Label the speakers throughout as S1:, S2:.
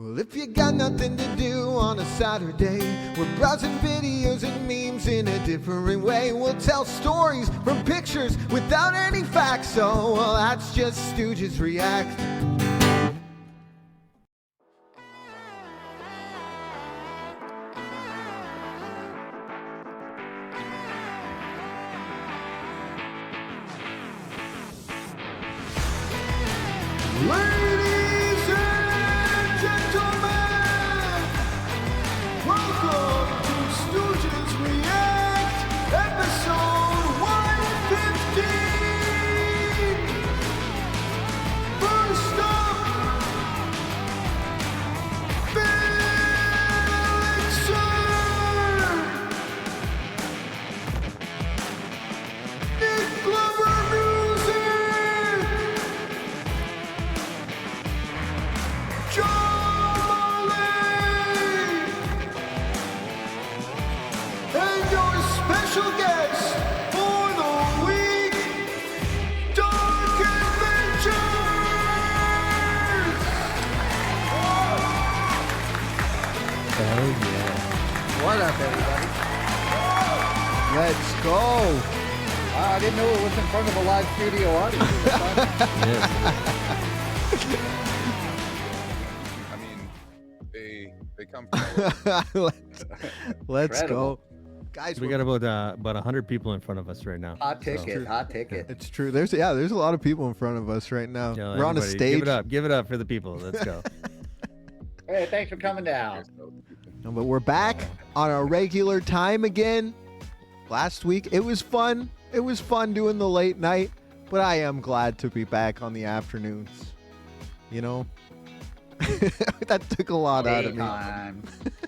S1: Well, if you got nothing to do on a Saturday, we're browsing videos and memes in a different way. We'll tell stories from pictures without any facts. So, well, that's just Stooges React. Ladies and gentlemen, welcome to Stooges React, episode 115. First up, Nick Glover Music, and your special guest for the week, DarkAdventures.
S2: Oh yeah.
S3: What up, everybody?
S1: Let's go.
S3: Wow, I didn't know it was in front of a live studio audience.
S2: Yes.
S4: I mean, they come from
S1: Let's go.
S3: Incredible.
S1: Guys,
S2: We got about 100 people in front of us right now.
S3: Hot ticket, hot ticket.
S1: it's true. There's a lot of people in front of us right now.
S2: Yo,
S1: We're on a
S2: everybody,
S1: stage.
S2: Give it up for the people. Let's go.
S3: Hey, thanks for coming down.
S1: No, but we're back on our regular time again. Last week, it was fun. It was fun doing the late night, but I am glad to be back on the afternoons. You know? That took a lot out of me.
S3: Daytime.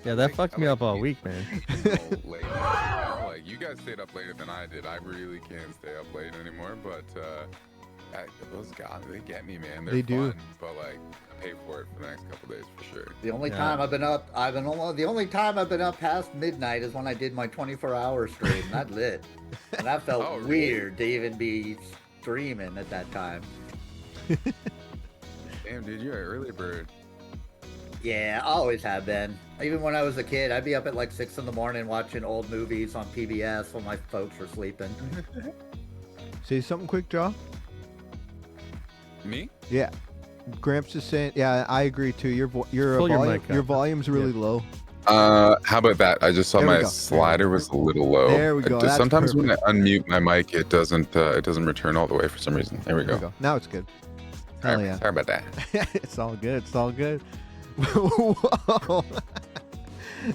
S2: Yeah, that fucked me up all week, man.
S4: late. Like, you guys stayed up later than I did. I really can't stay up late anymore. But those guys, they get me, man. They're
S1: They do.
S4: fun, but like, I pay for it for the next couple days for sure.
S3: The only
S2: Yeah.
S3: time I've been up, the only time I've been up past midnight is when I did my 24-hour stream. That lit. And that felt
S4: Oh, really?
S3: weird to even be streaming at that time.
S4: Damn, dude, you're an early bird.
S3: Yeah, I always have been. Even when I was a kid, I'd be up at like 6 in the morning watching old movies on PBS while my folks were sleeping.
S1: Say something quick, Jaw.
S4: Me?
S1: Yeah. Gramps is saying, yeah, I agree too. Your
S2: Pull your
S1: volume,
S2: mic
S1: your
S2: up.
S1: volume's really low.
S4: How about that? I just saw
S1: There we
S4: my
S1: go.
S4: slider was a little low.
S1: There we go. That's
S4: Sometimes when I
S1: perfect.
S4: unmute my mic, it doesn't return all the way for some reason. There we go.
S1: Now it's good. Hell
S4: Sorry,
S1: yeah.
S4: sorry about that.
S1: It's all good. It's all good. Whoa.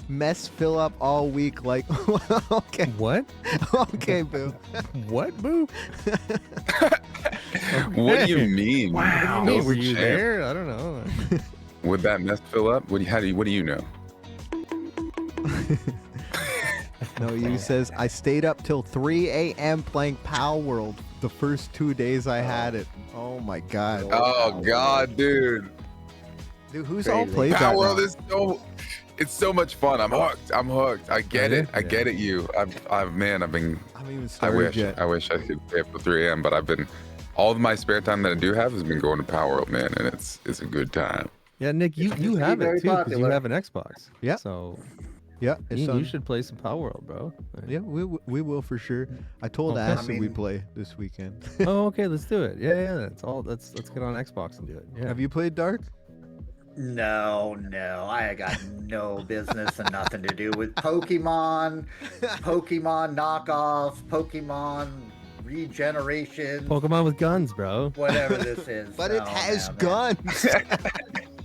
S1: Mess fill up all week. Like, okay.
S2: What?
S1: Okay, boo.
S2: What, boo?
S4: What do you mean?
S3: Wow.
S4: Bill's
S2: Were
S4: the
S2: you
S4: champ.
S2: there? I don't know.
S4: Would that mess fill up? What do you know?
S1: No, you says, I stayed up till 3 a.m. playing Pal World the first 2 days I had it. Oh my God.
S4: Oh God, dude.
S1: Dude, who's all
S3: Crazy.
S1: played that
S4: Power World
S1: now?
S4: is it's so much fun. I'm hooked. I get it. I get it. I've been.
S1: I haven't even
S4: I
S1: started yet.
S4: wish I could stay up till 3 a.m. But I've been. All of my spare time that I do have has been going to Power World, man, and it's a good time.
S2: Yeah, Nick, you
S3: It's
S2: have
S3: very
S2: it too because you
S3: popular.
S2: have an Xbox.
S1: Yeah.
S2: So
S1: Yeah, it's
S2: you
S1: on.
S2: should play some Power World, bro.
S1: Yeah, we will for sure. I told
S2: Okay.
S1: Acid
S3: I
S1: we
S3: mean-
S1: play this weekend.
S2: Oh, okay, let's do it. Yeah, that's all. Let's get on Xbox and do it. Yeah.
S1: Have you played Dark?
S3: No, I got no business and nothing to do with Pokemon knockoffs, Pokemon regeneration,
S2: Pokemon with guns, bro.
S3: whatever this is.
S1: But it
S3: No,
S1: has
S3: man.
S1: guns.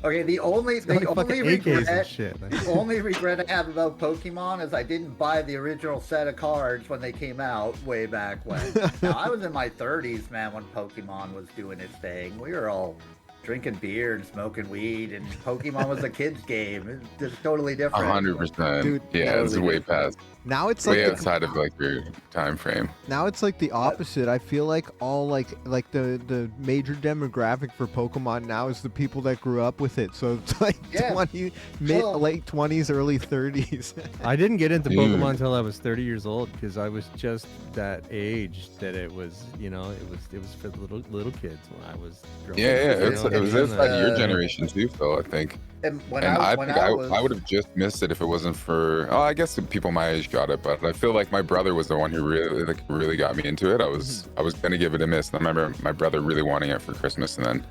S3: Okay, the only
S2: It's got, like, fucking AKs and
S3: regret
S2: shit.
S3: the only regret I have about Pokemon is I didn't buy the original set of cards when they came out way back when. Now, I was in my 30s, man, when Pokemon was doing its thing. We were all drinking beer and smoking weed, and Pokemon was a kid's game. It's just totally different.
S4: 100%.
S1: Dude,
S4: Yeah, it's
S3: totally
S4: way
S3: different.
S4: past.
S1: Now it's like
S4: way
S1: the,
S4: outside of like your time frame.
S1: now it's like the opposite. I feel like all like the major demographic for Pokemon now is the people that grew up with it. So it's like
S3: Yeah.
S1: 20
S3: Well-
S1: late 20s, early 30s.
S2: I didn't get into
S4: Dude.
S2: Pokemon until I was 30 years old because I was just that age that it was, you know, it was for the little kids when I was growing
S4: Yeah,
S2: up.
S4: yeah.
S2: you
S4: It's,
S2: know,
S4: it was
S2: and,
S4: inside your
S3: uh,
S4: generation too, Phil. I think.
S3: And when
S4: And I
S3: when
S4: think I
S3: was,
S4: would have just missed it if it wasn't for. Oh, I guess the people my age got it, but I feel like my brother was the one who really got me into it. I was gonna give it a miss. And I remember my brother really wanting it for Christmas, and then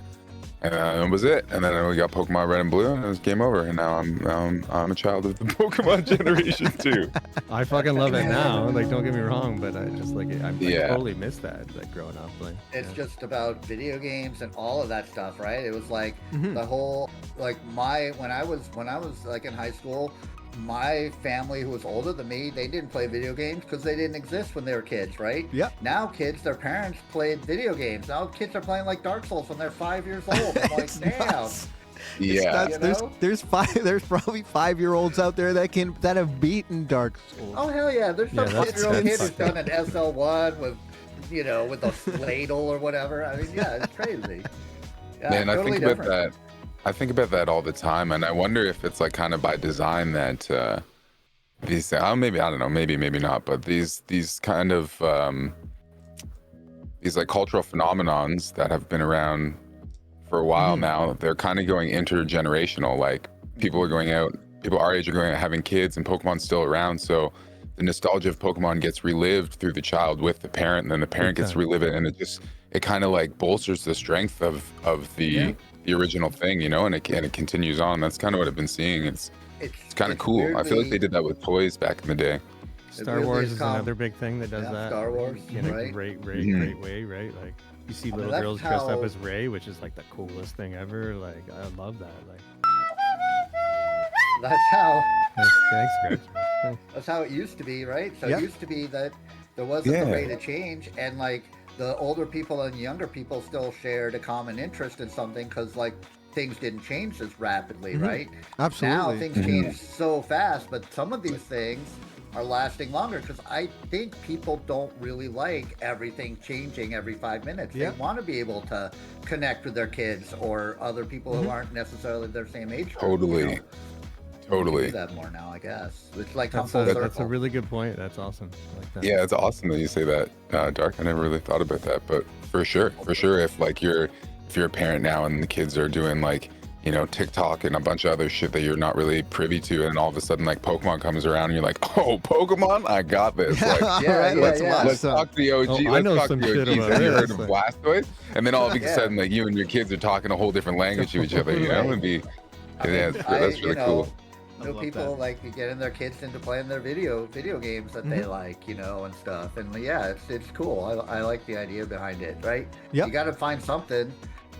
S4: that was it. And then we got Pokemon Red and Blue, and it was game over. And now I'm a child of the Pokemon generation too.
S2: I fucking love it now. Like, don't get me wrong, but I just like it. I
S4: Yeah.
S2: totally missed that, like growing up. Like,
S3: it's
S2: yeah.
S3: just about video games and all of that stuff, right? It was like
S1: Mhm.
S3: the whole like when I was like in high school, my family who was older than me, they didn't play video games because they didn't exist when they were kids, right?
S1: Yep.
S3: Now kids, their parents played video games. Now kids are playing like Dark Souls when they're 5 years old. I'm like,
S1: It's
S3: damn.
S1: nuts. It's
S4: Yeah.
S1: nuts.
S3: You
S1: There's
S3: know?
S1: there's probably 5-year-olds out there that have beaten Dark Souls.
S3: Oh hell yeah! There's some
S2: Yeah, that's-
S3: 5-year-old kid
S2: that's
S3: who's done an SL1 with, with a ladle or whatever. I mean, yeah, it's crazy. Yeah,
S4: Man, I
S3: totally
S4: think about
S3: different.
S4: that. I think about that all the time, and I wonder if it's like kind of by design that these. Maybe I don't know. Maybe not. But these kind of these like cultural phenomenons that have been around for a while now. They're kind of going intergenerational. Like people are going out. People our age are going out having kids, and Pokemon's still around. So the nostalgia of Pokemon gets relived through the child with the parent, and then the parent gets to relive it, and it kind of like bolsters the strength of the original thing, and it continues on. That's kind of what I've been seeing. It's kind of cool. I feel like they did that with toys back in the day.
S2: Star
S3: weirdly
S2: Wars
S3: is
S2: is
S3: calm.
S2: another big thing that does
S3: Yeah,
S2: that.
S3: Star Wars,
S2: in a
S3: right?
S2: great
S4: Mhm.
S2: way, right? Like you see
S3: mean,
S2: little
S3: that's
S2: girls dressed up
S3: how-
S2: as Rey, which is like the coolest thing ever. Like I love that. Like
S3: That's how
S2: thanks, Greg.
S3: that's how it used to be, right? So
S1: Yep.
S3: it used to be that there wasn't the
S4: Yeah.
S3: rate of change, and like the older people and younger people still shared a common interest in something because like things didn't change as rapidly, right?
S1: Absolutely.
S3: Now things change so fast, but some of these things are lasting longer because I think people don't really like everything changing every 5 minutes.
S1: Yeah.
S3: They want to be able to connect with their kids or other people who aren't necessarily their same age group,
S4: Totally.
S3: Do
S4: Totally.
S3: that more now, I guess. It's like come
S2: That's
S3: full
S2: a,
S3: circle.
S2: that's a really good point. That's awesome. I like that.
S4: Yeah, it's awesome that you say that, Dark. I never really thought about that, but for sure, if like you're a parent now and the kids are doing like TikTok and a bunch of other shit that you're not really privy to, and all of a sudden like Pokemon comes around and you're like, oh, Pokemon, I got this. Like,
S1: Yeah,
S3: yeah, yeah.
S4: let's talk to the OG.
S2: Oh, I
S4: let's
S2: know
S4: talk
S2: some
S4: to the
S2: shit
S4: OGs.
S2: about
S4: Have you
S2: this,
S4: heard of
S2: like-
S4: Blastoise? And then all of a
S3: Yeah.
S4: sudden, like you and your kids are talking a whole different language to each other.
S3: Right.
S4: It'd be,
S3: I mean,
S4: that's really cool.
S1: I
S3: Know
S1: love
S3: people
S1: that.
S3: like getting their kids into playing their video games that they like, and stuff. And yeah, it's cool. I like the idea behind it, right?
S1: Yep.
S3: You got to find something.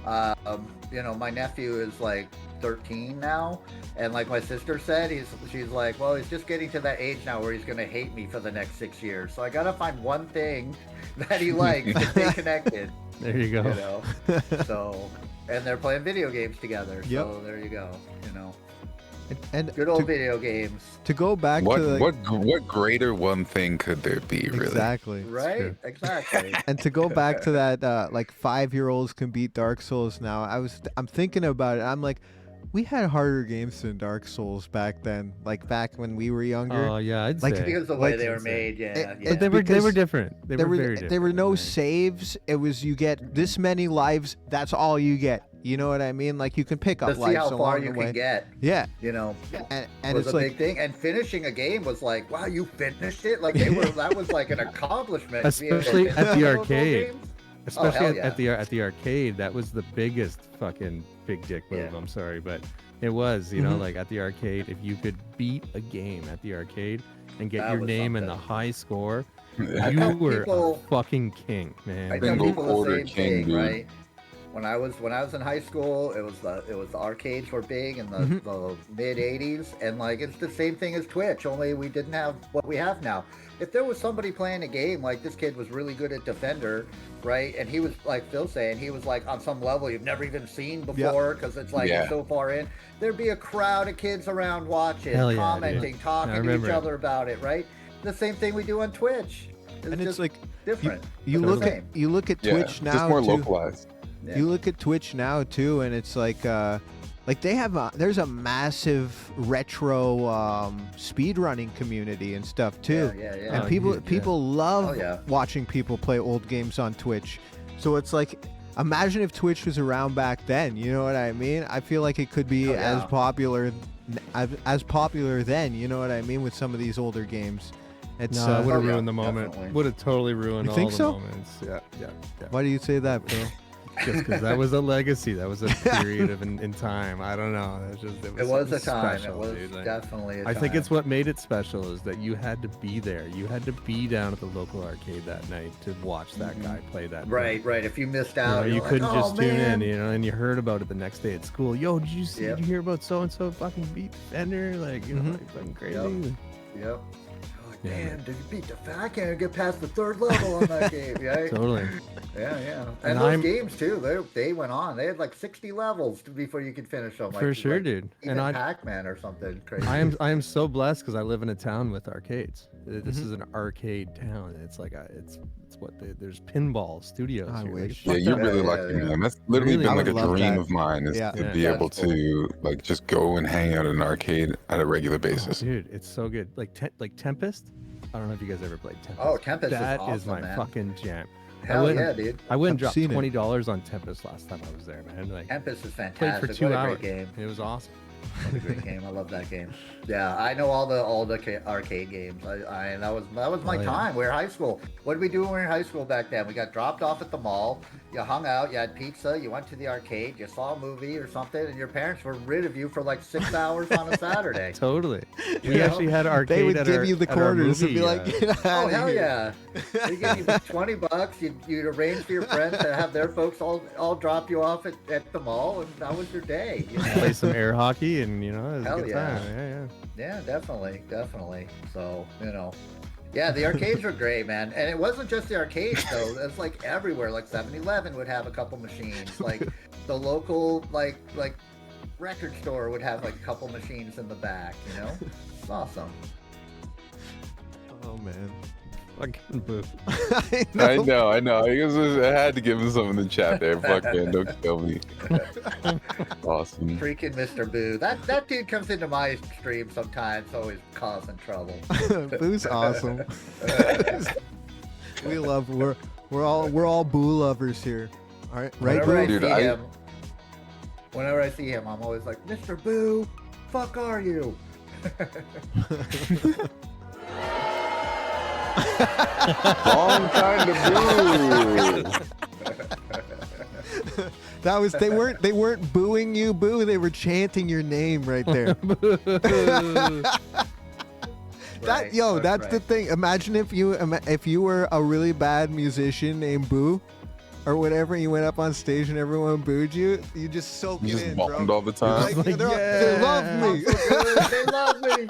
S3: My nephew is like 13 now, and like my sister said, she's like, well, he's just getting to that age now where he's gonna hate me for the next 6 years. So I gotta find one thing that he likes to stay connected.
S2: There you go.
S3: So, and they're playing video games together.
S1: Yep.
S3: So there you go.
S1: And
S3: Good old
S1: to,
S3: video games.
S1: to go back
S4: What
S1: to the,
S4: what gretter one thing could there be, really?
S1: exactly.
S3: Right?
S2: true.
S3: Exactly.
S1: And to go back to that, like 5-year-olds can beat Dark Souls now. I'm thinking about it. I'm like, we had harder games than Dark Souls back then. Like back when we were younger.
S2: Oh yeah, I'd
S1: Like,
S2: say.
S3: Because the way
S1: Like-
S3: they were made, yeah.
S1: It-
S3: yeah.
S2: They were
S1: because
S2: different. They were very different.
S1: there were no
S2: right?
S1: saves. It was you get this many lives. That's all you get. You know what I mean? Like you can pick up
S3: to see
S1: lives
S3: how far
S1: along
S3: you
S1: the way.
S3: can get,
S1: Yeah, and
S3: was
S1: it's
S3: a
S1: like
S3: big thing. And finishing a game was like, wow, you finished it? Like that was like an accomplishment. to be able to
S2: Especially
S3: finish
S2: at the
S3: one of those
S2: arcade.
S3: games.
S2: Especially
S3: hell
S2: at the arcade, that was the biggest fucking big dick move.
S3: Yeah.
S2: I'm sorry, but it was, like at the arcade, if you could beat a game at the arcade and get
S3: That
S2: your
S3: was
S2: name in the
S3: something.
S2: high score,
S3: I
S2: you
S3: tell
S2: were
S3: people-
S2: a fucking king, man.
S3: I tell
S4: Bingo
S3: people
S4: quarter
S3: the same
S4: king,
S3: thing,
S4: dude.
S3: right? When I was in high school, it was the arcades were big in the mid '80s, and like it's the same thing as Twitch, only we didn't have what we have now. If there was somebody playing a game like this kid was really good at Defender, right? And he was like Phil saying, he was like on some level you've never even seen before because it's like
S4: Yeah.
S3: so far in. There'd be a crowd of kids around watching,
S2: Hell yeah,
S3: commenting,
S2: dude. I
S3: talking to each
S2: remember it.
S3: other about it, right? the same thing we do on Twitch.
S1: And it's
S3: just
S1: like
S3: different.
S1: you
S3: but the
S1: look at
S3: same.
S1: Twitch
S4: just
S1: now
S4: more
S1: too.
S4: localized.
S3: Yeah.
S1: You look at Twitch now too, and it's like they have there's a massive retro speedrunning community and stuff too.
S3: Yeah.
S1: And
S2: Oh,
S1: people
S2: huge, yeah.
S1: people love
S3: Oh, yeah.
S1: watching people play old games on Twitch. So it's like, imagine if Twitch was around back then. You know what I mean? I feel like it could be
S3: Oh, yeah.
S1: as popular then. You know what I mean, with some of these older games. It's
S2: No, it would have
S3: yeah,
S2: ruined the moment.
S3: definitely.
S2: Would have totally ruined
S1: You
S2: all
S1: think
S2: the
S1: so?
S2: moments. Yeah.
S1: why do you say that, Bill?
S2: Just because that was a legacy. That was a period of in time. I don't know.
S3: It was a
S2: something
S3: time.
S2: special,
S3: It was
S2: dude. Like,
S3: definitely a time.
S2: I think it's what made it special is that you had to be there. You had to be down at the local arcade that night to watch that guy play that.
S3: Right. If you missed
S2: You, know,
S3: out,
S2: you
S3: you're like,
S2: couldn't just
S3: "Oh,
S2: tune
S3: man."
S2: in, and you heard about it the next day at school. Yo, did you see?
S3: Yep.
S2: Did you hear about so and so fucking beat Fender? Like, you know, like fucking crazy.
S3: Yep.
S2: Yeah,
S3: Man, did you beat the fat? I can't get past the 3rd level on that game. Yeah.
S2: Totally.
S3: Yeah.
S2: And
S3: And those
S2: I'm-
S3: games too. They went on. They had like 60 levels before you could finish them.
S2: For sure, dude.
S3: Even
S2: And
S3: Pac-Man or something crazy.
S2: I am so blessed because I live in a town with arcades. This is an arcade town. It's like it's there's pinball studios.
S1: I
S2: here. Like,
S1: wish.
S4: Yeah,
S2: fuck
S4: you're
S2: that.
S4: really
S3: Yeah,
S4: lucky,
S3: yeah.
S4: man. That's literally
S2: Really?
S4: been
S1: I
S4: like a
S1: would love
S4: dream
S1: that.
S4: of mine is
S1: Yeah.
S4: to
S2: Yeah.
S4: be able
S3: That's cool.
S4: to like just go and hang out at an arcade at a regular basis.
S2: Dude, it's so good. Like Tempest. I don't know if you guys ever played Tempest.
S3: Oh, Tempest is
S2: That
S3: awesome,
S2: my
S3: man.
S2: fucking jam.
S3: Hell
S2: went-
S3: yeah, dude.
S2: I went and
S1: I've
S2: dropped
S1: seen it.
S2: $20 on Tempest last time I was there, man. Like
S3: Tempest is
S2: played
S3: fantastic.
S2: for 2
S3: what a
S2: hours.
S3: great game.
S2: It was awesome.
S3: What a great game. I love that game. Yeah, I know all the arcade games. And that was my
S2: Oh, yeah.
S3: time. We were in high school. What did we do when we were in high school back then? We got dropped off at the mall. You hung out. You had pizza. You went to the arcade. You saw a movie or something, and your parents were rid of you for like 6 hours on a Saturday.
S2: Totally.
S3: You
S2: We
S3: know?
S2: actually had arcade
S1: They would
S2: at
S1: give
S2: our,
S1: you the
S2: at our
S1: quarters and be
S2: movie,
S1: like, "Get
S3: Oh
S1: outta
S3: hell
S1: here."
S3: yeah! They give you $20. You'd arrange for your friends to have their folks all drop you off at the mall, and that was your day. You know?
S2: play some air hockey, and it was
S3: Hell
S2: a good
S3: yeah.
S2: time. Yeah.
S3: Yeah, definitely. So yeah, the arcades were great, man. And it wasn't just the arcades though. It's like everywhere. Like 7-Eleven would have a couple machines. Like the local like record store would have like a couple machines in the back. You know, it's awesome.
S1: Oh man.
S2: Fucking boo.
S1: I
S4: I know. I had to give him some in the chat there. Fuck man, don't kill me. Awesome.
S3: Freaking Mr. Boo. That dude comes into my stream sometimes, always causing trouble.
S1: Boo's awesome. we're all Boo lovers here. All right, right,
S3: Whenever I
S1: Boo?
S4: Dude,
S3: whenever I see him, I'm always like, Mr. Boo, fuck are you?
S4: Long time to boo.
S1: That was they weren't booing you, Boo. They were chanting your name right there.
S3: Right,
S1: That's the
S3: right.
S1: thing. Imagine if you were a really bad musician named Boo, or whatever, and you went up on stage and everyone booed you. You just soak
S4: You
S1: it
S4: just
S1: in,
S4: bombed
S1: bro.
S4: all the time.
S1: Like,
S2: Like,
S1: they
S2: yeah.
S1: love
S3: I'm
S1: me.
S3: so good. They love me.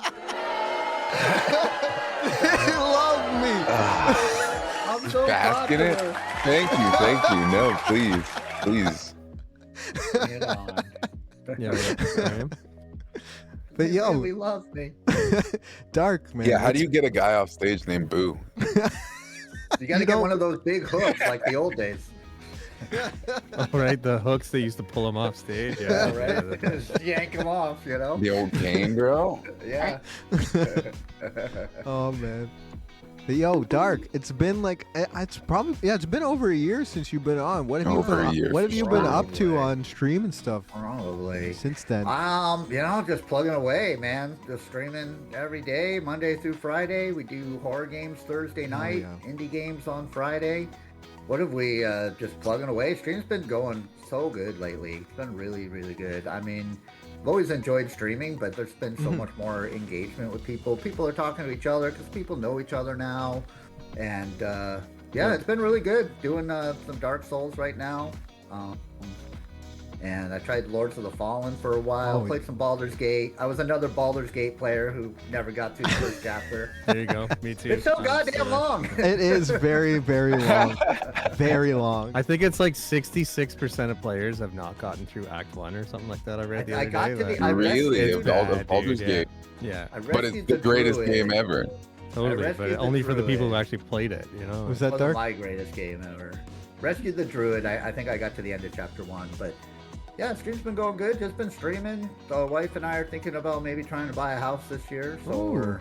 S1: They love me.
S3: I'm so
S4: Bask in it.
S3: popular.
S4: Thank you. No, please.
S3: You know,
S2: Yeah, I am.
S1: But
S3: they
S1: yo,
S3: really love me.
S1: Dark man.
S4: Yeah, how do you get a guy off stage named Boo?
S3: You got
S1: You
S3: to get
S1: don't-
S3: one of those big hooks like the old days.
S2: Oh, right, the hooks they used to pull him off stage. Yeah,
S3: Yeah, right? Just yank them off, you know?
S4: The old cane, bro.
S3: Yeah.
S1: Oh man. But yo, Dark. It's been like it's been over a year since you've been on. What have
S4: Over a year,
S1: What have
S4: for
S1: you been
S3: sure.
S1: up to on stream and stuff
S3: Probably.
S1: since then?
S3: Just plugging away, man. Just streaming every day, Monday through Friday. We do horror games Thursday night,
S1: yeah.
S3: indie games on Friday. What have we just plugging away? Stream's been going so good lately. It's been really, really good. I mean, I've always enjoyed streaming, but there's been so much more engagement with people. People are talking to each other because people know each other now. And it's been really good. Doing some Dark Souls right now. And I tried Lords of the Fallen for a while.
S1: Oh,
S3: Played some Baldur's Gate. I was another Baldur's Gate player who never got through the first chapter.
S2: There you go. Me too.
S3: It's so
S2: I'm
S3: goddamn
S2: still-
S3: long.
S1: It is very, very long. Very long.
S2: I think it's like 66% of players have not gotten through Act 1 or something like that. I read the
S3: I
S2: other
S3: got
S2: day.
S3: to the-
S2: like-
S3: I
S4: Really?
S3: rescued
S4: Of all
S2: bad,
S4: the Baldur's
S2: dude,
S4: Gate.
S2: Yeah.
S3: I
S4: But it's
S3: rescued
S4: the greatest
S3: druid.
S4: game ever.
S2: Totally, but
S3: rescued the
S2: only for the people who
S3: druid.
S2: actually played it, you know.
S1: Was that
S3: Wasn't
S1: dark?
S3: my greatest game ever. Rescued the druid. I think I got to the end of chapter 1, but yeah, stream's been going good. Just been streaming. The wife and I are thinking about maybe trying to buy a house this year, so
S1: Ooh.
S3: we're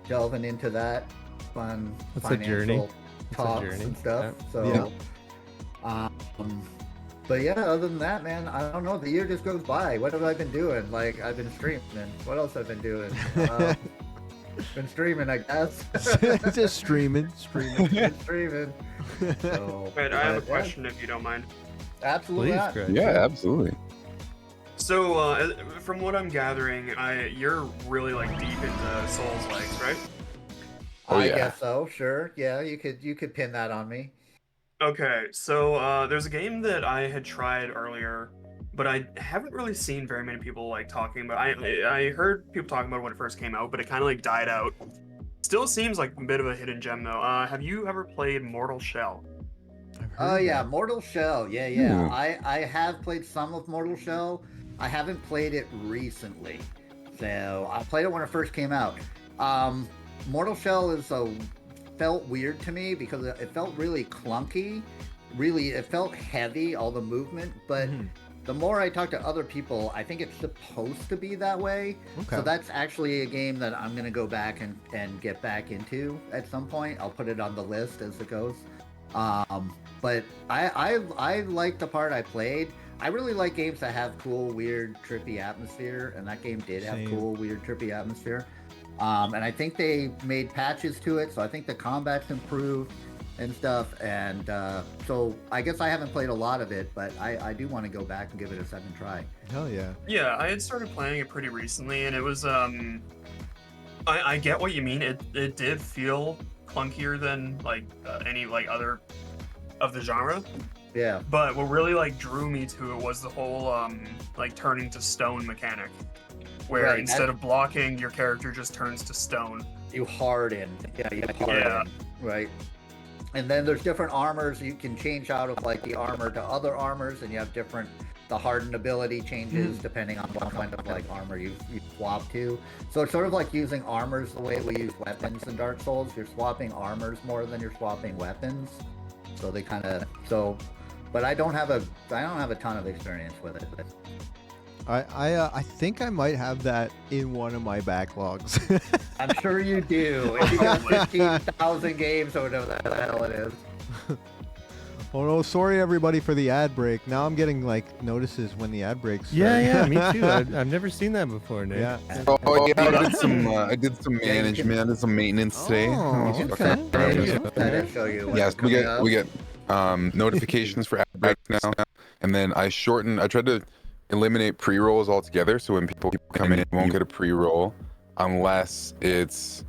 S3: delving into that fun
S2: It's a
S3: financial
S2: journey. It's a
S3: talks
S2: journey.
S3: and stuff.
S2: Yeah.
S3: So, but yeah, other than that, man, I don't know. The year just goes by. What have I been doing? Like, I've been streaming. What else have I been doing? Been streaming, I guess.
S1: Just streaming.
S3: Been streaming. So,
S5: But I have a
S3: but, yeah,
S5: question if you don't mind.
S3: Absolutely.
S2: Please,
S3: not.
S2: Greg.
S4: Yeah, absolutely.
S5: So, from what I'm gathering, you're really like deep into Souls likes, right?
S4: Oh,
S3: I
S4: yeah.
S3: guess so. Sure. Yeah, you could pin that on me.
S5: Okay, so there's a game that I had tried earlier, but I haven't really seen very many people like talking about. I heard people talking about it when it first came out, but it kind of like died out. Still seems like a bit of a hidden gem though. Have you ever played Mortal Shell?
S3: Oh yeah, Mortal Shell. Yeah.
S4: Hmm.
S3: I have played some of Mortal Shell. I haven't played it recently. So I played it when it first came out. Mortal Shell felt weird to me because it felt really clunky. Really, it felt heavy, all the movement. But the more I talk to other people, I think it's supposed to be that way.
S1: Okay.
S3: So that's actually a game that I'm going to go back and get back into at some point. I'll put it on the list as it goes. But I like the part I played. I really like games that have cool, weird, trippy atmosphere, and that game did have
S1: Same.
S3: cool, weird, trippy atmosphere. And I think they made patches to it, so I think the combat's improved and stuff. And so I guess I haven't played a lot of it, but I do want to go back and give it a second try.
S1: Hell yeah.
S5: Yeah, I had started playing it pretty recently, and it was I get what you mean. It did feel clunkier than like any like other of the genre.
S3: Yeah.
S5: But what really like drew me to it was the whole like turning to stone mechanic, where
S3: Right,
S5: instead of blocking, your character just turns to stone.
S3: You harden. Yeah, you harden.
S5: Yeah.
S3: Right. And then there's different armors. You can change out of like the armor to other armors, and you have different. The hardened ability changes depending on what kind of like armor you swap to. So it's sort of like using armors the way we use weapons in Dark Souls. You're swapping armors more than you're swapping weapons. So they kind of but I don't have a ton of experience with it.
S1: I think I might have that in one of my backlogs.
S3: I'm sure you do. If you got 15,000 games or whatever the hell it is.
S1: Oh no, sorry everybody for the ad break. Now I'm getting like notices when the ad breaks.
S2: Yeah, me too. I've never seen that before, Nick.
S1: Yeah.
S4: Oh yeah, I did some management, I did some maintenance today.
S1: Oh, okay.
S3: Show you what's
S4: Yes,
S3: coming up.
S4: we get notifications for ad breaks now, and then I tried to eliminate pre-rolls altogether, so when people come in, you won't get a pre-roll unless it's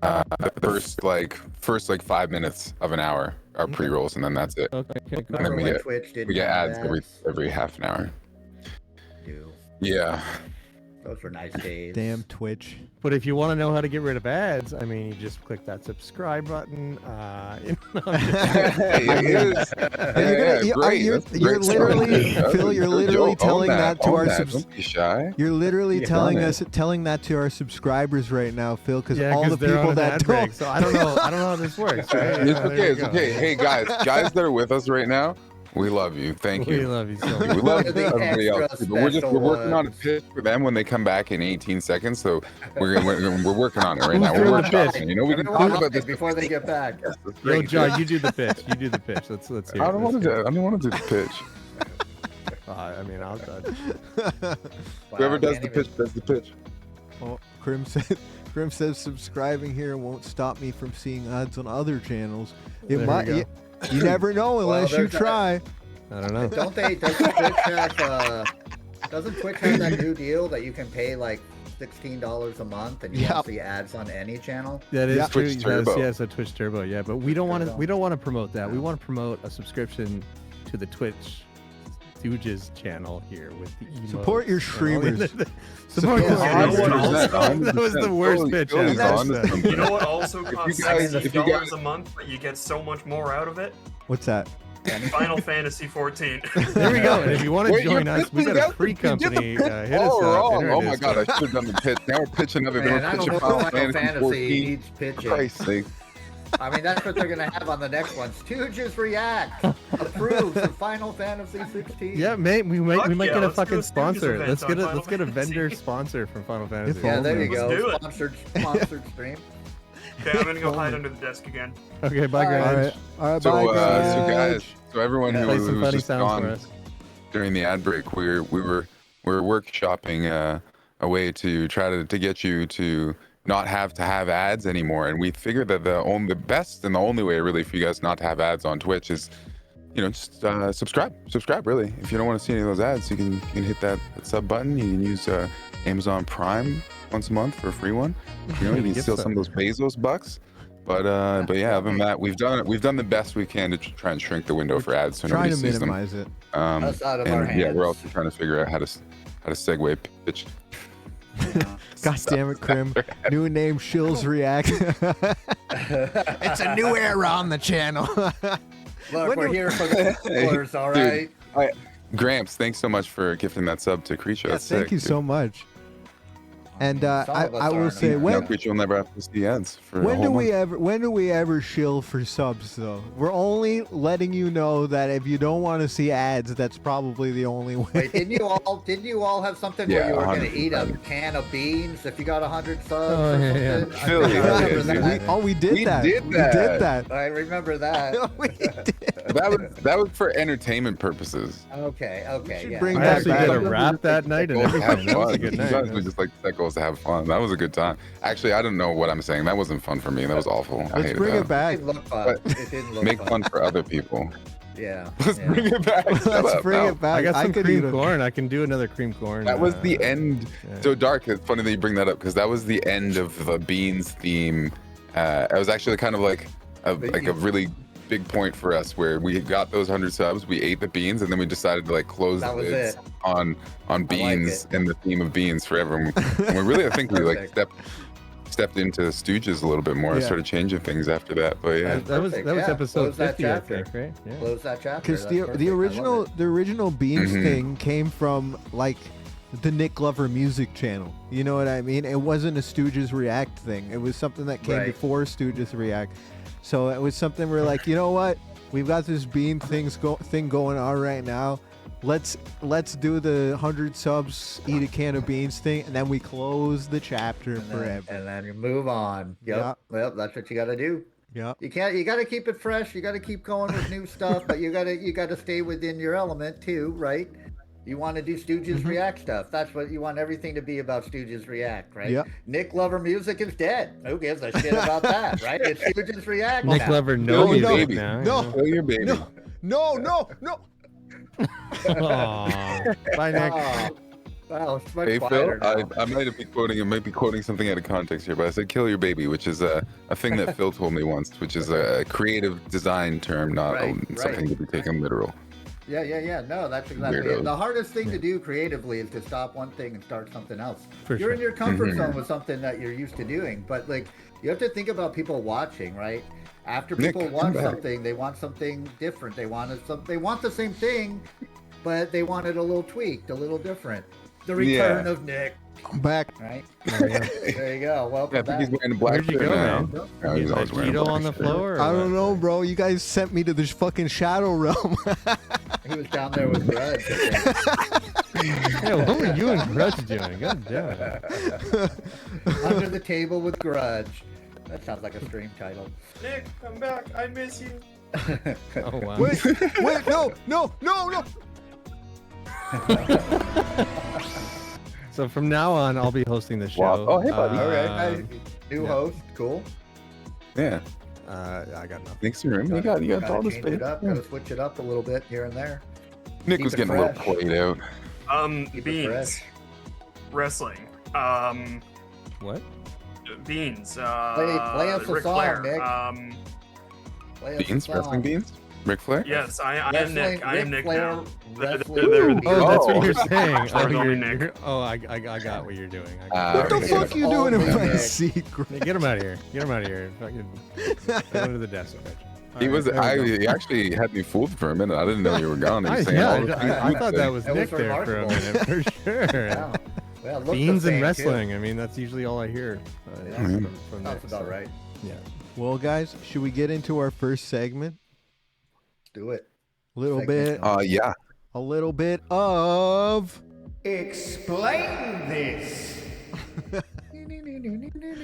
S4: the first 5 minutes of an hour are pre-rolls, and then that's it.
S2: Okay.
S4: And then
S3: Remember
S4: we
S3: when
S4: get
S3: Twitch didn't
S4: we get
S3: have
S4: ads
S3: ads?
S4: every half an hour.
S3: Do.
S4: Yeah.
S3: Those were nice days.
S1: Damn Twitch.
S2: But if you want to know how to get rid of ads, I mean, you just click that subscribe button.
S1: You're literally, Phil. You're literally telling that to our
S4: Don't be shy.
S1: You're literally
S3: Yeah.
S1: telling
S4: Own
S1: us telling that to our subscribers right now, Phil, because
S2: Yeah,
S1: all the
S2: they're on
S1: people
S2: an
S1: that
S2: ad break,
S1: don't.
S2: so I don't know how this works. Right?
S4: It's
S2: Yeah, there
S4: okay.
S2: you
S4: It's
S2: go.
S4: okay. Hey guys that are with us right now, we love you. Thank
S2: We
S4: you.
S2: love you so
S4: We
S2: much.
S4: love
S3: You're the
S4: everybody else.
S3: extra
S4: But we're
S3: special
S4: working on a
S3: ones.
S4: pitch for them when they come back in 18 seconds. So we're working on it right
S2: Who's
S4: now. We're
S2: doing the
S4: workshopping.
S2: pitch?
S4: You know, we can
S3: Everyone
S4: talk about this
S3: before they get back.
S4: Yes, let's
S2: Yo,
S4: bring it.
S2: John, you do the pitch. You do the pitch. Let's hear.
S4: I
S2: it.
S4: don't want to. I don't want to do the pitch.
S2: I mean, I'll.
S4: Whoever does the pitch does the pitch.
S1: Oh, Grim says subscribing here won't stop me from seeing ads on other channels. It
S2: There we
S1: might.
S2: go.
S1: You never know unless you
S3: there's that.
S1: try.
S2: I don't know.
S3: Doesn't Twitch have that new deal that you can pay like $16 a month and you
S1: Yep.
S3: won't see ads on any channel?
S2: That is
S1: Yeah.
S2: true.
S4: Twitch Turbo.
S2: Yes, a Twitch Turbo. Yeah, but we don't want to.
S3: Turbo.
S2: We don't want to promote that. We want to promote a subscription to the Twitch Stooges channel here with the emotes.
S1: Support your
S2: and all the-
S1: streamers.
S2: Support your
S3: Yeah,
S5: you know what
S2: streamers.
S5: also-
S2: That was the worst pitch
S4: Philly's
S2: ever.
S4: on to something.
S5: You know what also costs
S4: guys-
S5: $60 a month, but you get so much more out of it?
S1: What's that?
S3: Kenny.
S5: Final Fantasy 14.
S2: There we go. And if you want to
S4: Wait,
S2: join
S4: you're
S2: us, we
S4: pitching
S2: got a
S4: out
S2: free
S4: the- you did the
S2: company.
S4: pitch
S2: Hit us
S4: all
S2: up.
S4: wrong.
S2: enter
S4: Oh
S2: our
S4: my god, I
S2: Discord.
S4: should have done the pitch. Now we're pitching other.
S3: Man, I don't know if Final Fantasy
S4: 14.
S3: needs
S4: For
S3: pitching.
S4: Christ's sake.
S3: I mean, that's what they're gonna have on the next one. Stooges React approves of Final Fantasy 16.
S2: Yeah, mate, we might
S5: Fuck
S2: get
S5: yeah,
S2: a
S5: let's do
S2: fucking
S5: a Stooges
S2: sponsor.
S5: event
S2: Let's
S5: on
S2: get a
S5: Final Fantasy.
S2: vendor sponsor from Final Fantasy.
S3: Yeah, there you
S5: Let's
S3: go.
S5: do it.
S3: Sponsored stream.
S5: Okay, I'm gonna go hide under the desk again.
S2: Okay, bye,
S3: All right.
S2: guys.
S1: All right,
S4: So,
S1: bye,
S4: so
S1: guys.
S4: guys, so everyone
S3: Yeah,
S4: who
S2: Play
S4: was
S2: some funny
S4: just
S2: sounds for
S4: gone
S2: us.
S4: during the ad break, we were workshopping a way to try to get you to not have to have ads anymore, and we figured that the best and the only way really for you guys not to have ads on Twitch is, just subscribe really. If you don't want to see any of those ads, you can hit that sub button. You can use Amazon Prime once a month for a free one. You can
S2: Gift
S4: steal
S2: sub.
S4: some of those Bezos bucks. But yeah, other than that, we've done the best we can to try and shrink the window for ads so
S1: Trying
S4: nobody
S1: to
S4: sees them.
S1: minimize it.
S3: That's out of our
S4: And yeah, we're
S3: hands.
S4: also trying to figure out how to segue pitch.
S1: God damn it, Krim. New name, Shills React. It's a new era on the channel.
S3: Look,
S1: When
S3: we're
S1: do-
S3: here for the spoilers, all
S4: Dude,
S3: right?
S4: Gramps, thanks so much for gifting that sub to Creature.
S1: Yeah,
S4: That's
S1: thank
S4: sick,
S1: you
S4: dude.
S1: so much. And
S3: Some of us
S1: I will
S3: aren't.
S1: say,
S4: Now
S1: when
S4: Creature will never have to see ads for a
S1: when do
S4: whole
S1: we
S4: month.
S1: ever shill for subs though? We're only letting you know that if you don't want to see ads, that's probably the only way.
S3: Wait, didn't you all have something where
S4: Yeah,
S3: you were going to
S4: 100%.
S3: eat a can of beans if you got 100 subs
S2: Oh,
S3: or
S2: yeah,
S3: something?
S2: yeah.
S3: I
S4: Philly,
S3: think I
S4: yeah,
S3: remember
S4: dude.
S3: that.
S1: We did
S4: We
S1: that.
S4: did
S1: We
S4: that.
S1: did that.
S3: I remember that.
S1: We did.
S4: That was for entertainment purposes.
S3: Okay,
S1: should
S3: yeah.
S1: bring
S2: I
S1: that
S2: actually
S1: back.
S2: did a rap that night and
S4: Goals to have
S2: everything. That was a
S4: fun.
S2: good
S4: You
S2: night.
S4: guys would just like to set goals to have fun. That was a good time. Actually, I don't know what I'm saying. That wasn't fun for me. That was awful. I
S1: Let's
S4: hated
S1: bring
S4: that.
S1: it back.
S3: It didn't look fun. It didn't look
S4: Make
S3: fun.
S4: fun for other people.
S3: Yeah.
S4: Let's
S3: yeah.
S4: bring it back. Shut
S1: Let's
S4: up.
S1: bring
S4: No.
S1: it back.
S2: I got some
S1: could
S2: cream
S1: eat a-
S2: corn. I can do another cream corn.
S4: That was the end.
S2: yeah.
S4: So Dark. It's funny that you bring that up because that was the end of the beans theme. It was actually kind of like a really big point for us where we got those 100 subs, we ate the beans, and then we decided to like close
S3: That
S4: the
S3: was
S4: lids
S3: it.
S4: on beans
S3: it.
S4: and the theme of beans forever. And we really, I think we like
S3: Perfect.
S4: stepped into Stooges a little bit more.
S1: Yeah.
S4: Started changing things after that. But yeah,
S2: That was
S3: Perfect, yeah.
S2: episode
S3: Close that
S2: 50, I
S3: chapter.
S2: think, right? Yeah.
S3: Close that chapter.
S1: Because
S3: That's perfect.
S1: the
S3: I love
S1: original
S3: it.
S1: Beans
S4: Mhm.
S1: thing came from like the Nick Glover music channel. You know what I mean? It wasn't a Stooges React thing. It was something that came
S3: Right.
S1: before Stooges React. So it was something we're like, you know what? We've got this bean thing going on right now. Let's do the 100 subs, eat a can of beans thing, and then we close the chapter forever.
S3: And then you move on. Yep. Well, that's what you got to do.
S1: Yeah.
S3: You got to keep it fresh. You got to keep going with new stuff, but you got to stay within your element too, right? You want to do Stooges
S1: Mm-hmm.
S3: React stuff. That's what you want everything to be about. Stooges React, right?
S1: Yep.
S3: Nick Glover music is dead. Who gives a shit about that, right? It's Stooges React.
S2: Nick
S3: now.
S2: Glover,
S4: Kill
S2: no
S4: your
S2: music
S4: baby.
S2: now.
S1: No.
S4: Kill your baby.
S1: No.
S2: Aw. Bye, Nick.
S3: Oh, wow, it's much
S4: Hey Phil,
S3: quieter now.
S4: I might be quoting something out of context here, but I said "kill your baby," which is a thing that Phil told me once, which is a creative design term, not
S3: Right,
S4: something
S3: right.
S4: to be taken literal.
S3: Yeah. No, that's exactly
S4: Weirdos.
S3: it. The hardest thing to do creatively is to stop one thing and start something else.
S2: For
S3: You're
S2: sure.
S3: in your comfort
S4: Mhm.
S3: zone with something that you're used to doing, but like you have to think about people watching, right? After
S4: Nick,
S3: people
S4: come
S3: watch
S4: back.
S3: something, they want something different. They want the same thing, but they want it a little tweaked, a little different. The return
S4: Yeah.
S3: of Nick,
S1: I'm back.
S3: right?
S2: There we go.
S3: There you go. Welcome
S4: Yeah, I think he's
S3: back.
S4: wearing a black
S2: Where'd you
S4: shirt
S2: go,
S4: now.
S2: man?
S4: No, he's
S2: Is
S4: always
S2: that
S4: wearing a
S2: Cheeto
S4: black
S2: on the
S4: shirt.
S2: floor? Or
S1: I
S2: what?
S1: don't know, bro. You guys sent me to this fucking shadow realm.
S3: He was down there with Grudge. I think.
S2: Yeah, what were you and Grudge doing? God damn it.
S3: Under the table with Grudge. That sounds like a stream title.
S5: Nick, come back. I miss you.
S2: Oh, wow.
S1: wait, no.
S2: So from now on, I'll be hosting the show.
S4: Wow. Oh, hey, buddy.
S3: All right,
S2: Um,
S3: new
S2: yeah.
S3: host, cool.
S4: Yeah,
S2: I got nothing.
S4: thanks for room. You got all
S3: Gotta
S4: the
S3: change
S4: space.
S3: it up. Gotta switch it up a little bit here and there.
S4: Nick
S3: Keep
S4: was
S3: it
S4: getting a little
S3: fresh.
S4: played out.
S3: Keep it
S5: Beans.
S3: fresh.
S5: Wrestling.
S2: What?
S5: Beans.
S3: Play us a
S5: Ric
S3: song,
S5: Flair.
S3: Nick. Play us a
S4: Beans,
S3: song.
S4: wrestling beans, Ric Flair.
S5: Yes, I am
S3: Wrestling,
S5: Nick. I am
S3: Ric
S5: Nick
S3: Flair,
S5: now.
S3: wrestling
S5: They're-
S3: beans.
S2: Oh, that's
S4: Oh.
S2: what you're saying.
S5: Sorry,
S2: Oh,
S5: only
S2: you're,
S5: Nick.
S2: you're, oh, I got what you're doing. I got
S4: Ah,
S1: What the
S4: okay.
S1: fuck you doing in
S3: Only
S1: my
S3: Nick.
S1: secret?
S2: Get him out of here. Get him out of here. Fucking get under the desk, bitch.
S4: He was. He actually had me fooled for a minute. I didn't know you were gone. He was saying all the
S2: I thought that was
S3: That
S2: Nick
S3: was
S2: there for a
S3: remarkable.
S2: minute, for sure.
S3: Yeah. Well, it looked
S2: Beans
S3: the
S2: and
S3: same,
S2: wrestling. I mean, that's usually all I hear.
S3: Yeah.
S2: from
S3: That's
S2: Nick,
S3: about
S2: so,
S3: right.
S2: Yeah.
S1: Well, guys, should we get into our first segment?
S3: Do it.
S1: A little
S3: Segment
S1: bit.
S4: Yeah.
S1: A little bit of.
S6: Explain this.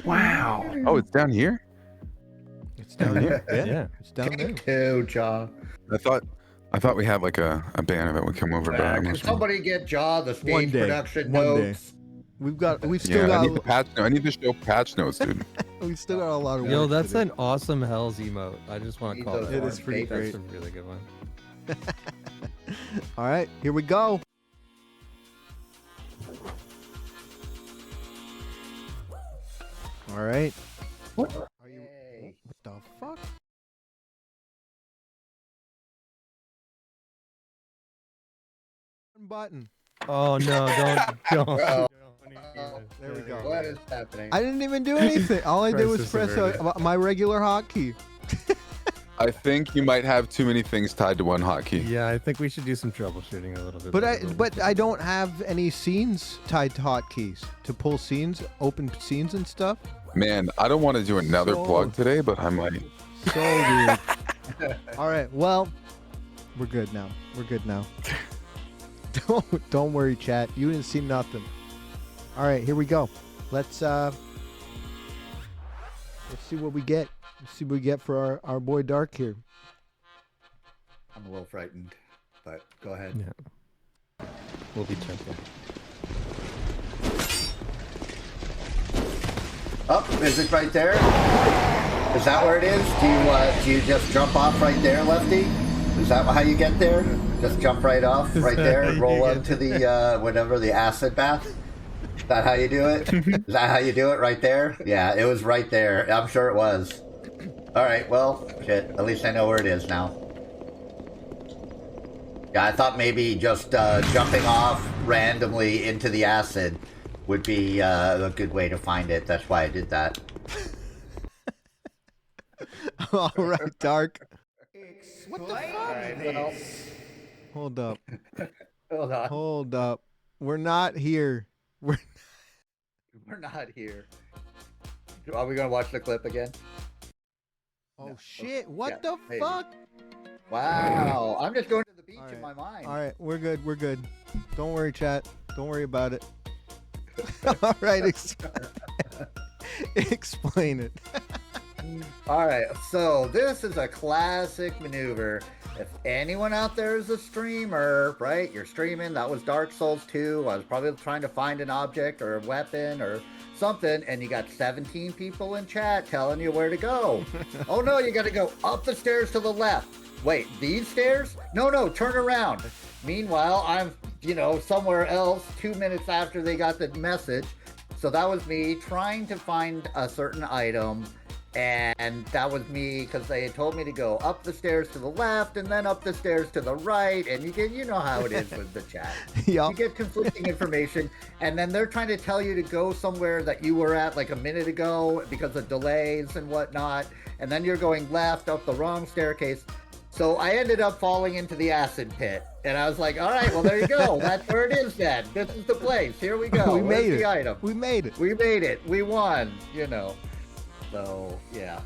S2: Wow.
S4: Oh, it's down here.
S1: It's down here. Yeah,
S2: Yeah.
S1: it's down there.
S3: Two, Jaw.
S4: I thought we had like a banner that would come over. But I'm
S3: Can
S4: not sure.
S3: somebody get Jaw the stage
S1: One day.
S3: production
S1: One day.
S3: notes?
S1: We've still
S4: Yeah, I need the
S1: got
S4: patch. I need to show patch notes, dude.
S1: we still got a lot of work.
S2: Yo, that's
S1: to do.
S2: an awesome Hell's emote. I just want to
S3: Need
S2: call
S3: those
S2: that.
S1: It is
S2: out.
S1: pretty
S2: That's
S1: great.
S2: a really good one.
S1: All right, here we go. All right. Are you?
S3: Yay.
S1: What the fuck? Button.
S2: Oh no! Don't.
S3: Uh-oh.
S1: There we go.
S3: What is happening?
S1: I didn't even do anything. All I did was
S2: Crisis
S1: press
S2: averted.
S1: my regular hotkey.
S4: I think you might have too many things tied to one hotkey.
S2: Yeah, I think we should do some troubleshooting a little bit.
S1: But I don't have any scenes tied to hotkeys to pull scenes, open scenes and stuff.
S4: Man, I don't want to do another
S1: So-
S4: plug today, but I might.
S1: So weird. All right. Well, we're good now. We're good now. Don't worry, chat. You didn't see nothing. All right, here we go. Let's see what we get. Let's see what we get for our boy Dark here.
S3: I'm a little frightened, but go ahead.
S2: Yeah. We'll be gentle.
S3: Oh, is it right there? Is that where it is? Do you just jump off right there, Lefty? Is that how you get there? Just jump right off, right
S2: that
S3: there,
S2: how
S3: and
S2: you
S3: roll
S2: get
S3: into the whatever, the acid bath? Is that how you do it? Is that how you do it right there? Yeah, it was right there. I'm sure it was. All right, well, shit. At least I know where it is now. Yeah, I thought maybe just jumping off randomly into the acid would be a good way to find it. That's why I did that.
S1: All right, Dark.
S6: What the fuck?
S3: well,
S1: Hold up.
S3: hold on.
S1: Hold up. We're not here. We're
S3: We're not here. Are we gonna watch the clip again?
S1: Oh
S3: No.
S1: shit! What
S3: Yeah,
S1: the
S3: maybe.
S1: fuck?
S3: Wow, I'm just going to the beach
S1: All
S3: in
S1: right.
S3: my mind.
S1: All right, we're good. We're good. Don't worry, chat. Don't worry about it. All right, explain it.
S3: All right, so this is a classic maneuver. If anyone out there is a streamer, right? You're streaming. That was Dark Souls 2. I was probably trying to find an object or a weapon or something, and you got 17 people in chat telling you where to go. Oh no, you got to go up the stairs to the left. Wait, these stairs? No, turn around. Meanwhile, I'm, somewhere else 2 minutes after they got the message. So that was me trying to find a certain item. And that was me because they had told me to go up the stairs to the left and then up the stairs to the right. And you know how it is with the chat.
S1: Yup.
S3: You get conflicting information, and then they're trying to tell you to go somewhere that you were at like a minute ago because of delays and whatnot. And then you're going left up the wrong staircase. So I ended up falling into the acid pit. And I was like, all right, well, there you go. That's where it is then. This is the place. Here we go.
S1: We
S3: Where's
S1: made it.
S3: the item?
S1: We made it.
S3: We made it. We won, So, yeah.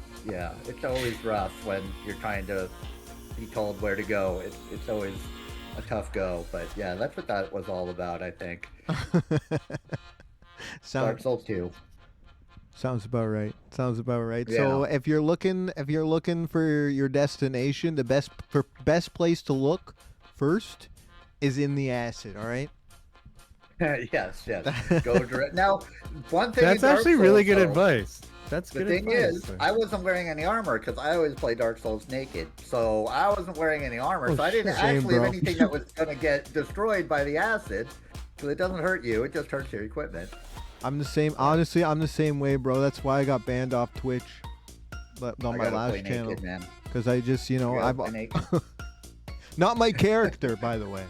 S3: It's always rough when you're trying to be told where to go. It's always a tough go. But, yeah, that's what that was all about, I think. Dark
S1: Sounds
S3: Souls 2.
S1: about right. Sounds about right.
S3: Yeah.
S1: So if you're looking for your destination, the best place to look first is in the acid. All right.
S3: yes. Go direct. Now, one thing
S2: That's
S3: in Dark
S2: actually really
S3: Souls,
S2: good
S3: though,
S2: advice. That's
S3: The
S2: good
S3: thing
S2: advice.
S3: is, I wasn't wearing any armor because I always play Dark Souls naked. So I wasn't wearing any armor.
S1: Oh,
S3: So I didn't
S1: shame,
S3: actually have
S1: bro.
S3: anything that was going to get destroyed by the acid. So it doesn't hurt you. It just hurts your equipment.
S1: I'm the same. Honestly, I'm the same way, bro. That's why I got banned off Twitch, but on
S3: I
S1: my
S3: gotta
S1: last
S3: play
S1: channel,
S3: naked, man.
S1: because I just,
S3: I gotta
S1: I've
S3: play naked.
S1: not my character, by the way.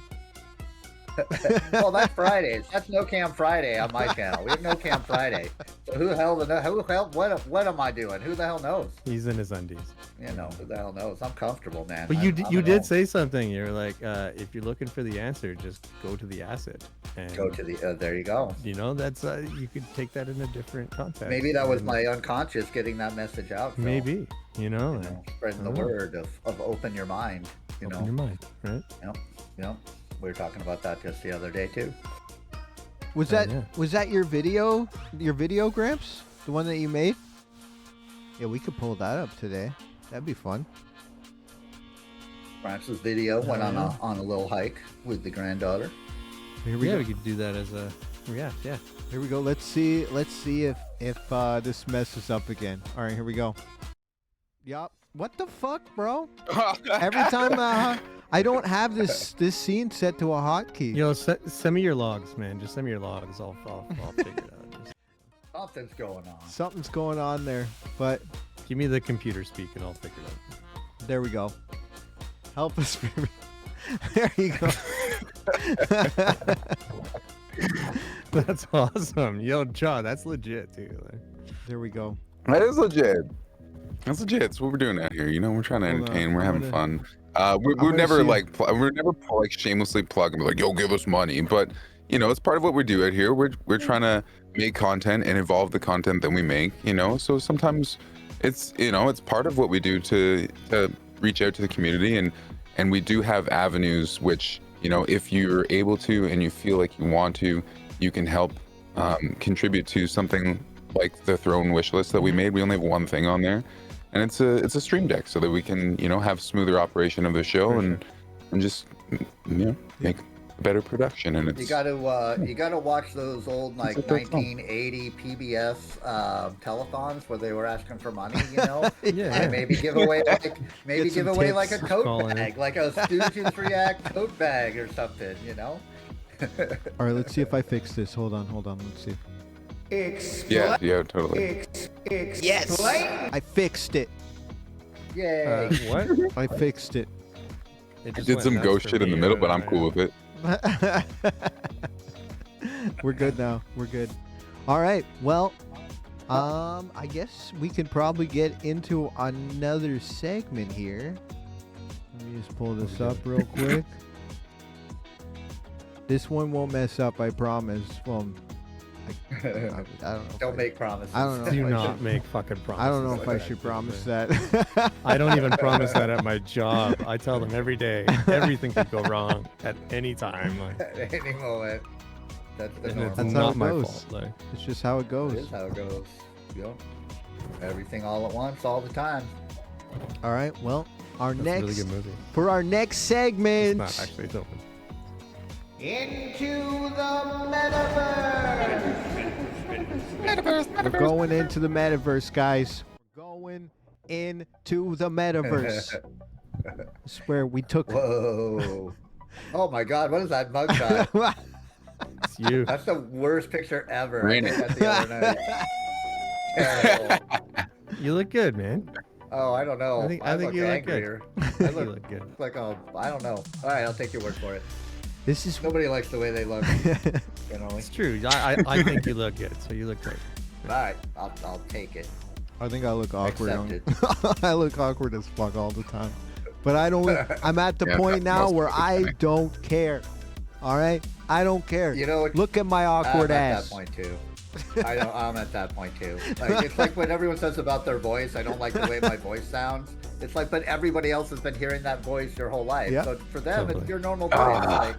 S3: Well, that's Fridays. That's No Cam Friday on my channel. We have No Cam Friday. So who the hell, what am I doing? Who the hell knows?
S2: He's in his undies.
S3: You know, who the hell knows? I'm comfortable, man.
S2: But
S3: I'm
S2: you
S3: at
S2: did
S3: home.
S2: say something. You're like, if you're looking for the answer, just go to the acid. And,
S3: Go to the, there you go.
S2: You know, that's you could take that in a different context.
S3: Maybe that was
S2: And
S3: my unconscious getting that message out. Phil.
S2: maybe. You know,
S3: You know, spreading the
S2: Oh.
S3: word of open your mind. You
S2: open
S3: know,
S2: your mind, right?
S3: we were talking about that just the other day too.
S1: Was
S2: Oh,
S1: that
S2: yeah.
S1: was that your video Gramps? The one that you made? Yeah, we could pull that up today. That'd be fun.
S3: Francis' video went on
S2: yeah.
S3: a little hike with the granddaughter.
S1: Here we
S2: Yeah,
S1: go.
S2: we could do that as a yeah.
S1: Here we go. Let's see if this messes up again. All right, here we go. Yup. What the fuck, bro? Every time I don't have this scene set to a hotkey.
S2: Yo, send me your logs, man. Just send me your logs. I'll figure it out. Just
S3: Something's going on.
S1: Something's going on there, but
S2: give me the computer speak and I'll figure it out.
S1: there we go. Help us. There you go.
S2: That's awesome. Yo, Jaw, that's legit, too.
S1: There we go.
S4: That is legit. That's legit. It's what we're doing out here. You know, we're trying to
S2: Hold on,
S4: entertain. We're
S2: I'm
S4: having
S2: gonna-
S4: fun. We're
S1: gonna
S4: never
S1: see-
S4: we're never like shamelessly plug and be like, "Yo, give us money." But you know, it's part of what we do out here. We're trying to make content and evolve the content that we make. You know, so sometimes it's it's part of what we do to reach out to the community, and we do have avenues which if you're able to and you feel like you want to, you can help contribute to something like the throne wish list that we made. We only have one thing on there, and it's a stream deck so that we can have smoother operation of the show and just make better production. And it's
S3: You gotta watch those old like
S4: It's a good film.
S3: 1980 PBS telethons where they were asking for money,
S2: Yeah.
S3: and maybe give away like
S1: Get
S3: give
S1: some
S3: away like a
S1: tips.
S3: tote
S2: Calling it.
S3: bag, like a Stooges React tote bag or something,
S1: All right, let's see if I fix this. Hold on. Let's see.
S4: yeah, totally.
S6: Explain.
S1: I fixed it.
S3: Yay!
S2: What?
S1: I fixed it.
S2: It
S4: I
S2: just
S4: did
S2: went
S4: some
S2: nuts
S4: ghost
S2: for
S4: shit in
S2: me.
S4: the
S2: I
S4: middle,
S2: don't
S4: but
S2: know,
S4: I'm cool with it.
S1: We're good now. We're good. All right. Well, I guess we can probably get into another segment here. Let me just pull this up real quick. This one won't mess up, I promise. Well, I don't know.
S3: Don't make promises.
S1: I don't know.
S2: Do not make fucking promises.
S1: I don't know if
S2: like
S1: I
S2: that.
S1: should promise that.
S2: I don't even promise that at my job. I tell them every day everything could go wrong at any time. Like,
S3: At any moment. That's the
S2: and
S3: normal.
S2: it's
S1: That's how
S2: not
S1: it
S2: my
S1: goes.
S2: fault. Like,
S1: It's just how it
S3: It
S1: goes.
S3: is how it goes. Yep. Everything all at once, all the time.
S1: All right. Well, our
S2: that's a
S1: next
S2: really good movie.
S1: for our next
S2: It's
S1: segment.
S2: not actually. It's open.
S6: Into the metaverse.
S1: We're going into the metaverse, guys. We're going into the metaverse. I swear we took.
S3: Whoa. Oh my God, what is that mugshot?
S2: It's you.
S3: That's the worst picture ever. I
S4: Rain
S3: did
S4: it.
S3: that the other night. Terrible.
S2: You look good, man.
S3: Oh, I don't know.
S2: I think you look good.
S3: angrier. I
S2: You
S3: look
S2: look good.
S3: like I don't know. All right, I'll take your word for it.
S1: This is.
S3: Nobody likes the way they look, generally.
S2: It's true. I think you look good. So you look great.
S3: All right, I'll take it.
S1: I think I look awkward.
S3: Accepted.
S1: I look awkward as fuck all the time. But I don't. I'm at the
S4: Yeah,
S1: point now
S4: most
S1: where
S4: people
S1: I
S4: think.
S1: don't care. All right, I don't care.
S3: You know what?
S1: Look at my
S3: I'm
S1: awkward
S3: at
S1: ass.
S3: that point too. I'm at that point too. Like it's like when everyone says about their voice, I don't like the way my voice sounds. It's like, but everybody else has been hearing that voice your whole life.
S1: Yeah.
S3: So for them,
S2: Totally.
S3: it's your normal voice. Like,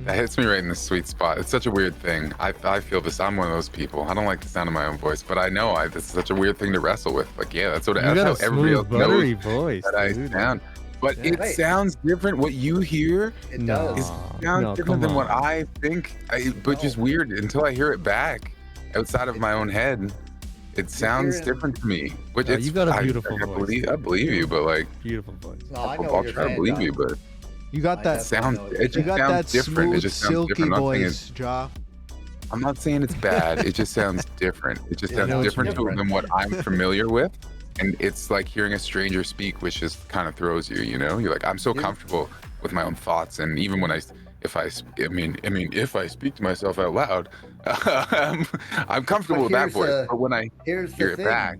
S4: That hits me right in the sweet spot. It's such a weird thing. I feel this. I'm one of those people. I don't like the sound of my own voice, but I know this is such a weird thing to wrestle with. Like, yeah, that's
S2: You
S4: how
S2: got a
S4: everybody
S2: smooth,
S4: else
S2: buttery
S4: knows
S2: voice,
S4: that I
S2: dude.
S4: sound. But
S2: Yeah.
S4: it
S3: Right.
S4: sounds different. What you hear
S3: it
S2: No.
S3: does.
S4: sounds
S2: No,
S4: different
S2: come
S4: than what
S2: on.
S4: I think. But just weird until I hear it back outside of my own head. It sounds
S3: hearing-
S4: different to me. Which
S2: No,
S4: it's,
S2: you got a beautiful
S4: I
S2: voice.
S4: believe you, but like,
S2: Beautiful voice.
S3: No, I know
S4: I'll
S3: what you're
S4: try to
S3: saying,
S4: believe
S3: Doc.
S4: you, but
S1: You got
S3: I
S1: that.
S4: it sounds.
S3: know what
S4: It
S3: you're
S1: You
S4: just
S1: got
S4: sounds
S1: that
S4: different. It
S1: smooth,
S4: just sounds
S1: silky
S4: different. I'm not saying
S1: voice, Ja.
S4: I'm not saying it's bad. It just sounds different. It just
S3: Yeah,
S4: sounds
S2: no, it's
S4: different
S3: different.
S4: than what I'm familiar with. And it's like hearing a stranger speak, which just kind of throws you, You're like, I'm so
S3: Yeah.
S4: comfortable with my own thoughts. And even when if if I speak to myself out loud, I'm comfortable with that voice. But when I
S3: here's
S4: hear
S3: the
S4: it
S3: thing.
S4: back,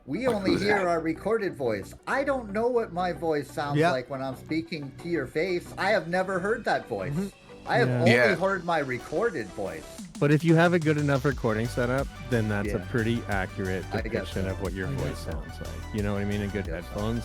S3: We
S4: like,
S3: only
S4: who's
S3: hear
S4: that?
S3: our recorded voice. I don't know what my voice sounds
S1: Yeah.
S3: like when I'm speaking to your face. I have never heard that voice.
S1: Mhm.
S3: I have
S2: Yeah.
S3: only
S4: Yeah.
S3: heard my recorded voice.
S2: But if you have a good enough recording setup, then that's a
S3: Yeah.
S2: pretty accurate
S3: I guess
S2: depiction
S3: so.
S2: of what your
S3: I
S2: voice
S3: guess so.
S2: sounds like. You know what I mean? In good
S3: I guess so.
S2: headphones,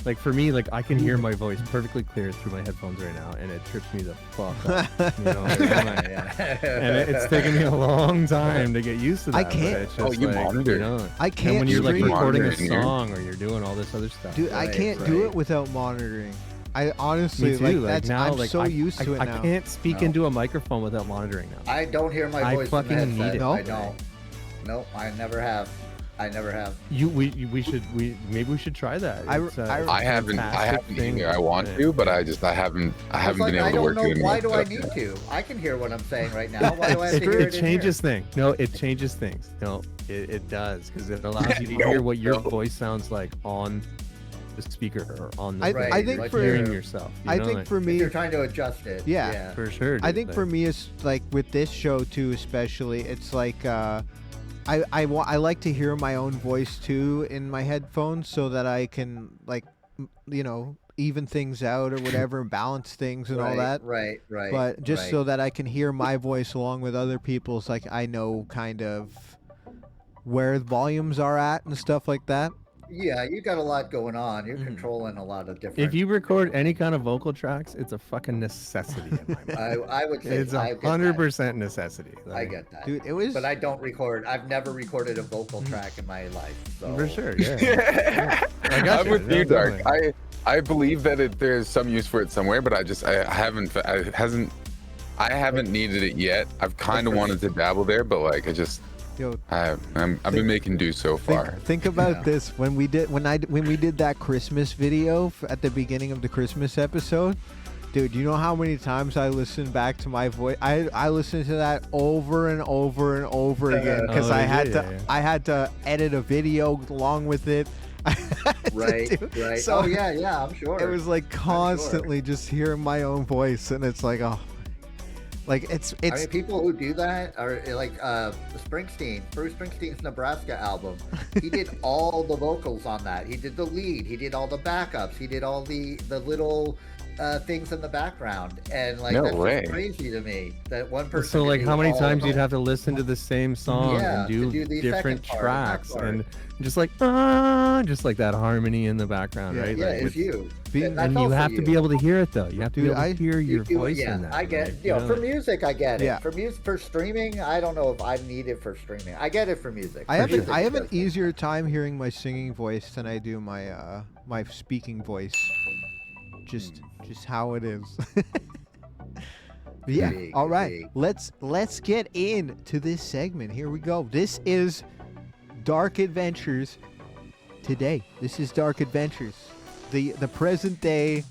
S2: like for me, like I can hear my voice perfectly clear through my headphones right now, and it trips me the fuck up. You know what I mean? Like, and it's taken me a long time to get used to that.
S1: I
S2: but
S1: can't-
S2: It's
S4: Oh,
S2: just
S4: you
S2: like,
S4: monitor.
S2: you know,
S1: I
S2: and
S1: can't
S2: when you're like
S1: stream.
S2: recording a
S4: Monitoring here.
S2: song or you're doing all this other stuff.
S1: Dude, I
S3: Right,
S1: can't do
S3: right.
S1: it without monitoring. I honestly
S2: Me too.
S1: like
S2: Like
S1: that's
S2: now,
S1: I'm
S2: like
S1: so
S2: I,
S1: used to it
S2: I
S1: now.
S2: can't speak
S3: No.
S2: into a microphone without monitoring now.
S3: I don't hear my
S2: I
S3: voice in the
S2: fucking
S3: headset.
S2: need it.
S1: No?
S3: I don't. Nope, I never have. I never have.
S2: Maybe we should try that.
S1: I-
S2: It's,
S4: I haven't
S2: fantastic thing
S4: either. I want to, but I haven't
S3: It's like,
S4: been
S3: I
S4: able to
S3: don't
S4: work
S3: know,
S4: through
S3: why
S4: it.
S3: do I need to? I can hear what I'm saying right now. Why do I have
S2: it,
S3: to hear it
S2: it
S3: in
S2: changes things. No, it changes things. No, it does because it allows you to
S4: No,
S2: hear what your
S4: no.
S2: voice sounds like on the speaker or on the.
S1: I
S3: Right,
S1: think
S3: like
S1: for
S2: hearing yourself. You
S1: I
S2: know,
S1: think
S2: like,
S1: for
S3: here? If
S1: me
S3: you're trying to adjust it.
S1: Yeah.
S2: for sure.
S1: I
S2: dude,
S1: think
S2: like-
S1: for me it's like with this show too, especially it's like I like to hear my own voice too in my headphones so that I can like even things out or whatever and balance things and all that.
S3: Right.
S1: But just
S3: right.
S1: so that I can hear my voice along with other people's, like I know kind of where the volumes are at and stuff like that.
S3: Yeah, you got a lot going on. You're
S1: Mhm.
S3: controlling a lot of different.
S2: If you record any kind of vocal tracks, it's a fucking necessity in my mind.
S3: I would say
S2: It's
S3: I get that.
S2: 100% necessity.
S3: I
S2: Like,
S3: get that.
S1: Dude, it was
S3: But I don't record. I've never recorded a vocal track in my life. So
S2: For sure, yeah. I got
S4: I'm
S2: you.
S4: with
S2: No,
S4: you, Dark.
S2: definitely.
S4: I believe that there's some use for it somewhere, but I haven't needed it yet. I've kind of wanted to dabble there, but like
S1: yo,
S4: I've been making do so far.
S1: think about
S3: Yeah.
S1: this when we did that Christmas video at the beginning of the Christmas episode. Dude, you know how many times I listened back to my voice? I listened to that over and over and over again because
S2: Oh,
S1: I
S2: yeah,
S1: had
S2: yeah,
S1: to
S2: yeah.
S1: I had to edit a video along with it. I had to
S3: right,
S1: do-
S3: right.
S1: So
S3: Oh yeah, I'm sure.
S1: it was like constantly just hearing my own voice, and it's like, oh, like it's
S3: I mean, people who do that are like Bruce Springsteen's Nebraska album. He did all the vocals on that. He did the lead. He did all the backups. He did all the little things in the background. And like
S4: No
S3: that's
S4: way.
S3: just crazy to me that one person.
S2: So
S3: could
S2: like
S3: do
S2: how many
S3: all
S2: times
S3: of
S2: you'd
S3: it.
S2: have to listen to the same song
S3: Yeah,
S2: and
S3: to
S2: do
S3: do the
S2: different
S3: second part, that
S2: tracks
S3: part.
S2: and just like just like that harmony in the background,
S1: Yeah.
S2: right?
S3: Yeah,
S2: Like,
S3: it's
S2: with-
S3: you.
S1: Being-
S3: That's
S2: and you
S3: also
S2: have to be able to hear it though. You have to
S1: Dude,
S2: be able
S1: I-
S2: to hear your voice
S3: yeah,
S2: in that.
S3: I get.
S2: like,
S3: You know,
S2: know,
S3: for
S2: like-
S3: music, I get it.
S1: Yeah.
S3: For streaming, I don't know if I need it for streaming. I get it for music.
S1: I
S3: For
S1: have
S3: music,
S1: I have
S3: it
S1: an
S3: does make
S1: easier time hearing my singing voice than I do my my speaking voice. Just how it is. Yeah.
S3: Big,
S1: All right.
S3: big.
S1: Let's get into this segment. Here we go. This is Dark Adventures today. This is Dark Adventures. The present day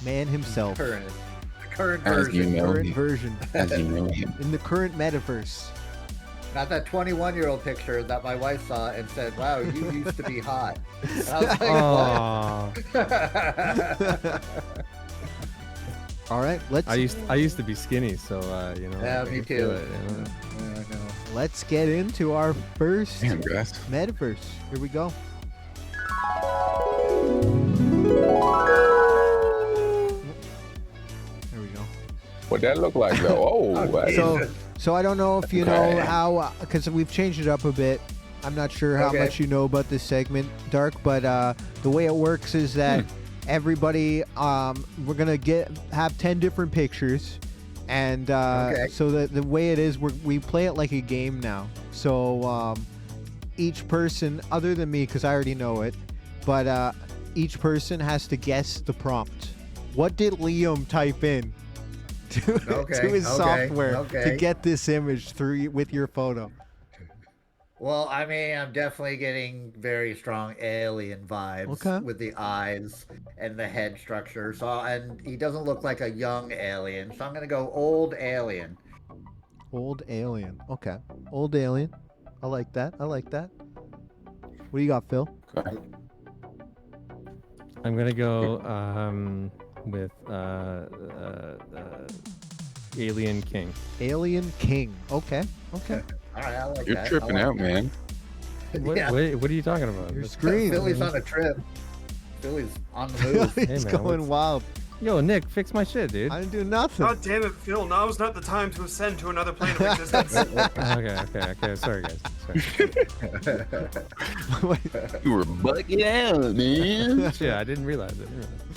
S1: man himself.
S3: current
S4: As you
S3: version.
S4: know.
S1: Current version.
S4: As you know him.
S1: In the current metaverse.
S3: Not that 21-year-old picture that my wife saw and said, "Wow, you used to be hot." And I was like,
S2: Aw.
S1: All right. Let's
S2: I used to be skinny, so you know.
S3: Yeah,
S2: I
S3: me
S2: can feel
S3: too.
S2: it, you know?
S3: Yeah, I know.
S1: let's get into our first
S4: Damn, guys.
S1: metaverse. Here we go. There we go.
S4: What that look like though? Oh,
S1: So I don't know if you know
S4: Okay.
S1: how, because we've changed it up a bit. I'm not sure how
S3: Okay.
S1: much you know about this segment, Dark, but the way it works is that everybody, we're gonna have 10 different pictures, and
S3: Okay.
S1: so the way it is, we play it like a game now. So each person, other than me, because I already know it, but each person has to guess the prompt. What did Liam type in to
S3: Okay,
S1: his
S3: okay,
S1: software to
S3: okay.
S1: get this image with your photo?
S3: Well, I mean, I'm definitely getting very strong alien vibes
S1: Okay.
S3: with the eyes and the head structure. So, and he doesn't look like a young alien. So I'm gonna go old alien.
S1: Old alien. Okay. Old alien. I like that. I like that. What do you got, Phil?
S4: okay.
S2: I'm gonna go with Alien King.
S1: Alien King. Okay. Okay.
S3: All right, I like
S4: You're
S3: that.
S4: tripping out, man.
S2: What,
S3: Yeah.
S2: what are you talking about?
S1: Your
S2: This-
S1: screen.
S3: Philly's on a trip. Philly's on the move.
S1: He's
S2: man,
S1: going
S2: what's-
S1: wild.
S2: Yo, Nick, fix my shit, dude.
S1: I didn't do nothing.
S5: God damn it, Phil! Now is not the time to ascend to another plane of existence.
S2: Okay. Sorry, guys. Sorry.
S4: You were bugging out, man.
S2: Shit, I didn't realize it.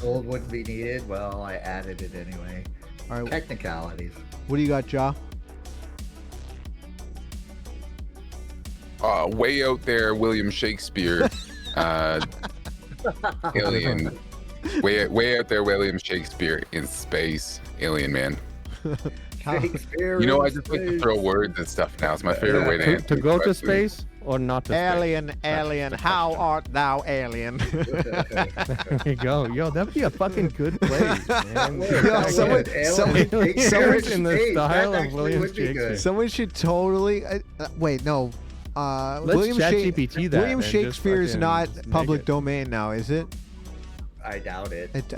S3: Gold wouldn't be needed. Well, I added it anyway.
S1: All right.
S3: Technicalities.
S1: What do you got, Ja?
S4: Way out there, William Shakespeare. Alien. Way out there, William Shakespeare in space. Alien, man.
S3: Shakespeare.
S4: You know, I
S3: in
S4: just like to
S3: space.
S4: throw words and stuff now. It's my favorite way to
S2: To,
S4: answer
S2: to
S4: the
S2: go to
S4: question.
S2: space or not to space?
S1: Alien, how art thou, alien?
S2: There you go. Yo, that'd be a fucking good place, man.
S1: Yo, someone-
S2: Someone in the style of William Shakespeare.
S1: Someone should totally. Wait, no.
S2: Let's
S1: William
S2: ChatGPT that
S1: William
S2: and just
S1: Shakespeare is
S2: fucking
S1: not
S2: make
S1: public
S2: it.
S1: domain now, is it?
S3: I doubt it. Wait.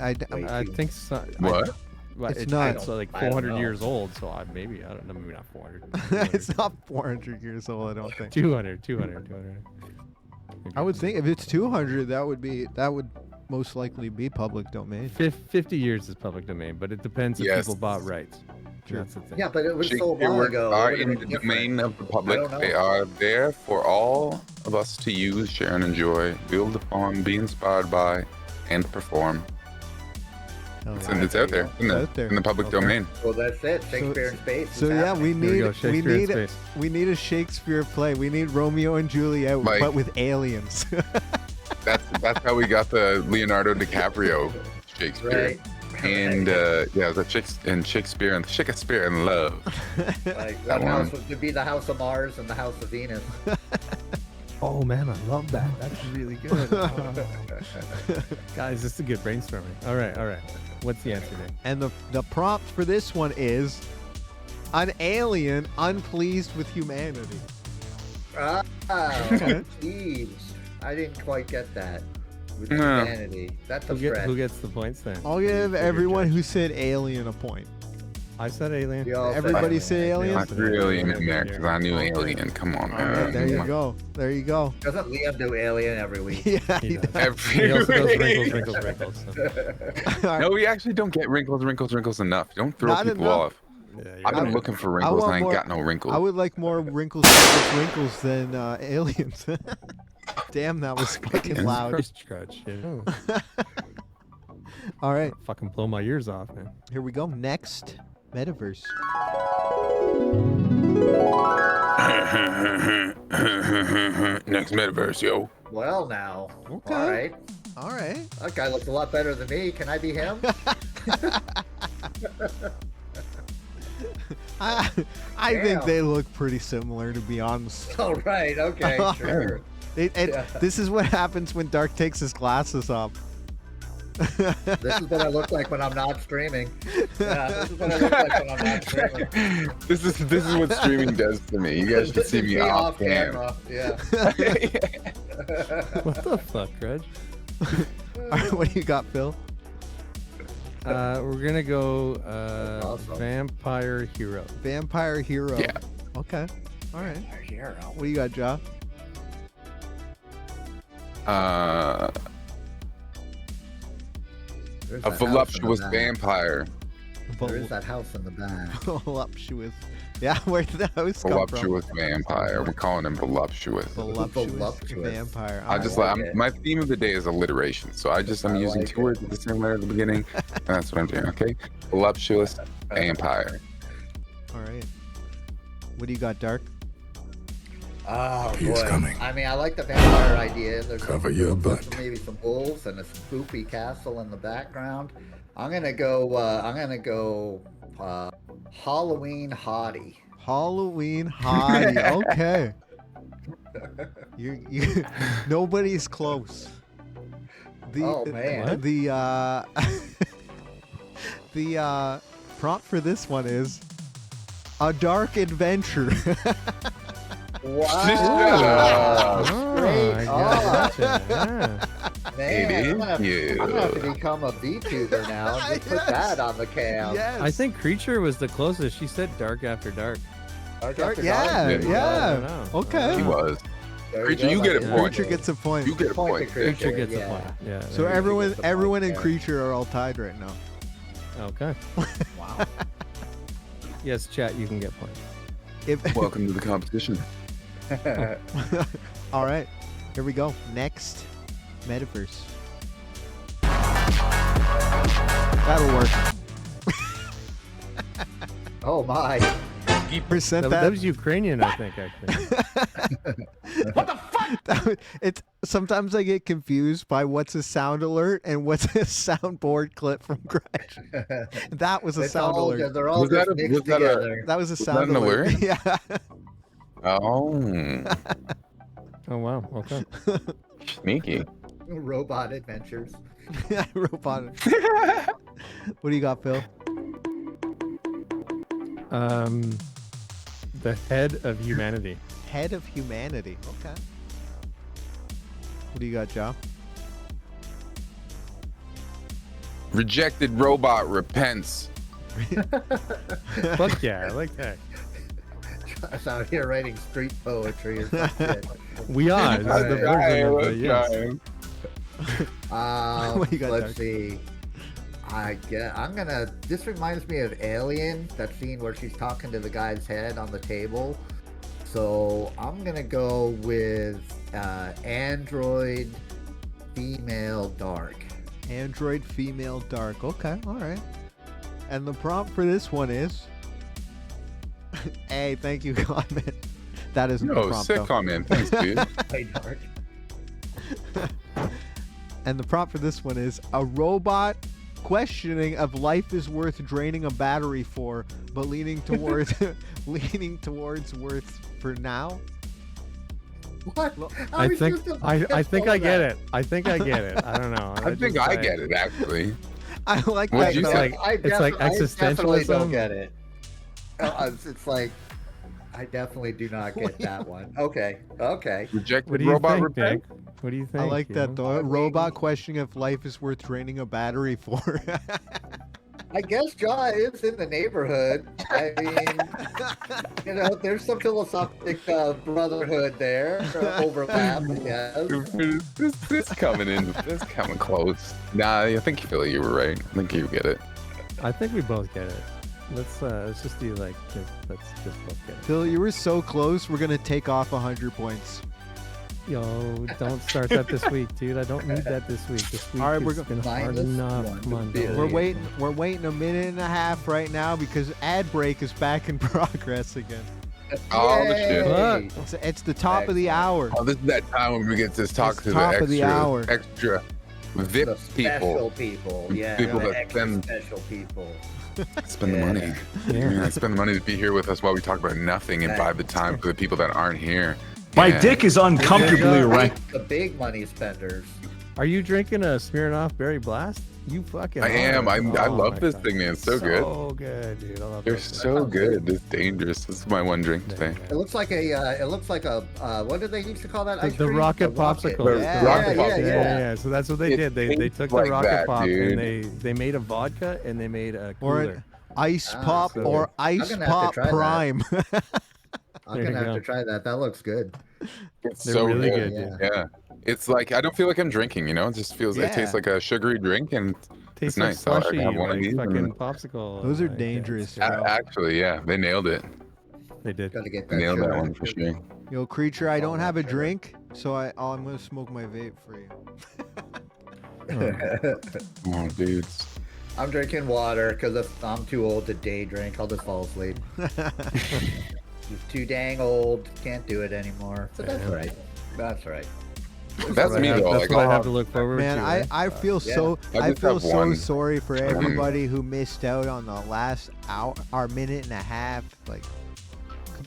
S2: I think so.
S4: What?
S1: It's not.
S2: It's like
S3: I don't
S2: 400
S3: know.
S2: years old, so maybe, I don't know, maybe not 400.
S1: It's not 400 years old, I don't think.
S2: 200.
S1: I would think if it's 200, that would most likely be public domain.
S2: 50 years is public domain, but it depends if
S4: Yes.
S2: people bought rights.
S1: Sure.
S2: That's the thing.
S3: Yeah, but it was so
S4: Shakespeare
S3: long
S4: works
S3: ago.
S4: are
S3: it would've
S4: in
S3: been
S4: the
S3: different.
S4: domain of the
S3: I
S4: public.
S3: don't know.
S4: They are there for all of us to use, share, and enjoy, build upon, be inspired by, and perform.
S1: Oh,
S4: And it's out there in the,
S1: Out there.
S4: in the public
S2: Okay.
S4: domain.
S3: Well, that's it. Shakespeare in space.
S1: So
S3: is
S1: yeah,
S3: happening.
S1: we
S2: Here we go,
S1: need
S2: Shakespeare in space.
S1: we need a Shakespeare play. We need Romeo and Juliet,
S4: Like-
S1: but with aliens.
S4: That's how we got the Leonardo DiCaprio Shakespeare.
S3: Right.
S4: And the Shakespeare in Love.
S3: Like,
S4: That
S3: that house
S4: one.
S3: was to be the house of Mars and the house of Venus.
S2: Oh man, I love that. That's really good. Oh. Guys, this is a good brainstorming. All right. What's the answer, Nick?
S1: And the prompt for this one is an alien unpleased with humanity.
S3: Ah,
S1: Okay.
S3: Jeez. I didn't quite get that. With
S4: No.
S3: humanity. That's a
S2: Who
S3: stretch.
S2: gets the points then?
S1: I'll give everyone who said alien a point.
S2: I said alien.
S3: We all said
S1: Everybody say alien?
S4: I threw Alien in there because I knew Alien. Come on,
S1: All
S4: man.
S1: right, there you go. There you go.
S3: Doesn't Liam do Alien every week?
S1: Yeah.
S2: He
S1: he
S2: does.
S1: does.
S4: Every
S2: He also does
S4: week.
S2: wrinkles. So.
S1: All right.
S4: No, we actually don't get wrinkles enough. Don't throw
S1: Not
S4: people
S1: enough.
S4: off.
S2: Yeah,
S4: I've been
S1: I-
S4: looking for
S1: I
S4: wrinkles
S1: want
S4: and I ain't
S1: more-
S4: got no wrinkles.
S1: I would like more wrinkles than aliens. Damn, that was fucking loud.
S2: First crutch.
S1: All right,
S2: Fucking blow my ears off, man.
S1: here we go. Next, metaverse.
S4: Next metaverse, yo.
S3: Well, now.
S1: Okay.
S3: All right.
S1: All right.
S3: That guy looks a lot better than me. Can I be him?
S1: I think
S3: Damn.
S1: they look pretty similar, to be honest.
S3: All right. Okay. Sure. Yeah.
S1: This is what happens when Dark takes his glasses off.
S3: This is what I look like when I'm not streaming. Yeah, this is what I look like when I'm not streaming.
S4: This is what streaming does to me. You guys should
S3: This
S4: see
S3: is
S4: me off cam.
S3: Yeah.
S2: What the fuck, Reg?
S1: All right, what do you got, Phil?
S2: We're gonna go
S3: Awesome.
S2: vampire hero.
S1: Vampire hero.
S4: Yeah.
S1: Okay. All right.
S3: Hero.
S1: What do you got, Ja?
S3: There's
S4: A
S3: that house in the
S4: voluptuous
S3: back.
S4: vampire.
S3: There is that house in the back.
S1: Voluptuous. Yeah, where did that house come
S4: Voluptuous vampire. We're calling him voluptuous.
S1: from? Voluptuous,
S3: Voluptuous.
S1: vampire.
S4: I
S1: All
S4: just
S1: right.
S4: like my theme of the day is alliteration, so I'm
S3: I
S4: using
S3: like
S4: two
S3: it.
S4: words with the same letter at the beginning, and that's what I'm doing. Okay, voluptuous vampire.
S1: All right. What do you got, Dark?
S3: Oh
S7: He's
S3: boy.
S7: coming.
S3: I mean, I like the vampire idea. There's
S7: Cover your butt.
S3: maybe some wolves and a spoopy castle in the background. I'm gonna go. Halloween hottie.
S1: Halloween hottie. Okay. You nobody's close.
S3: Oh, man.
S1: The the prompt for this one is a dark adventure.
S3: Wow.
S4: Shut up.
S2: Oh,
S3: Straight
S2: I
S3: up.
S2: gotcha. Yeah.
S3: Man,
S4: It
S3: I'm gonna
S4: is
S3: have to
S4: you.
S3: become a VTuber now and just put that on the cam.
S1: Yes.
S2: I think Creature was the closest. She said Dark After Dark.
S1: Yeah,
S4: Dark.
S1: yeah. Okay.
S4: He was.
S3: There
S4: Creature, you get a
S2: Yeah.
S4: point.
S1: Creature gets a point.
S4: You get a
S3: Point
S4: point.
S3: to
S2: Creature
S3: Creature,
S2: gets a
S3: yeah.
S2: point. Yeah.
S1: So
S3: Creature
S1: everyone,
S3: gets a point
S1: everyone in
S3: there.
S1: Creature are all tied right now.
S2: Okay.
S3: Wow.
S2: Yes, chat. You can get points.
S1: If,
S4: Welcome to the competition.
S1: all right, here we go. Next, metaverse. That'll work.
S3: Oh my.
S1: Percent
S2: That
S1: that.
S2: was Ukrainian, I think. Actually.
S1: It's sometimes I get confused by what's a sound alert and what's a soundboard clip from Crash. That was a
S3: It's
S1: sound
S3: all,
S1: alert.
S3: they're all
S4: Was that
S3: just
S4: a-
S3: mixed
S4: was that a-
S3: together.
S1: That was a
S4: that
S1: sound
S4: an
S1: alert.
S4: alert?
S1: Yeah.
S4: Oh,
S2: Oh wow. Okay.
S4: sneaky.
S3: Robot adventures.
S1: Robot. What do you got, Phil?
S2: The head of humanity.
S1: Head of humanity. Okay. What do you got, Joe?
S4: Rejected robot repents.
S2: Fuck yeah, I like that.
S3: I was out here writing street poetry or something.
S2: We are. This is the version of the yes.
S1: What you got,
S3: Let's
S1: Dark?
S3: see. I'm gonna. This reminds me of Alien, that scene where she's talking to the guy's head on the table. So I'm gonna go with android female dark.
S1: Android female dark. Okay, all right. And the prompt for this one is. Hey, thank you, comment. That isn't the
S4: No,
S1: prompt.
S4: sick
S1: though.
S4: comment. Thanks, dude.
S3: Hey, dark.
S1: And the prompt for this one is a robot questioning if life is worth draining a battery for, but leaning towards worth for now.
S3: What?
S2: I
S3: was
S2: think
S3: just
S2: I think I
S3: about
S2: get
S3: that.
S2: it. I think I get it. I don't know.
S4: I think I get it, actually.
S1: I like
S4: What'd
S1: that.
S4: you
S1: though.
S4: say?
S2: It's like
S3: I definitely don't
S2: existentialism.
S3: get it. It's like I definitely do not get that one. Okay.
S4: Rejected
S2: What do you
S4: robot
S2: think,
S4: repent.
S2: Nick? What do you think?
S1: I like that
S2: you know?
S1: though. A
S3: I mean-
S1: robot questioning if life is worth draining a battery for.
S3: I guess Jaw is in the neighborhood. I mean, there's some philosophic brotherhood there, overlap. Yes.
S4: This coming in. This coming close. Nah, I think Philly, you were right. I think you get it.
S2: I think we both get it. Let's just do like let's just both get it.
S1: Phil, you were so close. We're gonna take off 100 points.
S2: Yo, don't start that this week, dude. I don't need that this week. This week
S1: All right,
S2: has
S1: we're
S2: been hard
S3: minus
S2: enough.
S3: one.
S2: Come on,
S3: We're
S2: Billy.
S1: We're waiting a minute and a half right now because ad break is back in progress again.
S4: Oh, the shit.
S3: Yay.
S1: It's the top of the hour.
S4: Oh, this is that time when we get to talk
S1: It's
S4: to
S1: top
S4: the
S1: of the hour.
S4: extra VIP
S3: The special
S4: people.
S3: people. Yeah.
S4: People
S3: the
S4: that
S3: extra
S4: spend-
S3: special people.
S4: Spend the
S3: Yeah.
S4: money. Yeah, spend the money to be here with us while we talk about nothing and buy the time for the people that aren't here.
S7: My
S4: Yeah.
S7: dick is uncomfortably erect.
S3: The big money spenders.
S2: Are you drinking a Smirnoff Berry Blast? You fucking.
S4: I am. I
S2: Oh
S4: love
S2: my
S4: this
S2: God.
S4: thing, man. It's so good.
S2: So good, dude. I love
S4: They're
S2: those things.
S4: so good. It's dangerous. This is my one drink today.
S3: It looks like a. What do they used to call that?
S2: The,
S3: Ice
S2: the
S3: cream?
S2: rocket popsicle.
S1: Yeah.
S4: Rocket
S3: Yeah,
S4: popsicle.
S3: yeah.
S2: So that's what they
S4: It
S2: did. They
S4: tastes
S2: took
S4: like
S2: the rocket
S4: that,
S2: pop
S4: dude.
S2: and they made a vodka and they made a
S1: Or
S2: cooler.
S1: an ice
S3: Ah,
S1: pop
S2: so-
S1: or ice
S3: gonna have to
S1: pop
S3: try that.
S1: prime.
S3: I'm
S2: There
S3: gonna
S2: you
S3: have
S2: go.
S3: to try that. That looks good.
S4: It's
S2: They're
S4: so
S2: really
S4: good.
S2: good, dude.
S4: Yeah. It's like I don't feel like I'm drinking. You know, it just feels. It
S1: Yeah.
S4: tastes like a sugary drink, and
S2: Tastes
S4: nice.
S2: like
S4: I
S2: slushy,
S4: have one of
S2: like
S4: these
S2: fucking
S4: and-
S2: popsicle.
S1: Those are
S2: like,
S1: dangerous,
S2: yeah, it's
S1: bro.
S4: actually, yeah, they nailed it.
S2: good. They did.
S3: Gotta get
S4: They
S3: that.
S4: nailed that
S3: sugar.
S4: one for sure.
S1: Yo, creature, I don't
S3: that
S1: have a
S3: sugar.
S1: drink, so I'm gonna smoke my vape for you.
S4: Oh, dudes.
S3: I'm drinking water because I'm too old to day drink. I'll just fall asleep. Just too dang old. Can't do it anymore. But that's
S2: Yeah.
S3: all right. That's all right.
S4: That's
S2: what
S4: me
S2: I have-
S4: though.
S2: That's
S4: Like,
S2: what I
S4: I'll
S2: have to look forward
S1: Man,
S2: to.
S1: I,
S2: right?
S1: I feel
S3: Yeah.
S1: so
S4: I just have
S1: so
S4: one.
S1: sorry for everybody who missed out on the last hour, our minute and a half. Like,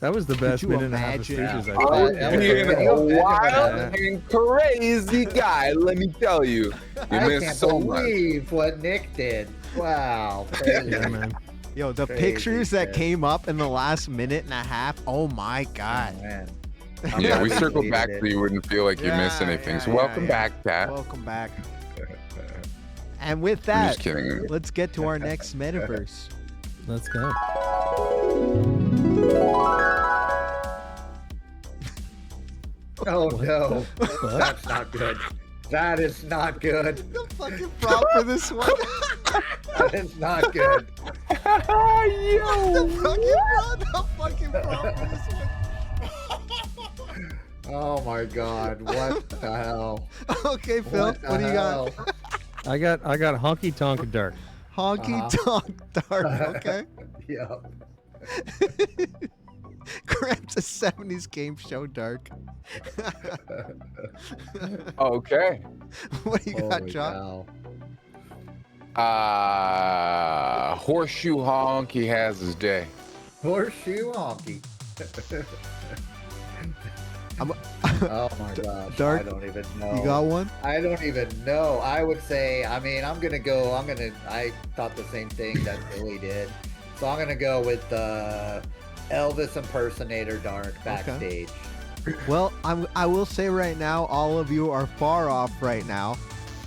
S2: That was the best
S1: you
S2: minute and a half of
S1: imagine?
S2: Stooges, I
S3: Oh,
S2: think.
S3: yeah.
S4: being
S3: Yeah.
S4: a wild and crazy guy, let me tell you. You
S3: I
S4: missed
S3: can't
S4: so much.
S3: believe what Nick did. Wow. Crazy.
S2: Yeah, man.
S1: yo, the
S3: Crazy
S1: pictures that
S3: shit.
S1: came up in the last minute and a half. Oh my
S3: Oh,
S1: god.
S3: man. I'm
S4: Yeah,
S3: glad
S4: we
S3: they
S4: circled
S3: deleted
S4: back
S3: it.
S4: so you wouldn't feel like you missed
S1: Yeah,
S4: anything.
S1: yeah,
S4: So
S1: yeah,
S4: welcome
S1: yeah.
S4: back, Kat.
S1: Welcome back. And with
S4: I'm
S1: that,
S4: just kidding.
S1: let's get to our next metaverse.
S2: Let's go.
S3: Oh no,
S2: What?
S3: that's not good. That is not good.
S1: The fucking prop for this one.
S3: That is not good.
S1: The fucking prop for this one.
S3: Oh my god, what the hell?
S1: Okay, Phil,
S3: the
S1: what do you got?
S3: hell?
S2: I got honky tonk dark.
S1: Honky tonk dark. Okay.
S3: Yeah.
S1: Gramps a 70s game show dark.
S4: Okay.
S1: What do you got,
S3: Holy
S1: John?
S3: cow.
S4: Horseshoe honk, he has his day.
S3: Horseshoe honky. Oh my gosh.
S1: Dark,
S3: I don't even know.
S1: You got one?
S3: I don't even know. I would say, I thought the same thing that Billy did. So I'm gonna go with Elvis impersonator dark backstage.
S1: Well, I will say right now, all of you are far off right now.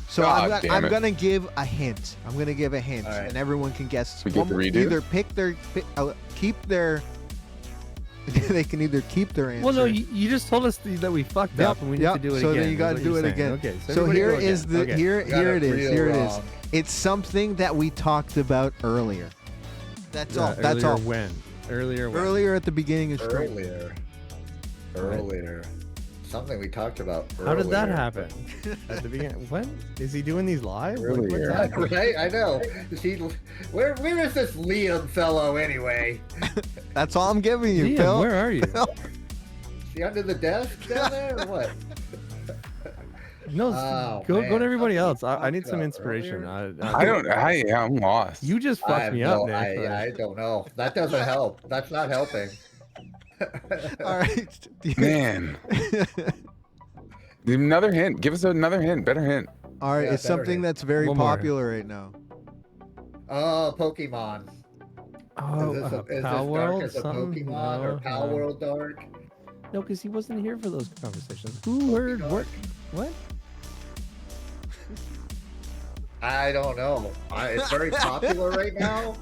S1: So
S4: God damn
S1: I'm
S4: it.
S1: gonna give a hint. I'm gonna give a hint,
S3: All right.
S1: and everyone can guess.
S4: We get to redo?
S1: Either keep their. They can either keep their answer.
S2: Well, no, you just told us that we fucked
S1: Yep,
S2: up and we need
S1: yep,
S2: to do it
S1: so
S2: again.
S1: then you got to
S2: That's
S1: do
S2: what
S1: it
S2: you're saying.
S1: again.
S2: Okay,
S1: So
S2: everybody
S1: here
S2: go
S1: is
S2: again. Okay.
S1: here
S3: Got
S1: it is.
S3: real
S1: Here it is.
S3: wrong.
S1: It's something that we talked about earlier. That's all. That's
S2: earlier
S1: all.
S2: When? Earlier when?
S1: Earlier at the beginning of stream.
S3: Earlier. Something we talked about earlier.
S2: How did that happen? At the beginning? When? Is he doing these live? Like, what's
S4: Earlier.
S2: happening?
S3: Right? I know. Where is this Liam fellow anyway?
S1: That's all I'm giving you,
S2: Liam,
S1: Phil.
S2: where are you?
S3: Is he under the desk down there or what?
S2: No,
S3: Oh,
S2: go
S3: man.
S2: to everybody else.
S3: Something
S2: I need some
S3: about
S2: inspiration.
S3: earlier?
S4: I'm lost.
S2: You just
S3: I
S2: fucked
S3: have
S2: me up, Nick.
S3: I don't know. That doesn't help. That's not helping.
S1: All right.
S4: Man. Another hint. Give us another hint. Better hint.
S1: All right.
S3: Yeah,
S1: It's
S3: better
S1: something
S3: hint.
S1: that's very
S2: One more.
S1: popular right now.
S3: Oh, Pokemon.
S2: Oh,
S3: is this
S2: Pal
S3: dark
S2: World?
S3: as a
S2: Something?
S3: Pokemon or Pal
S2: no.
S3: World dark?
S2: No, because he wasn't here for those conversations. Who heard what? What?
S3: I don't know. It's very popular right now.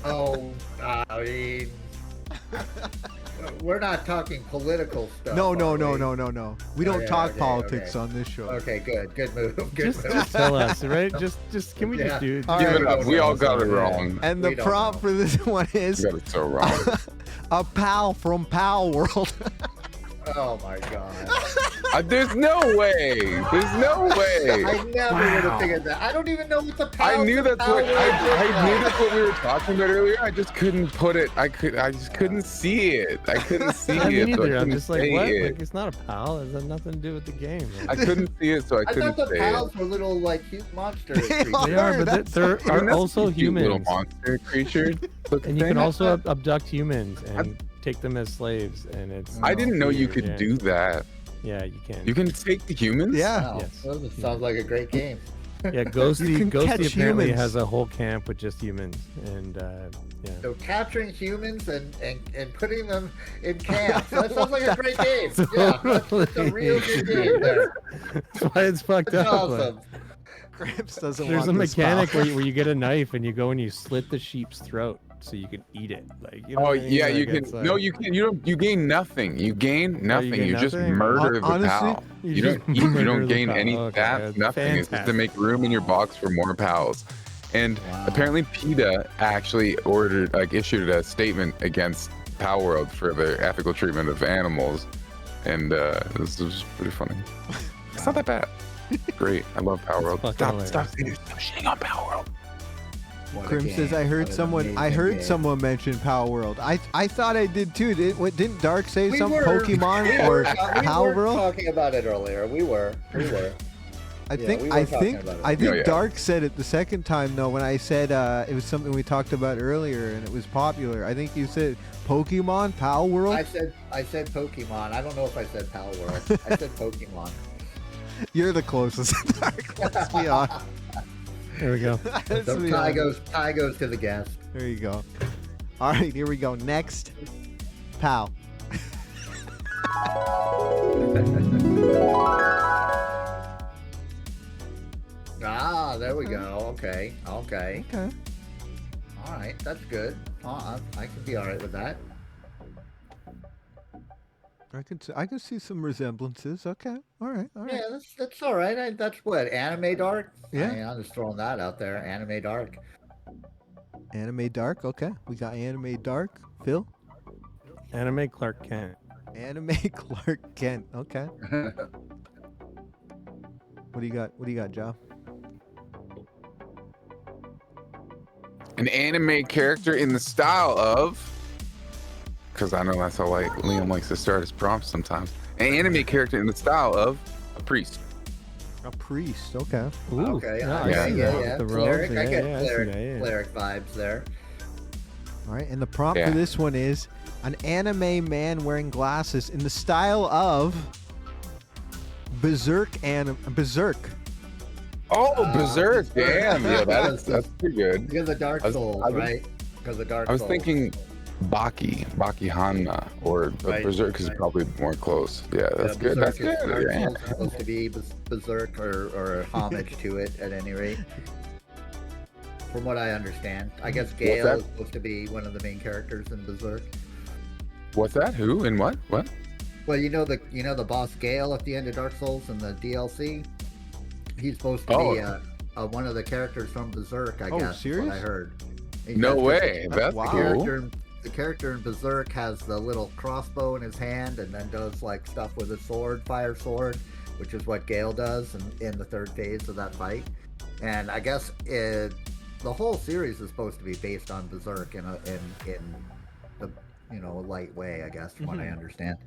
S3: Oh, I mean, we're not talking political stuff.
S1: No.
S3: are we?
S1: We don't
S3: Okay,
S1: talk
S3: okay,
S1: politics
S3: okay.
S1: on this show.
S3: Okay, good move. Good
S2: Just
S3: move.
S2: tell us, right? Just can we
S3: Yeah.
S2: just do?
S1: All
S4: Give
S1: right.
S4: it up. We all got it wrong.
S1: And the
S3: We don't
S1: prompt
S3: know.
S1: for this one is
S4: We got it so wrong.
S1: a pal from Pal World.
S3: Oh my god.
S4: There's no way. There's no way.
S3: I never would have figured that. I don't even know what the Pal.
S4: I knew that's
S3: Pal
S4: what
S3: World
S4: I knew
S3: is.
S4: that's what we were talking about earlier. I just couldn't put it. I just couldn't see it. I couldn't see
S2: I
S4: it.
S2: mean,
S4: So I
S2: either. I'm
S4: couldn't
S2: just like,
S4: say
S2: what?
S4: it.
S2: Like, it's not a pal. It has nothing to do with the game.
S4: I couldn't see it, so I
S3: I
S4: couldn't
S3: thought the
S4: say
S3: pals
S4: it.
S3: were little like cute monster
S1: They
S3: creatures.
S2: They are, but
S1: that's
S2: there
S4: I mean,
S2: are
S4: that's
S2: also
S4: a cute little
S2: humans,
S4: monster creature.
S2: and you can also abduct humans and take them as slaves, and it's.
S4: I didn't know you
S2: weird,
S4: could
S2: yeah.
S4: do that.
S2: Yeah, you can.
S4: You can take the humans.
S1: Yeah.
S3: Wow,
S2: Yes.
S3: that sounds like a great game.
S2: Yeah, Ghosty.
S1: You can catch
S2: Ghosty apparently
S1: humans.
S2: has a whole camp with just humans, and yeah.
S3: So capturing humans and putting them in camps. That sounds like a great game. Yeah, that's a real good game there.
S2: That's why it's fucked
S3: That's
S2: up.
S3: awesome.
S1: Gramps doesn't
S2: There's a
S1: want this
S2: mechanic
S1: pal.
S2: where you get a knife and you go and you slit the sheep's throat so you can eat it. Like, you know
S4: Oh
S2: what I mean?
S4: yeah,
S2: Like,
S4: you can.
S2: it's like-
S4: No, you can. You don't. You gain nothing. You gain nothing.
S2: gain
S4: You just
S2: nothing?
S4: murder the
S1: Honestly,
S4: pal.
S2: you
S4: You
S2: just
S4: don't eat. You
S2: murder
S4: don't
S2: the
S4: gain
S2: pal.
S4: any
S2: Okay,
S4: stats.
S2: that's
S4: Nothing. It's just to
S2: fantastic.
S4: make room in your box for more pals. And
S3: Wow.
S4: apparently, PETA actually issued a statement against Pal World for their ethical treatment of animals, and this was pretty funny. It's not that bad. Great. I love Pal World.
S2: fucking
S4: Stop
S2: hilarious.
S4: shitting on Pal World.
S3: What a
S1: Grim
S3: game.
S1: says, I heard
S3: What an
S1: someone
S3: amazing game.
S1: mention Pal World. I thought I did too. Didn't Dark say
S3: We
S1: something?
S3: were-
S1: Pokemon
S3: we
S1: or
S3: were- we
S1: Pal
S3: were
S1: World?
S3: talking about it earlier. We were.
S1: I
S3: Yeah,
S1: think
S3: we were
S1: I
S3: talking
S1: think
S3: about it.
S1: I think
S4: Yeah, yeah.
S1: Dark said it the second time though when I said it was something we talked about earlier and it was popular. I think you said Pokemon, Pal World.
S3: I said Pokemon. I don't know if I said Pal World. I said Pokemon.
S1: You're the closest. Dark. Let's be honest.
S2: There we go.
S1: Let's
S3: So
S1: be
S3: tie
S1: honest.
S3: goes to the guest.
S1: There you go. All right, here we go. Next, Pal.
S3: Ah, there we go. Okay.
S1: Okay.
S3: All right, that's good. I can be all right with that.
S1: I can see some resemblances. Okay. All right.
S3: Yeah, that's all right. That's what anime dark.
S1: Yeah.
S3: I'm just throwing that out there. Anime dark.
S1: Anime dark. Okay. We got anime dark. Phil.
S2: Anime Clark Kent.
S1: Anime Clark Kent. Okay. What do you got? What do you got, Joe?
S4: An anime character in the style of, because I know that's how like Liam likes to start his prompts sometimes. An anime character in the style of a priest.
S1: A priest. Okay.
S2: Ooh,
S3: Okay.
S2: yeah,
S4: yeah,
S2: I see
S3: yeah.
S2: that. The robes,
S3: Cleric. I
S2: yeah,
S3: get
S2: yeah, I see
S3: cleric,
S2: that, yeah.
S3: cleric vibes there.
S1: All right. And the prompt
S4: Yeah.
S1: for this one is an anime man wearing glasses in the style of Berserk
S4: Oh, Berserk! Damn, yeah,
S3: Berserk.
S4: that's pretty good.
S3: Because of Dark
S4: I was-
S3: Souls,
S4: I was-
S3: right? Because of Dark
S4: I was
S3: Souls.
S4: thinking Baki Hanma, but
S3: Right,
S4: Berserk is
S3: right.
S4: probably more close. Yeah, that's good. That's
S3: Berserk is-
S4: good.
S3: Dark
S4: Yeah.
S3: Souls is supposed to be Berserk or homage to it at any rate. From what I understand, I guess Gale
S4: that?
S3: is supposed to be one of the main characters in Berserk.
S4: What's that? Who and what? What?
S3: Well, you know the boss Gale at the end of Dark Souls in the DLC. He's supposed to
S4: Oh.
S3: be one of the characters from Berserk. I
S1: Oh,
S3: guess.
S1: serious?
S3: What I heard.
S4: No way. That's
S1: wow.
S4: cool.
S3: The character in Berserk has the little crossbow in his hand and then does like stuff with a sword, fire sword, which is what Gale does in the third phase of that fight. And I guess the whole series is supposed to be based on Berserk in the light way, I guess, from what I understand.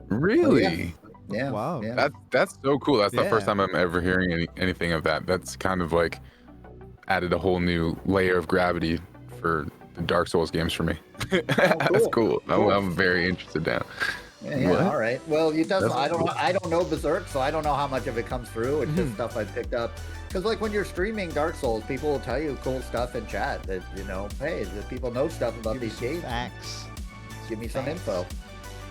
S4: Really?
S3: Yeah.
S1: Wow.
S3: Yeah.
S4: That's so cool. That's the
S1: Yeah.
S4: first time I'm ever hearing anything of that. That's kind of like added a whole new layer of gravity for the Dark Souls games for me. That's cool. I'm very interested now.
S3: Yeah,
S4: What?
S3: all right. Well,
S4: That's
S3: I
S4: cool.
S3: don't know Berserk, so I don't know how much of it comes through. It's
S1: Mhm.
S3: just stuff I picked up. Because like when you're streaming Dark Souls, people will tell you cool stuff in chat that hey, the people know stuff about these games.
S1: Facts.
S3: Give me some
S1: Facts.
S3: info.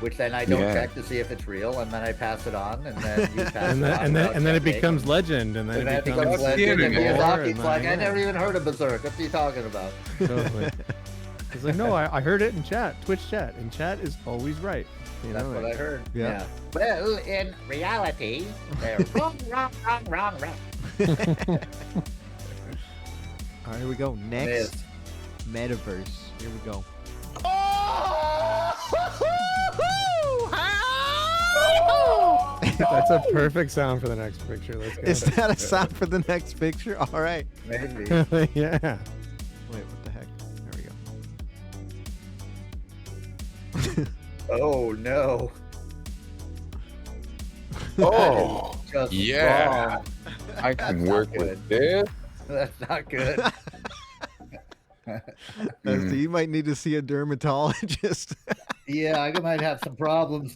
S3: Which then I don't
S4: Yeah.
S3: check to see if it's real, and then I pass it on, and then you pass
S2: And
S3: it
S2: then,
S3: on.
S2: and then,
S3: without
S2: and then it
S3: checking.
S2: becomes legend, and then
S3: And then
S2: it
S3: it
S2: becomes
S3: becomes
S4: That's the
S3: legend, and
S4: internet.
S3: Miyazaki's
S2: Lore,
S3: like,
S2: and
S3: I
S2: then,
S3: never even heard of Berserk. What's he talking about?
S2: Totally. It's like, no, I heard it in chat, Twitch chat, and chat is always right. You
S3: That's
S2: know,
S3: what I heard.
S1: Yeah.
S3: Well, in reality, they're wrong.
S1: All right, here we go. Next,
S3: Miss.
S1: metaverse. Here we go.
S2: That's a perfect sound for the next picture. Let's go.
S1: Is that a sound for the next picture? All right.
S3: Maybe.
S2: Yeah.
S1: Wait, what the heck? There we go.
S3: Oh no.
S4: Oh,
S3: Just
S4: yeah.
S3: wrong.
S4: I
S3: That's
S4: can
S3: not
S4: work
S3: good.
S4: with this.
S3: That's not good.
S1: So you might need to see a dermatologist.
S3: Yeah, I might have some problems.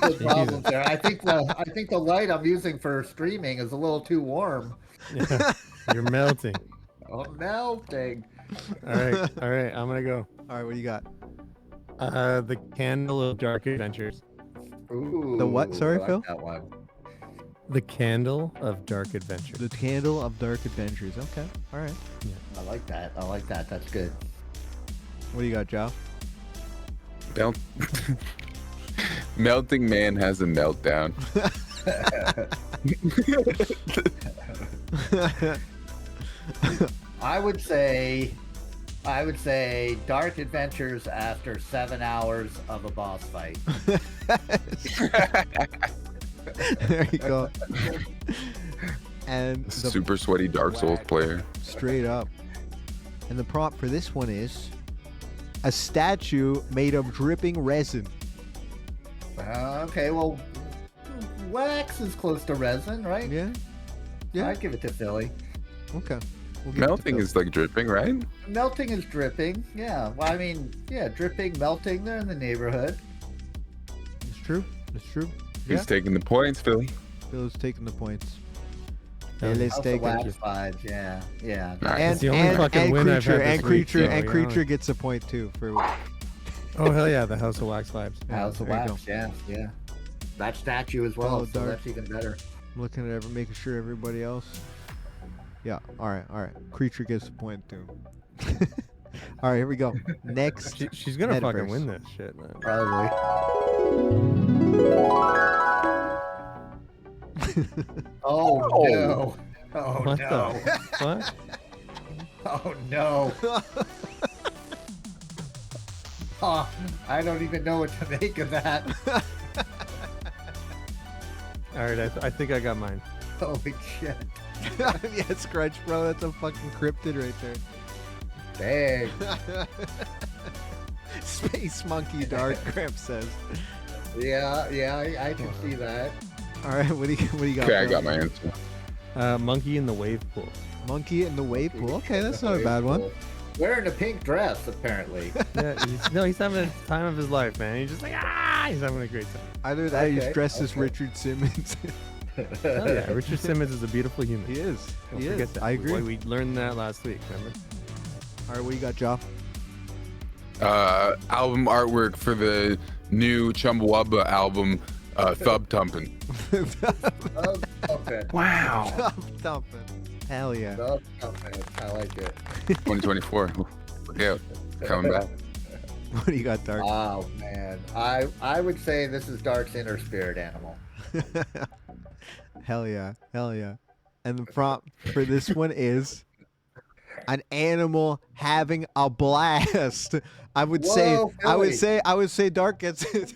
S3: Good problems there. I think the light I'm using for streaming is a little too warm.
S2: Yeah. You're melting.
S3: Oh, melting.
S2: All right. All right. I'm going to go.
S1: All right, what do you got?
S2: The Candle of Dark Adventures.
S3: Ooh,
S1: The what? Sorry,
S3: I like
S1: Phil?
S3: That one.
S2: The Candle of Dark Adventures.
S1: The Candle of Dark Adventures. Okay. All right.
S3: I like that. I like that. That's good.
S1: What do you got, Joe?
S4: Melting man has a meltdown.
S3: I would say Dark Adventures after 7 hours of a boss fight.
S1: There you go. And the
S4: Super sweaty Dark Souls player.
S1: straight up. And the prompt for this one is a statue made of dripping resin.
S3: Okay, well, wax is close to resin, right?
S1: Yeah. Yeah.
S3: I'd give it to Philly.
S1: Okay. We'll give it to
S4: Melting
S1: Phil.
S4: is like dripping, right?
S3: Melting is dripping. Yeah. Well, I mean, yeah, dripping, melting, they're in the neighborhood.
S1: It's true. It's true.
S4: Who's taking the points, Philly?
S1: Phil's taking the points.
S2: Yeah.
S1: Phil is
S3: House of
S1: taking
S3: Wax
S1: it.
S3: vibes, yeah. Yeah.
S4: Nice.
S1: And,
S2: It's the only fucking
S1: and
S2: win I've
S1: creature
S2: had
S1: and
S2: this week,
S1: creature
S2: so,
S1: and
S2: you
S1: creature
S2: know.
S1: gets a point too for
S2: Oh hell yeah, the House of Wax vibes.
S3: House of
S1: there you
S3: Wax, yeah. That statue as well,
S1: Oh,
S3: so
S1: dark.
S3: that's even better.
S1: I'm looking at making sure everybody else. Yeah. All right. Creature gets a point too. All right, here we go. Next.
S2: She's gonna fucking
S1: Metaverse.
S2: win this shit, man.
S3: Probably. Oh no! Oh
S2: What
S3: no!
S2: the? What?
S3: Oh no! Oh, I don't even know what to make of that.
S2: All right, I think I got mine.
S3: Holy shit!
S1: Yeah, Scratch, bro. That's a fucking cryptid right there.
S3: Dang.
S1: Space Monkey Dark, Gramp says.
S3: Yeah, I can see that.
S1: All right, what do you got?
S4: Okay, I
S1: bro?
S4: got my answer.
S2: Monkey in the wave pool.
S1: Monkey in the wave pool. Okay, that's not a bad one.
S3: Wearing a pink dress, apparently.
S2: Yeah, he's having the time of his life, man. He's just like, he's having a great time.
S1: Either that, or he's
S3: Okay,
S1: dressed as
S3: okay.
S1: Richard Simmons.
S2: Hell yeah, Richard Simmons is a beautiful human.
S1: He is.
S2: Don't
S1: He
S2: forget
S1: is.
S2: that.
S1: I agree.
S2: We learned that last week, remember?
S1: All right, what you got, Joff?
S4: Album artwork for the new Chumbawamba album, Thub Tumpin'.
S7: Wow.
S1: Thumping. Hell yeah.
S3: I like it.
S4: 2024. Look out. Coming back.
S1: What do you got, Dark?
S3: Oh man, I would say this is Dark's inner spirit animal.
S1: Hell yeah. Hell yeah. And the prompt for this one is an animal having a blast. I would
S3: Whoa,
S1: say Dark gets it.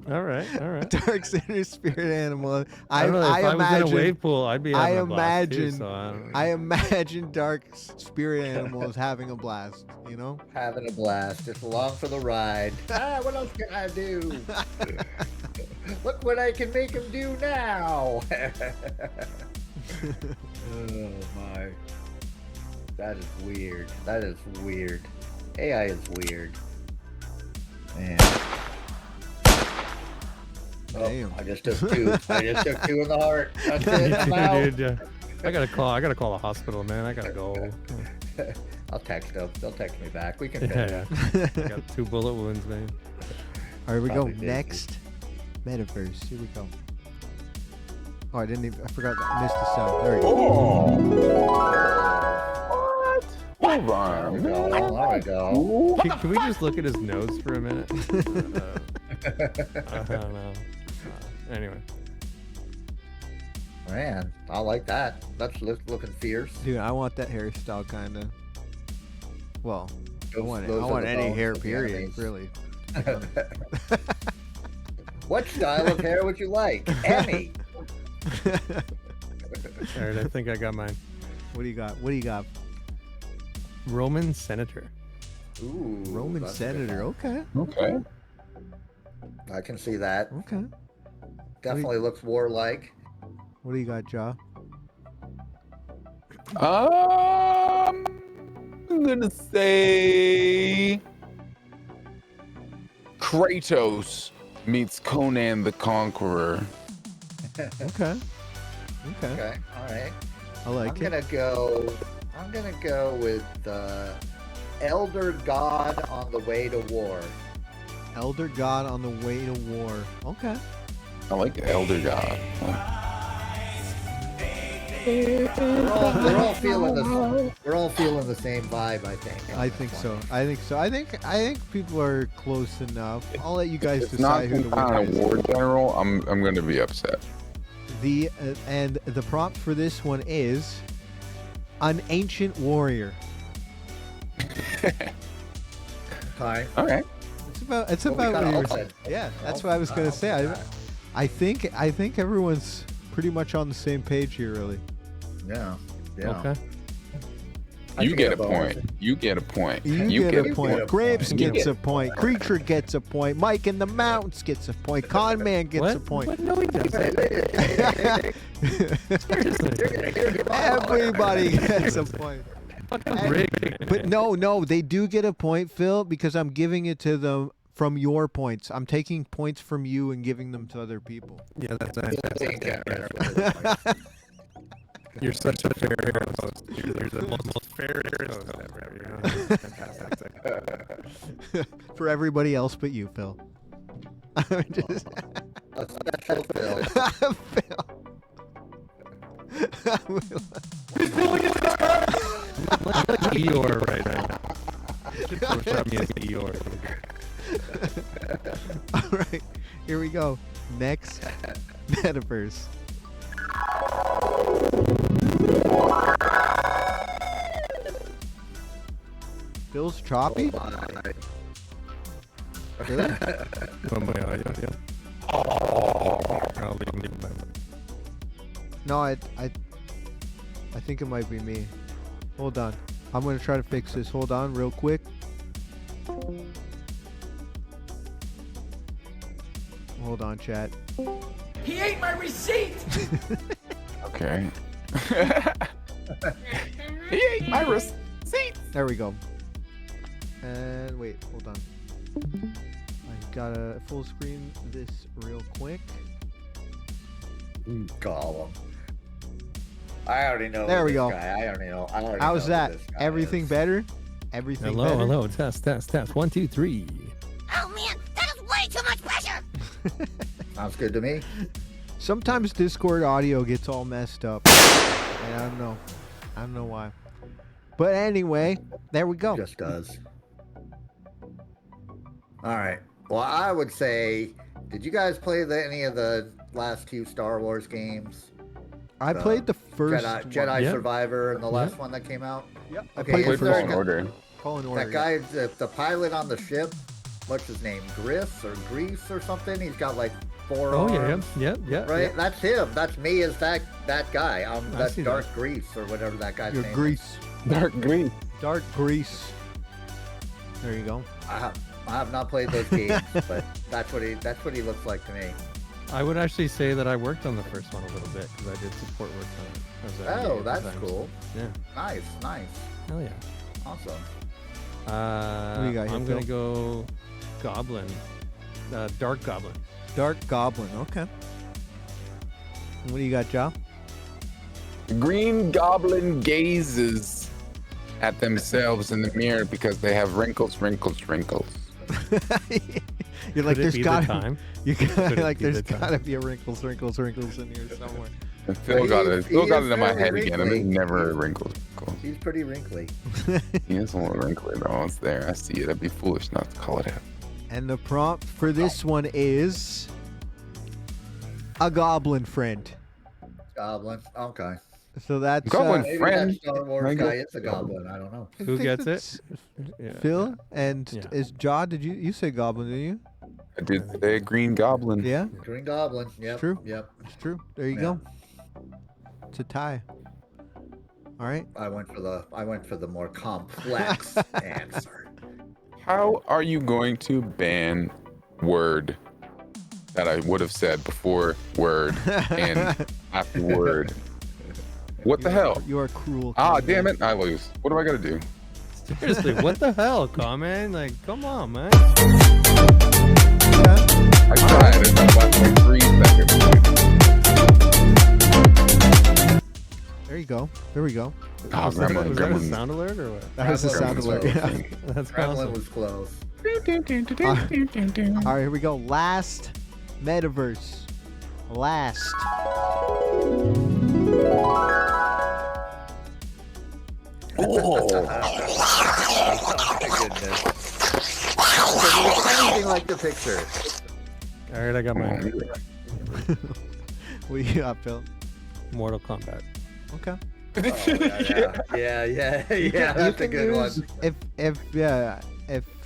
S2: All right.
S1: Dark's inner spirit animal.
S2: I don't know, if I was in a wave pool, I'd be having a blast too,
S1: imagine-
S2: so I don't know.
S1: I imagine Dark's spirit animal is having a blast, you know?
S3: Having a blast, just along for the ride. What else can I do? Look what I can make him do now. Oh my. That is weird. That is weird. AI is weird. Man. Oh,
S1: Damn.
S3: I just took two. I just took two in the heart. That's it. I'm out.
S2: Dude, yeah. I gotta call the hospital, man. I gotta go.
S3: I'll text them. They'll text me back. We can
S2: Yeah,
S3: finish.
S2: yeah. I got 2 bullet wounds, man.
S1: All right, we go.
S3: Probably busy.
S1: Next metaverse. Here we go. Oh, I forgot that. I missed the sound. There we go.
S4: Hold on.
S3: There we go.
S2: Can we just look at his nose for a minute? I don't know. Anyway.
S3: Man, I like that. That's looking fierce.
S1: Dude, I want that hairstyle, kind of. Well, I want
S3: Those are the
S1: any
S3: bones
S1: hair,
S3: of the
S1: period,
S3: enemies.
S1: really.
S3: What style of hair would you like? Any.
S2: All right, I think I got mine.
S1: What do you got? What do you got?
S2: Roman senator.
S3: Ooh,
S1: Roman
S3: that's a good
S1: senator.
S3: one.
S1: Okay.
S4: Okay.
S3: I can see that.
S1: Okay.
S3: Definitely looks warlike.
S1: What do you got, Ja?
S4: I'm gonna say Kratos meets Conan the Conqueror.
S1: Okay. Okay.
S3: Okay, all right.
S1: I like
S3: I'm
S1: it.
S3: gonna go with Elder God on the way to war.
S1: Elder God on the way to war. Okay.
S4: I like Elder God.
S3: We're all feeling the same vibe, I think.
S1: I think so. I think people are close enough. I'll let you guys
S4: It's not
S1: decide who the
S4: some
S1: winner
S4: kind of
S1: is.
S4: war general. I'm gonna be upset.
S1: And the prompt for this one is an ancient warrior.
S3: Hi.
S4: Okay.
S1: It's
S3: Well, we
S1: about
S3: kinda
S1: what you
S3: all
S1: were
S3: said-
S1: saying. Yeah, that's what I was gonna say. I think everyone's pretty much on the same page here, really.
S3: Yeah. Yeah.
S2: Okay.
S3: I
S4: You
S3: think
S4: get a
S3: I got both.
S4: point. You get a point.
S1: You get a
S3: a
S1: point.
S3: point.
S1: Grapes
S3: You
S1: gets
S4: get
S1: a point. Creature gets a point. Mike in the Mountains gets a point. Con Man gets
S2: What?
S1: a point.
S2: What? No, he doesn't. Seriously.
S1: Everybody gets a point.
S2: Fucking rigged.
S1: But no, they do get a point, Phil, because I'm giving it to them from your points. I'm taking points from you and giving them to other people.
S2: Yeah, that's
S3: Think
S2: fantastic.
S3: that-
S2: You're such a fair host. You're the most fair host ever. You know?
S1: For everybody else but you, Phil. I'm just...
S3: A special Phil.
S1: Phil.
S2: Eeyore right now. Photoshop me as Eeyore.
S1: All right, here we go. Next metaverse. Phil's choppy. Really? No, I think it might be me. Hold on. I'm gonna try to fix this. Hold on, real quick. Hold on, chat.
S6: He ate my receipt!
S4: Okay. He ate my receipt.
S1: There we go. And wait, hold on. I gotta full screen this real quick.
S3: Gollum. I already know.
S1: There we
S3: this
S1: go.
S3: Guy. I already know.
S1: How's
S3: know
S1: that?
S3: who this guy
S1: Everything
S3: is.
S1: better? Everything
S2: Hello,
S1: better?
S2: hello. Test. 1, 2, 3.
S8: Oh man, that is way too much pressure!
S3: Sounds good to me.
S1: Sometimes Discord audio gets all messed up. And I don't know. I don't know why. But anyway, there we go.
S3: Just does. All right. Well, I would say, did you guys play any of the last 2 Star Wars games?
S1: I played the first
S3: Jedi
S1: one.
S2: Yeah.
S3: Survivor and the last
S2: Yeah.
S3: one that came out.
S1: Yep. I
S3: Okay,
S1: played the
S3: is
S1: first
S3: there a
S4: Fallen
S3: guy-
S4: Order.
S1: Fallen Order.
S3: That guy, the pilot on the ship, what's his name? Grease or something? He's got like 4
S2: Oh,
S3: arms.
S2: yeah.
S3: Right?
S2: Yeah.
S3: That's him. That's me as that guy.
S2: I
S3: That's
S2: see
S3: Dark
S2: that.
S3: Grease or whatever that guy's
S1: Your
S3: name
S1: Grease.
S4: Dark green.
S1: Dark Grease. There you go.
S3: is. I have not played those games, but that's what he looks like to me.
S2: I would actually say that I worked on the first one a little bit because I did support work on it.
S3: Oh, that's cool.
S2: Yeah.
S3: Nice.
S2: Hell yeah.
S3: Awesome.
S1: What do you got here,
S2: I'm gonna
S1: Phil?
S2: go Goblin. Dark Goblin.
S1: Dark Goblin. Okay. What do you got, Joe?
S4: Green Goblin gazes at themselves in the mirror because they have wrinkles.
S1: You're like,
S2: Could it
S1: there's
S2: be
S1: got
S2: the
S1: to
S2: time?
S1: You
S2: Could
S1: got
S2: it
S1: like,
S2: be
S1: there's
S2: the time?
S1: got to be a wrinkles in here somewhere.
S4: And Phil got it. Phil
S3: He
S4: got
S3: is
S4: it in my
S3: very
S4: head again.
S3: wrinkly.
S4: I'm never a wrinkle.
S3: He's pretty wrinkly.
S4: He is a little wrinkly though. It's there. I see it. I'd be foolish not to call it out.
S1: And the prompt for this one is a goblin friend.
S3: Goblin. Okay.
S1: So that's
S4: Goblin
S3: Maybe
S4: Friend?
S3: that Star Wars
S4: Frank-
S3: guy is a goblin. I don't know.
S1: I
S2: Who
S1: think
S2: gets
S1: that's
S2: it? Yeah.
S1: Phil and
S2: Yeah.
S1: is Jaw? Did you say goblin? Did you?
S4: I did say Green Goblin.
S1: Yeah,
S3: Green Goblin. Yep.
S1: True.
S3: Yep.
S1: it's true. There you
S3: Yeah.
S1: go. It's a tie. All right.
S3: I went for the more complex answer.
S4: How are you going to ban word that I would have said before word and after word? What the hell?
S1: You are cruel.
S4: Ah,
S1: Conrad.
S4: damn it! I lose. What do I gotta do?
S2: Seriously, what the hell, Common? Like, come on, man.
S4: I tried. It's not like 3 seconds.
S1: There you go. There we go.
S4: Oh,
S2: Was that a
S4: Gremlin.
S2: sound alert or what?
S1: That was the sound
S3: Gremlin
S1: alert.
S3: was
S1: Yeah.
S2: That's
S3: Gremlin
S2: awesome.
S3: was close.
S1: All right, here we go. Last metaverse. Last.
S4: Oh,
S3: Oh, my goodness. Does it look anything like the picture?
S2: All right, I got my
S1: What do you got, Phil?
S2: Mortal Kombat.
S1: Okay.
S3: Oh, yeah. That's a good one.
S1: If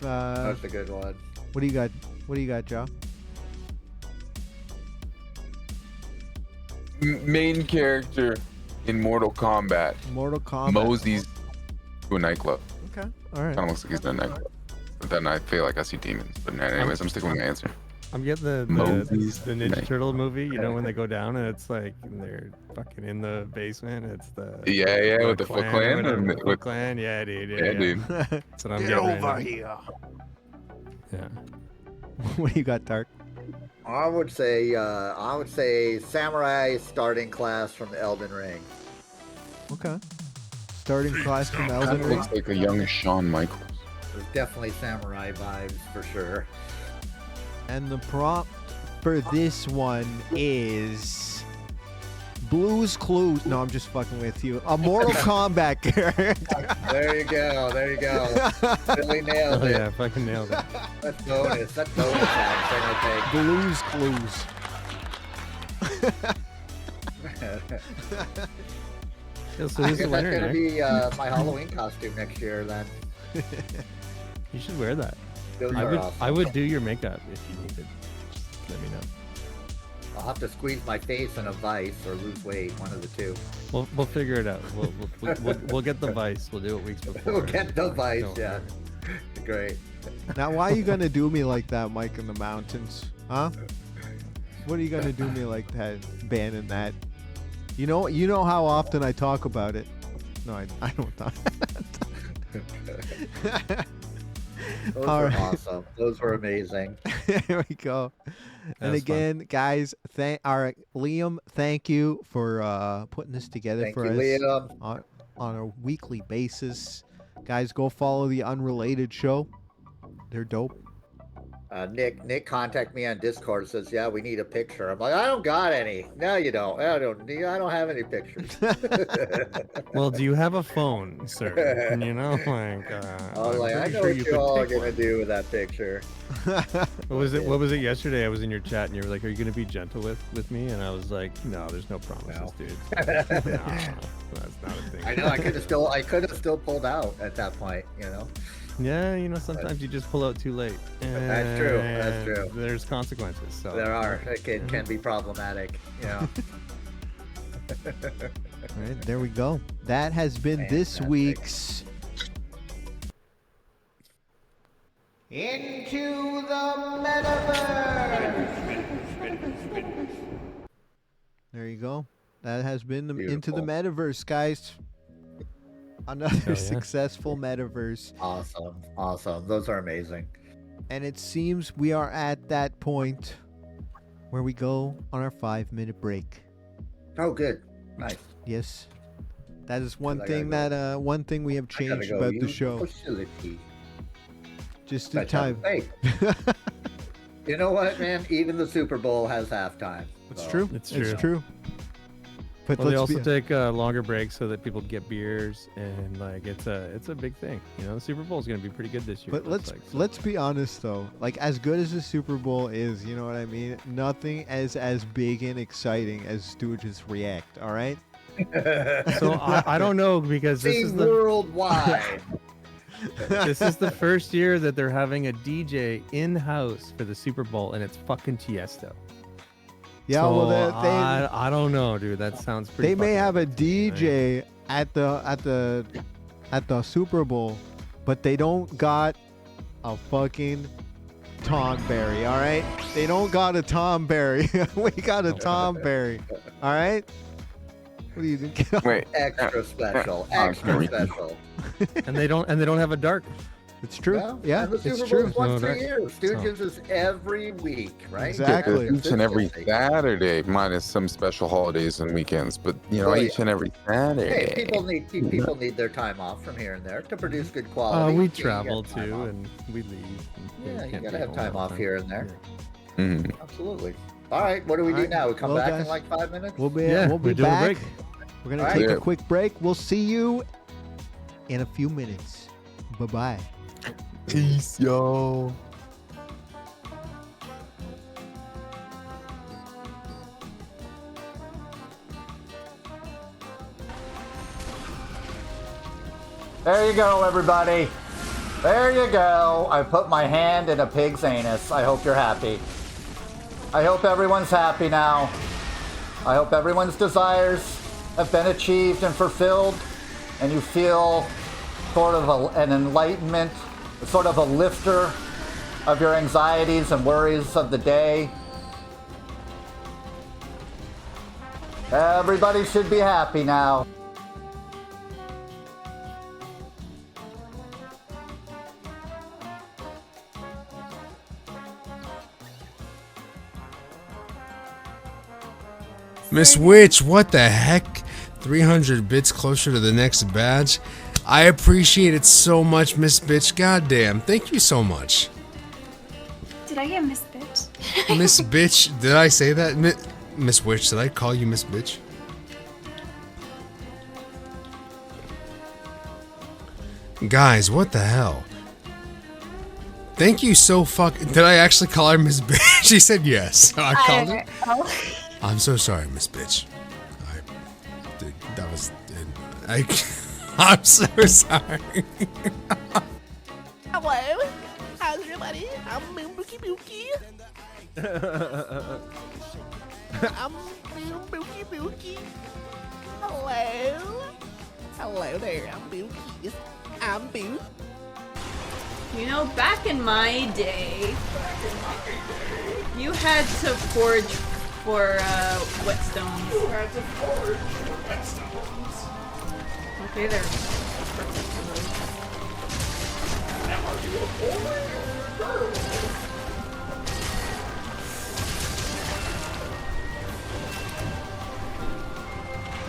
S3: That's a good one.
S1: what do you got? What do you got, Joe?
S4: main character in Mortal Kombat
S1: Mortal Kombat.
S4: moseys to a nightclub.
S1: Okay. All right.
S4: Kind of looks like he's in a nightclub. But then I feel like I see demons. But anyways, I'm sticking with my answer.
S2: I'm getting the
S4: Moses
S2: Ninja
S4: Knight.
S2: Turtle movie, you know, when they go down and it's like they're fucking in the basement. It's the
S4: Yeah, with the Foot
S2: or
S4: Clan
S2: whatever,
S4: and
S2: the Foot
S4: with
S2: Clan. Yeah, dude.
S4: yeah, dude.
S2: That's what I'm
S5: Get
S2: getting right
S5: over
S2: now.
S5: here.
S2: Yeah.
S1: What do you got, Dark?
S3: I would say samurai starting class from Elden Ring.
S1: Okay. Starting class from Elden Ring.
S4: Looks like a young Shawn Michaels.
S3: There's definitely samurai vibes for sure.
S1: And the prompt for this one is Blue's Clues. No, I'm just fucking with you. A Mortal Kombat character.
S3: There you go. There you go. Really nailed
S2: Oh
S3: it.
S2: yeah, fucking nailed it.
S3: That's bonus. That's bonus action, I
S1: Blue's Clues.
S3: think.
S2: Yeah, so
S3: I
S2: who's
S3: guess
S2: the
S3: that's
S2: winner,
S3: gonna
S2: Nick?
S3: be my Halloween costume next year. Then
S2: You should wear that.
S3: those
S2: I
S3: are
S2: would.
S3: awesome.
S2: I would do your makeup if you needed. Just let me know.
S3: I'll have to squeeze my face in a vice or lose weight, one of the two.
S2: We'll figure it out. We'll get the vice. We'll do it weeks before.
S3: We'll get the vice,
S2: Don't
S3: yeah.
S2: worry.
S3: Great.
S1: Now, why are you gonna do me like that, Mike, in the mountains? Huh? What are you gonna do me like that, banning that? You know how often I talk about it. No, I don't talk.
S3: Those
S1: All
S3: were
S1: right.
S3: awesome. Those were amazing.
S1: There we go. And
S2: was fun.
S1: again, guys, Liam, thank you for putting this together
S3: Thank
S1: for
S3: you,
S1: us
S3: Liam.
S1: on a weekly basis. Guys, go follow the Unrelated Show. They're dope.
S3: Nick contacted me on Discord, says, "Yeah, we need a picture." I'm like, "I don't got any." No, you don't. I don't have any pictures.
S2: Well, do you have a phone, sir? You know, like.
S3: I was
S2: I'm
S3: like, I
S2: pretty
S3: know
S2: sure
S3: what
S2: you
S3: you
S2: could
S3: all are
S2: take
S3: gonna
S2: one.
S3: do with that picture.
S2: What was it? What was it yesterday? I was in your chat and you were like, "Are you gonna be gentle with me?" And I was like, "No, there's no promises,
S3: No.
S2: dude. No, that's not a thing."
S3: I know. I could have still pulled out at that point. You know.
S2: Yeah, you know, sometimes you just pull out too late.
S3: That's true, that's
S2: and
S3: true.
S2: There's consequences. So
S3: There are. It can be problematic. You know.
S1: All right, there we go. That has been this
S3: Fantastic.
S1: week's Into the Metaverse. There you go. That has been the Into the
S3: Beautiful.
S1: Metaverse, guys. Another
S2: yeah.
S1: successful metaverse.
S3: Awesome. Those are amazing.
S1: And it seems we are at that point where we go on our 5-minute break.
S3: Oh, good. Nice.
S1: Yes. That is one
S3: I
S1: thing
S3: gotta
S1: one thing we have
S3: I gotta
S1: changed
S3: go
S1: about the
S3: use
S1: show.
S3: Facility.
S1: Just in
S3: Such a-
S1: time.
S3: Hey, you know what, man? Even the Super Bowl has halftime.
S1: It's
S3: so-
S1: true.
S2: It's
S1: It's
S2: true.
S1: true. But
S2: Well, they
S1: let's
S2: also
S1: be,
S2: take longer breaks so that people get beers, and like it's a big thing. You know, the Super Bowl is gonna be pretty good this year.
S1: but
S2: it looks like, so.
S1: let's be honest though. Like as good as the Super Bowl is, you know what I mean? Nothing as big and exciting as Stooges React, all right?
S2: So I don't know because this
S3: See
S2: is the
S3: worldwide.
S2: this is the first year that they're having a DJ in house for the Super Bowl, and it's fucking Tiesto.
S1: Yeah,
S2: So
S1: well
S2: I don't know, dude. That sounds pretty.
S1: they may
S2: fucking
S1: have a
S2: amazing, right?
S1: DJ at the Super Bowl, but they don't got a fucking Tom Berry, all right? They don't got a Tom Berry. We got a Tom Berry, all right? What do you think?
S4: Wait,
S3: Extra special.
S4: I'm
S3: Extra
S4: sorry.
S3: special.
S2: And they don't have a dark.
S1: It's true.
S3: Well,
S1: Yeah,
S3: and the
S1: it's
S3: Super
S1: true.
S3: Bowl's once
S2: No,
S3: a
S2: that-
S3: year. Stooges is every week, right?
S1: Exactly.
S4: each and every
S3: Consistency.
S4: Saturday, minus some special holidays and weekends, but you know,
S3: Oh,
S4: each
S3: yeah.
S4: and every Saturday.
S3: Hey, people need their time off from here and there to produce good quality.
S2: We
S3: You get
S2: travel
S3: time
S2: too,
S3: off.
S2: and we leave. and
S3: Yeah,
S2: we
S3: you
S2: can't
S3: gotta
S2: be
S3: have
S2: home
S3: time
S2: all
S3: off
S2: the
S3: here and there.
S2: Yeah.
S4: Mhm.
S3: Absolutely. All right, what do we
S1: All
S3: do
S1: right.
S3: now? We come
S1: Well,
S3: back
S1: guys,
S3: in like 5 minutes?
S1: We'll be
S2: Yeah,
S1: we'll be
S2: we're doing a
S1: back.
S2: break.
S1: We're gonna
S3: All
S1: take
S4: right.
S1: a quick break. We'll see you in a few minutes. Bye bye.
S4: Peace, yo.
S3: There you go, everybody. There you go. I put my hand in a pig's anus. I hope you're happy. I hope everyone's happy now. I hope everyone's desires have been achieved and fulfilled, and you feel sort of an enlightenment, sort of a lifter of your anxieties and worries of the day. Everybody should be happy now.
S9: Miss Witch, what the heck? 300 bits closer to the next badge? I appreciate it so much, Miss Bitch. Goddamn, thank you so much.
S10: Did I get Miss Bitch?
S9: Miss Bitch, did I say that? Miss Witch, did I call you Miss Bitch? Guys, what the hell? Thank you so did I actually call her Miss Bitch? She said yes. I called her. I'm so sorry, Miss Bitch. I'm so sorry.
S11: Hello. How's everybody? I'm Bookie Bookie. I'm Bookie Bookie. Hello. Hello there. I'm Bookie. I'm Boo.
S12: You know, back in my day, you had to forge for whetstones.
S5: You had to forge for whetstones.
S12: Okay, they're perfect for those.
S5: Now are you a boy or a girl?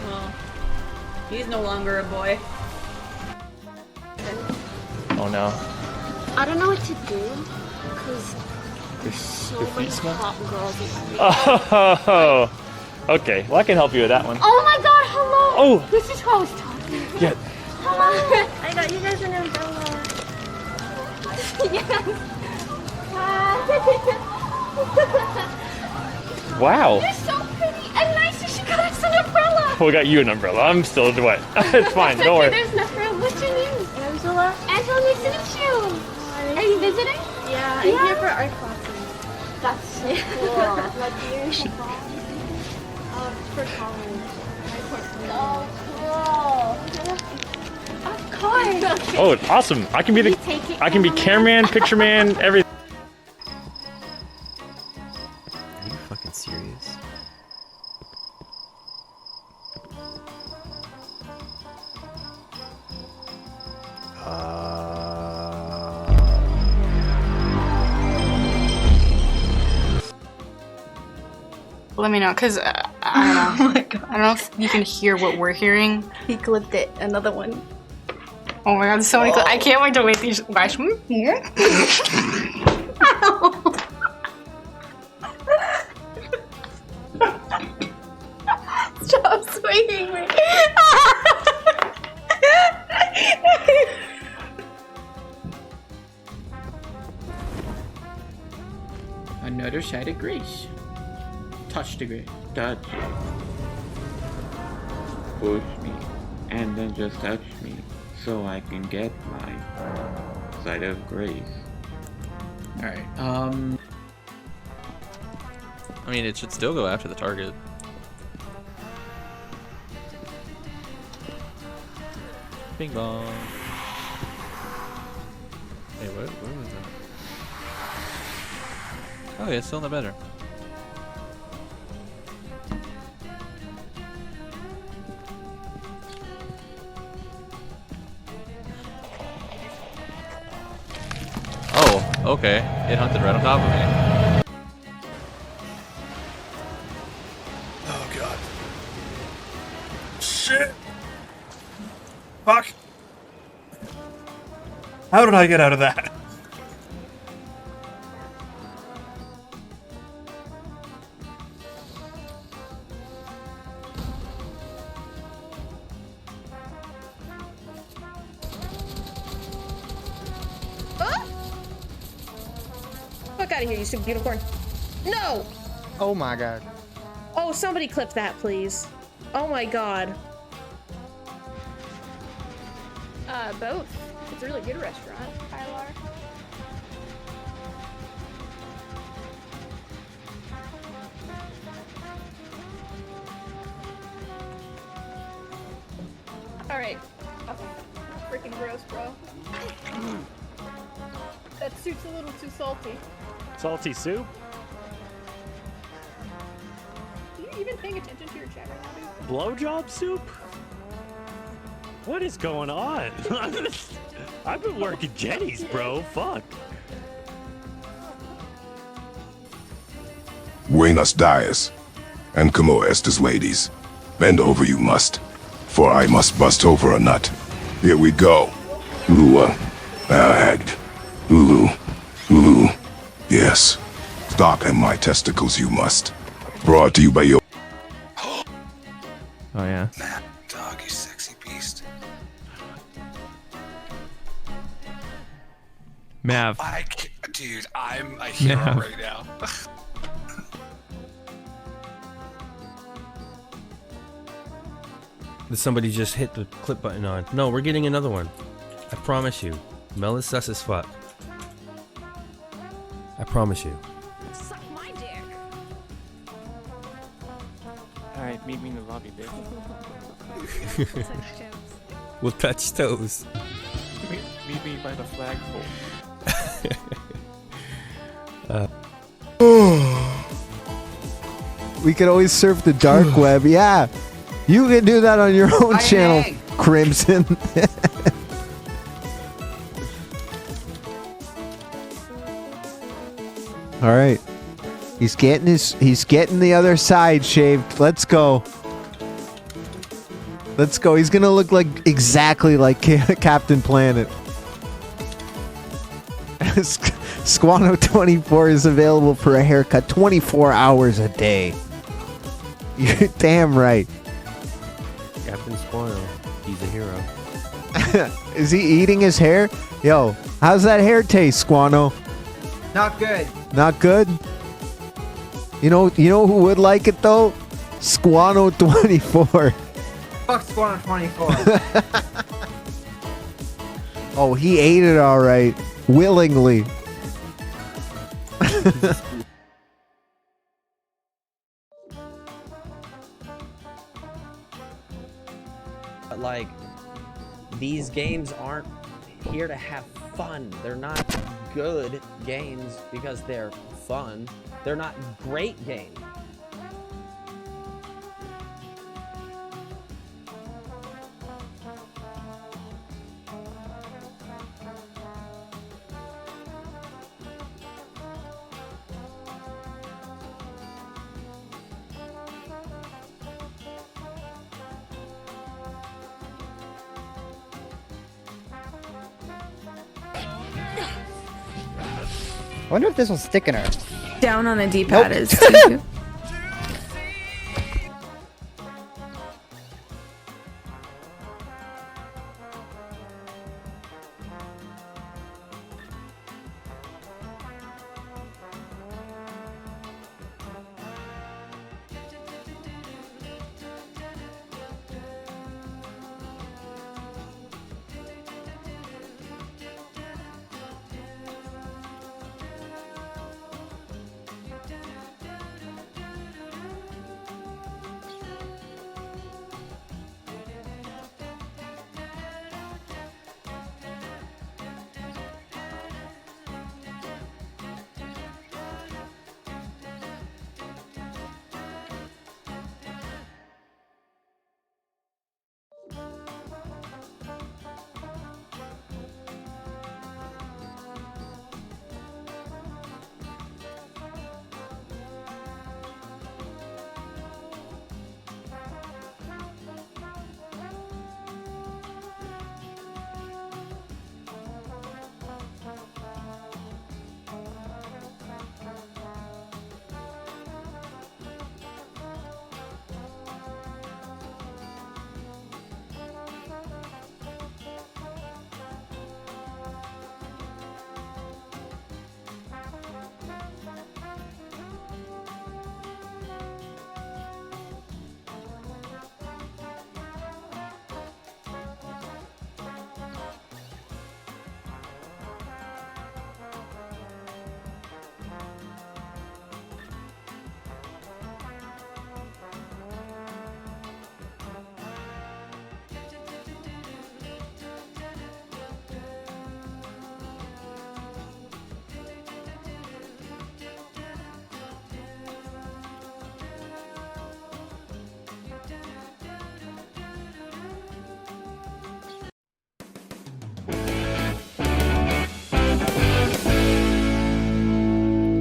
S12: Well, he's no longer a boy.
S13: Oh no.
S10: I don't know what to do because there's so many hot girls in my
S13: Oh, okay. Well, I can help you with that one.
S10: Oh my god, hello!
S13: Oh!
S10: This is who I was talking to.
S13: Yeah.
S10: Hello! I got you guys an umbrella. Yes!
S13: Wow.
S10: You're so pretty and nice and she got us an umbrella!
S13: We got you an umbrella. I'm still wet. It's fine. Don't worry.
S10: There's nothing. What's your name? Angela. Angela, nice to meet you. Are you visiting? Yeah, I'm here for art classes. That's so cool. What do you for college. My portfolio. Oh, cool. Of course.
S13: Oh, awesome. I can be the cameraman, picture man, everything.
S14: Are you fucking serious?
S15: Let me know, cause I don't know. Oh my god. I don't know if you can hear what we're hearing.
S10: He clipped it. Another one.
S15: Oh my god, so many clips. I can't wait to wait these guys from here.
S10: Stop swinging me.
S16: Another side of grace. Touch the grace. Touch it. Push me. And then just touch me. So I can get my side of grace. Alright,
S14: I mean, it should still go after the target. Bing bong. Hey, what was that? Oh, yeah, still not better. Oh, okay. It hunted right on top of me.
S5: Oh god. Shit. Fuck. How did I get out of that?
S17: Fuck out of here, you stupid unicorn. No!
S1: Oh my god.
S17: Oh, somebody clip that, please. Oh my god.
S10: Both. It's a really good restaurant, Tyler. Alright. Freaking gross, bro. That soup's a little too salty.
S13: Salty soup?
S17: Are you even paying attention to your chat right now, dude?
S13: Blowjob soup? What is going on? I've been working Jenny's, bro. Fuck.
S18: Buenos dias, and como estas ladies. Bend over you must, for I must bust over a nut. Here we go. Lua. Act. Ulu. Ulu. Yes. Stop in my testicles, you must. Brought to you by your...
S2: Oh, yeah.
S19: Mad dog, you sexy beast.
S2: Mav.
S19: Dude, I'm a hero
S2: Mav.
S19: right now.
S20: Somebody just hit the clip button on. No, we're getting another one. I promise you. Mel is sus as fuck. I promise you.
S8: Suck my dick.
S16: Alright, meet me in the lobby, bitch.
S20: We'll touch toes.
S16: Meet me by the flagpole.
S1: We could always surf the dark web. Yeah. You can do that on your own channel, Crimson. All right. He's getting the other side shaved. Let's go. Let's go. He's going to look like exactly like Captain Planet. Squano 24 is available for a haircut 24 hours a day. You're damn right.
S20: Captain Squano. He's a hero.
S1: Is he eating his hair? Yo, how's that hair taste, Squano?
S21: Not good.
S1: Not good? You know who would like it though? Squano 24.
S21: Fuck Squano 24.
S1: Oh, he ate it all right. Willingly.
S22: But like, these games aren't here to have fun. They're not good games because they're fun. They're not great games.
S21: I wonder if this will stick in her.
S23: Down on the D-pad is.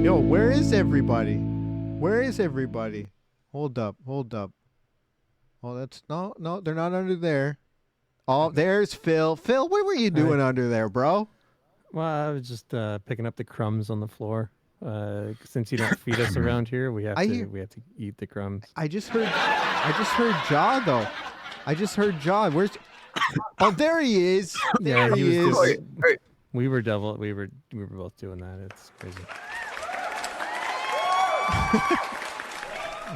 S1: Yo, where is everybody? Where is everybody? Hold up, hold up. Oh, that's no, they're not under there. Oh, there's Phil. Phil, what were you doing under there, bro?
S2: Well, I was just picking up the crumbs on the floor. Since you don't feed us around here, we have to eat the crumbs.
S1: I just heard Jaw though. I just heard Jaw. Where's? Oh, there he is. There he is.
S2: We were both doing that. It's crazy.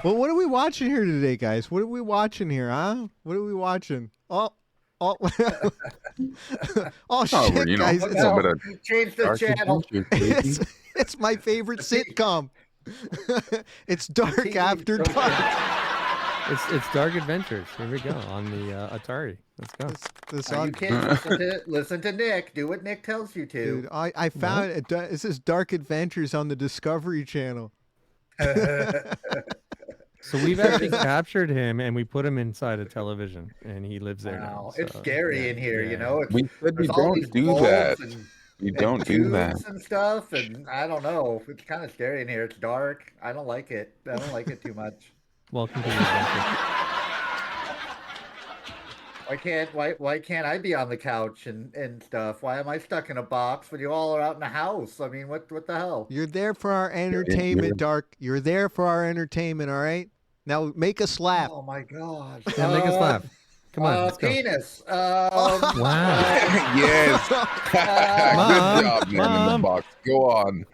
S1: Well, what are we watching here today, guys? What are we watching here, huh? What are we watching? Oh, oh shit, guys!
S3: Change the channel.
S1: It's my favorite sitcom. It's Dark After Dark.
S2: It's Dark Adventures. Here we go on the Atari. Let's go.
S3: You can't listen to Nick. Do what Nick tells you to.
S1: Dude, I found it. This is Dark Adventures on the Discovery Channel.
S2: So we've actually captured him and we put him inside a television, and he lives there now. So,
S3: it's scary in here, you know.
S4: We said we don't do that. We don't do that.
S3: And stuff, and I don't know. It's kind of scary in here. It's dark. I don't like it. I don't like it too much.
S2: Welcome to the adventure.
S3: Why can't I be on the couch and stuff? Why am I stuck in a box when you all are out in the house? I mean, what the hell?
S1: You're there for our entertainment, Dark. You're there for our entertainment, all right? Now make us laugh.
S3: Oh my gosh.
S2: Yeah, make us laugh. Come on, let's go.
S3: Penis.
S2: Wow.
S4: Yes. Good job, man, in the box. Go on.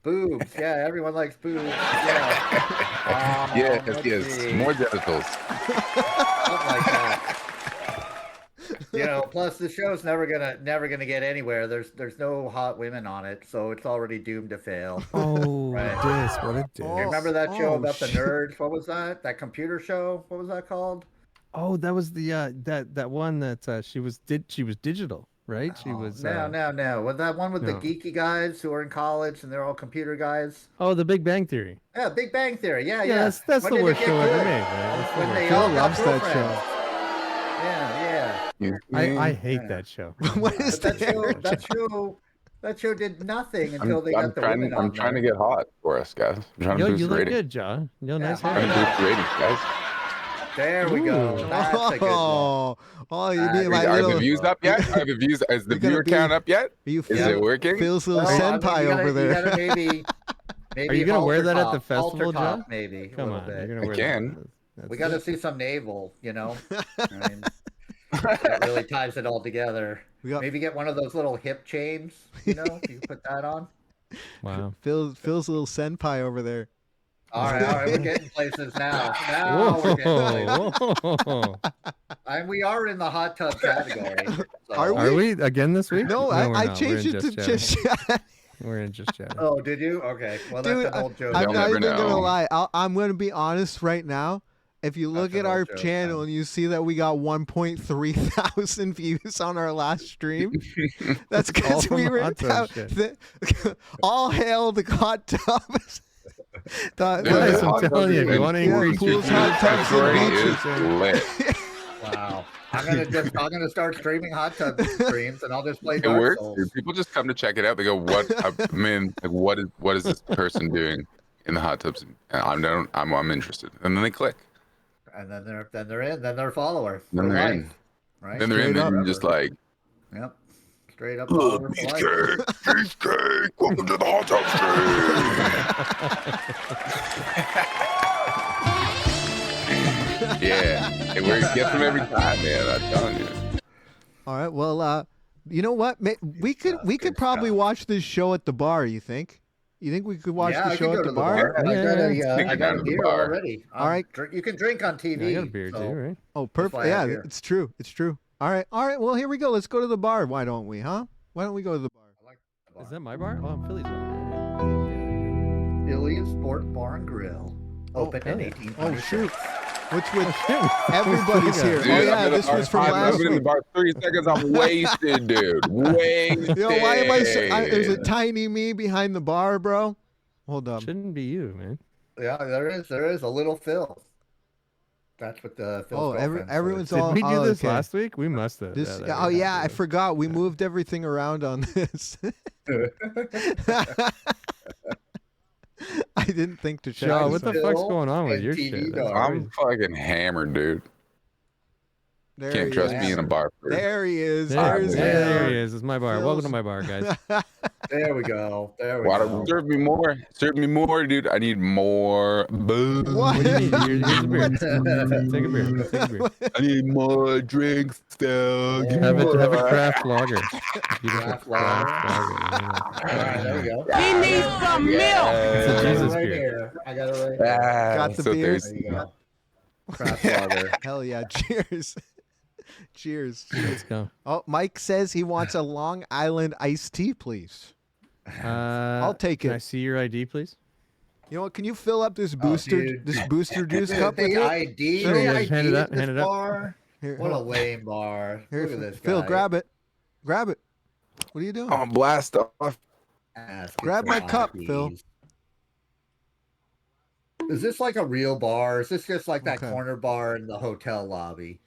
S3: Boobs. Yeah, everyone likes boobs. Yeah.
S4: Yes. More genitals.
S3: Something like that. You know, plus the show's never gonna get anywhere. There's no hot women on it, so it's already doomed to fail.
S2: Oh,
S3: right.
S2: what a diss.
S3: You remember that show about the nerds? What was that? That computer show? What was that called?
S2: Oh, that was the that one that she was digital, right? She was
S3: No. Was that one with the geeky guys who are in college and they're all computer guys?
S2: Oh, The Big Bang Theory.
S3: Yeah, Big Bang Theory. Yeah.
S2: That's the worst show ever made, man.
S3: When they
S1: Phil
S3: all
S1: loves
S3: got
S1: that
S3: girlfriends.
S1: show.
S3: Yeah.
S2: I hate that show.
S1: What is
S3: that show? That show did nothing until they got the women on
S4: I'm trying to get hot for us, guys. I'm trying to boost
S2: you look
S4: ratings.
S2: good, John. Nice
S4: I'm trying to boost the ratings, guys.
S3: There we go. That's a good one.
S1: Oh, you mean
S4: Are the views up yet? Is the viewer count up yet? Is it working?
S1: Phil's little senpai over there.
S3: You gotta maybe
S2: Are you gonna wear that at the
S3: top,
S2: festival, John?
S3: Maybe.
S2: Come on, you're gonna wear that.
S3: We got to see some navel, you know. I mean, that really ties it all together. Maybe get one of those little hip chains, you know. You put that on.
S2: Wow.
S1: Phil's little senpai over there.
S3: All right, we're getting places now. Now we're getting places. And we are in the hot tub category. So.
S2: Are we again this week?
S1: No, I changed it to just chat.
S2: We're in just chat.
S3: Oh, did you? Okay. Well, that's an old joke.
S1: I'm not even gonna lie. I'm gonna be honest right now. If you look at our channel and you see that we got 1.3 thousand views on our last stream, that's because we were all hail the hot tubs.
S2: Guys, I'm telling you, if you want to increase
S1: pools, hot tubs, and beaches.
S3: Wow. I'm gonna start streaming hot tub streams, and I'll just play
S4: It
S3: Dark
S4: works.
S3: Souls.
S4: Dude. People just come to check it out. They go, "What? I mean, like, what is this person doing in the hot tubs?" And I'm interested, and then they click.
S3: And then they're in. Then they're a follower.
S4: Then they're in.
S3: Right.
S4: Then they're in. And just like.
S3: Yep. Straight up. Follower for life.
S4: Cheesecake. Welcome to the hot tub stream. Yeah, it works. Gets them every time, man. I'm telling you.
S1: All right. Well, you know what? We could probably watch this show at the bar. You think? You think we could watch the show at the bar?
S3: I got a beer already.
S1: All right.
S3: You can drink on TV.
S2: I got a beer too, right?
S1: Oh, perfect. Yeah, it's true. It's true. All right. Well, here we go. Let's go to the bar. Why don't we? Huh? Why don't we go to the bar?
S2: Is that my bar? Oh, Philly's bar.
S3: Philly's Sports Bar and Grill. Open in 1800.
S1: Oh shoot. Which with everybody's here.
S4: Dude,
S1: oh yeah, this was from last
S4: I've been in the bar 30 seconds. I'm wasted, dude. Wasted.
S1: Yo, why am I there's a tiny me behind the bar, bro. Hold up.
S2: Shouldn't be you, man.
S3: Yeah, there is a little Phil. That's what the Phil's
S1: everyone's
S2: Did
S1: all.
S2: we do this last week? We must have.
S1: I forgot. We moved everything around on this. I didn't think to check.
S2: Joe, what the fuck's going on with your shit?
S4: I'm fucking hammered, dude.
S1: There
S4: Can't
S1: he
S4: trust
S1: is.
S4: me in a bar.
S1: There he is.
S2: There,
S1: There's
S2: there he is. It's my bar. Welcome to
S1: Phil's-
S2: my bar, guys.
S3: There we go. There we
S4: Water,
S3: go.
S4: serve me more. Serve me more, dude. I need more booze.
S2: What do you need? Here's a beer. Take a beer. Take a beer.
S4: I need more drinks still. Give me
S2: Have a
S4: more.
S2: craft lager. Beautiful
S3: Craft lager. All right, there we go.
S11: He needs some milk.
S2: It's a
S3: I got it
S2: Jesus
S3: right
S2: beer.
S3: here. I got it right here.
S1: Got the
S4: so
S1: beers.
S4: thirsty.
S3: There you go. Craft lager.
S1: Hell yeah! Cheers. Cheers.
S2: Let's go.
S1: Oh, Mike says he wants a Long Island iced tea, please. I'll take
S2: Can I
S1: it.
S2: see your ID, please?
S1: You know what? Can you fill up this
S3: dude.
S1: booster juice
S3: Dude,
S1: cup with
S3: the
S1: it?
S3: ID.
S2: Sure,
S3: The
S2: yeah,
S3: ID
S2: just hand it
S3: at
S2: up,
S3: this
S2: hand it up.
S3: bar.
S1: Here,
S3: What a
S1: hold on.
S3: lame bar.
S1: Here,
S3: Look at this guy.
S1: Phil, grab it. Grab it. What are you doing?
S4: Oh, blast off.
S1: Grab my cup, Phil.
S3: Is this like a real bar? Is this just like that
S1: Okay.
S3: corner bar in the hotel lobby?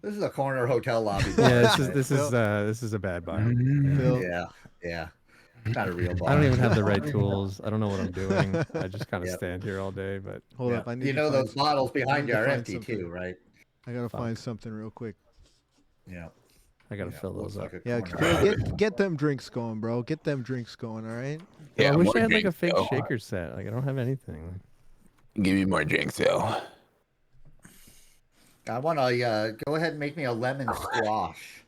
S3: This is a corner hotel lobby bar.
S2: Yeah,
S3: isn't it?
S2: this is a bad bar.
S1: Phil.
S3: Yeah. Not a real bar.
S2: I don't even have the right tools. I don't know what I'm doing. I just kind of
S3: Yep.
S2: stand here all day. But
S1: Hold up. I need
S3: You
S1: to
S3: know
S1: find
S3: those bottles
S1: I
S3: behind
S1: need
S3: you
S1: to
S3: are
S1: find
S3: empty
S1: something.
S3: too, right?
S1: I gotta find something real quick.
S3: Yeah.
S2: I gotta fill those up.
S1: Yeah, Phil, get them drinks going, bro. Get them drinks going. All right.
S4: Yeah,
S2: I wish
S4: more
S2: I had like a
S4: drinks,
S2: fake
S4: Phil.
S2: shaker set. Like I don't have anything.
S4: Give me more drinks, Phil.
S3: I want to go ahead and make me a lemon squash.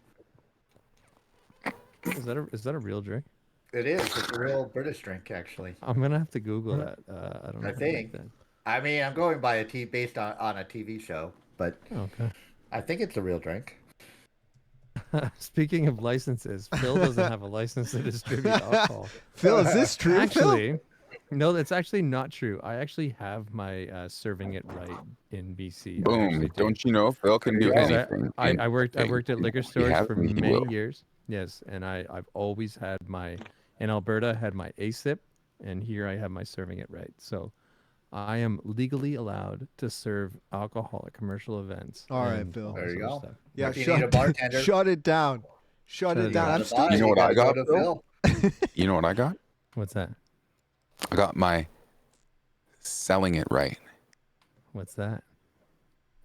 S2: Is that a real drink?
S3: It is. It's a real British drink, actually.
S2: I'm gonna have to Google that. I don't know.
S3: I think. I mean, I'm going by based on a TV show, but
S2: Okay.
S3: I think it's a real drink.
S2: Speaking of licenses, Phil doesn't have a license to distribute alcohol.
S1: Phil, is this true? Phil?
S2: Actually, no, that's actually not true. I actually have my serving it right in BC. I
S4: Boom.
S2: actually do.
S4: Don't you know Phil can do
S2: Because
S4: anything?
S2: I worked at liquor stores
S4: has
S2: for
S4: me, he
S2: many
S4: will.
S2: years. Yes, and I've always had in Alberta had my ASIP, and here I have my serving it right. So I am legally allowed to serve alcohol at commercial events.
S1: All right,
S2: and
S1: Phil.
S2: all
S3: There you
S2: sorts of
S3: go.
S2: stuff.
S1: Yeah,
S3: If you need a bartender,
S1: shut it down. Shut it down. I'm still.
S4: You know what I got,
S3: to
S4: Phil? You know what I got?
S2: What's that?
S4: I got my selling it right.
S2: What's that?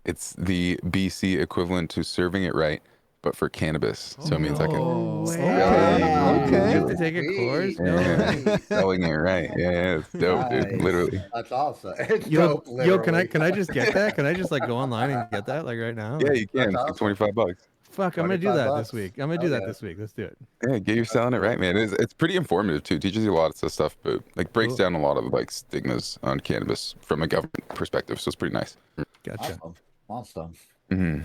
S4: It's the BC equivalent to serving it right, but for cannabis. So it means I can.
S1: Okay.
S2: You have to take a course. No.
S4: Yeah, selling it right. Yeah, it's dope, dude.
S3: Nice.
S4: Literally.
S3: That's awesome. It's
S2: Yo,
S3: dope,
S2: can I
S3: literally.
S2: just get that? Can I just like go online and get that like right now?
S4: Yeah, you can.
S3: That's
S4: It's like $25.
S2: Fuck, I'm gonna do
S3: 25
S2: that
S3: bucks.
S2: this week. I'm gonna do
S3: Oh,
S2: that
S3: yeah.
S2: this week. Let's do it.
S4: Yeah, get your selling it right, man. It's pretty informative too. Teaches you a lot of stuff, but like breaks
S2: Cool.
S4: down a lot of like stigmas on cannabis from a government perspective. So it's pretty nice.
S2: Gotcha.
S3: Awesome.
S4: Mm-hmm.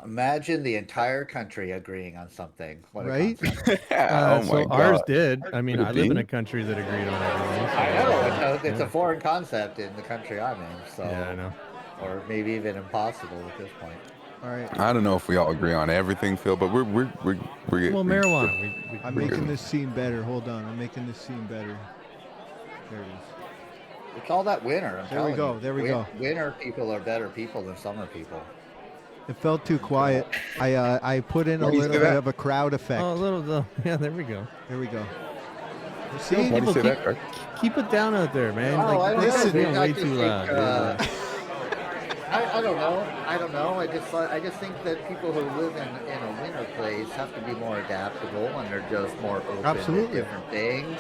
S3: Imagine the entire country agreeing on something. What a
S1: Right?
S3: concept.
S4: Oh my
S2: So ours
S4: God.
S2: did. I mean,
S4: Could
S2: I
S4: it
S2: live in
S4: be?
S2: a country that agreed on everything. So,
S3: I know. It's
S2: yeah.
S3: a foreign concept in the country I'm in. So,
S2: Yeah, I know.
S3: or maybe even impossible at this point.
S1: All right.
S4: I don't know if we all agree on everything, Phil, but we're
S2: Well, marijuana. We,
S1: I'm
S4: We're
S1: making
S4: good.
S1: this scene better. Hold on. I'm making this scene better. There it is.
S3: It's all that winter. I'm
S1: There we
S3: telling
S1: go,
S3: you.
S1: there we go.
S3: Winter people are better people than summer people.
S1: It felt too quiet. I put in a
S4: Why do you
S1: little
S4: say
S1: bit
S4: that?
S1: of a crowd effect.
S2: Oh, a little. Yeah, there we go.
S1: There we go.
S2: Yo,
S1: See?
S4: Why do you
S2: people
S4: say
S2: keep,
S4: that, Greg?
S2: keep it down out there, man.
S3: Oh, I
S2: Like,
S3: don't
S2: this
S3: know,
S2: is being
S3: dude. I
S2: way
S3: just
S2: too
S3: think,
S2: loud.
S3: I don't know. I don't know. I just think that people who live in a winter place have to be more adaptable and they're just more open
S1: Absolutely.
S3: to different things.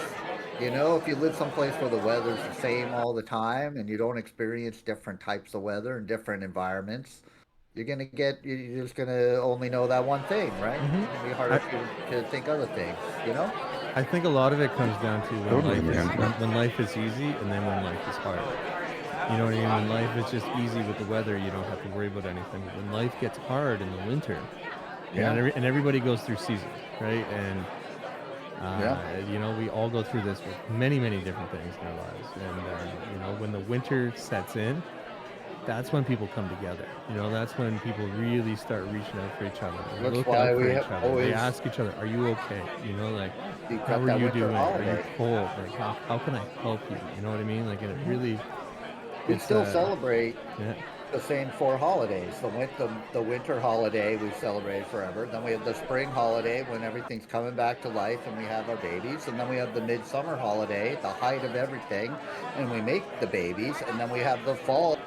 S3: You know, if you live someplace where the weather's the same all the time and you don't experience different types of weather and different environments, you're just gonna only know that one thing, right?
S2: Mhm.
S3: It's gonna be harder to think other things. You know?
S2: I think a lot of it comes down to
S4: Totally, man.
S2: when life is easy and then when life is hard. You know what I mean? When life is just easy with the weather, you don't have to worry about anything. But when life gets hard in the winter,
S3: Yeah.
S2: and everybody goes through seasons, right? And you know, we all go through this with many, many different things in our lives. And you know, when the winter sets in, that's when people come together. You know, that's when people really start reaching out for each other. They
S3: That's
S2: look
S3: why
S2: out
S3: we
S2: for each
S3: have
S2: other. They
S3: always-
S2: ask each other, "Are you okay?" You know, like,
S3: You've
S2: "How
S3: got
S2: are
S3: that
S2: you
S3: winter
S2: doing? Are you
S3: holiday.
S2: cold? Like, how can I help you?" You know what I mean? Like, and it really.
S3: We
S2: it's,
S3: still celebrate
S2: Yeah.
S3: the same 4 holidays. The winter holiday we celebrate forever. Then we have the spring holiday when everything's coming back to life and we have our babies. And then we have the midsummer holiday, the height of everything, and we make the babies. And then we have the fall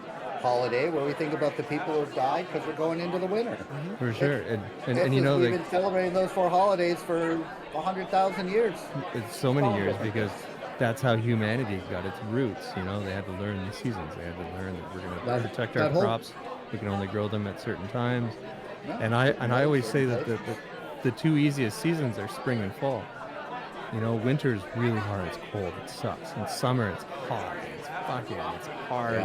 S3: holiday where we think about the people who have died because we're going into the winter.
S2: For sure. And you know,
S3: we've
S2: like,
S3: been celebrating those 4 holidays for 100,000 years.
S2: it's so many years because that's how humanity got its roots. You know, they had to learn the seasons. They had to learn that we're going to protect our crops. We can only grow them at certain times. And I always say that the 2 easiest seasons are spring and fall. You know, winter's really hard. It's cold. It sucks. In summer, it's hot. It's fucking. It's hard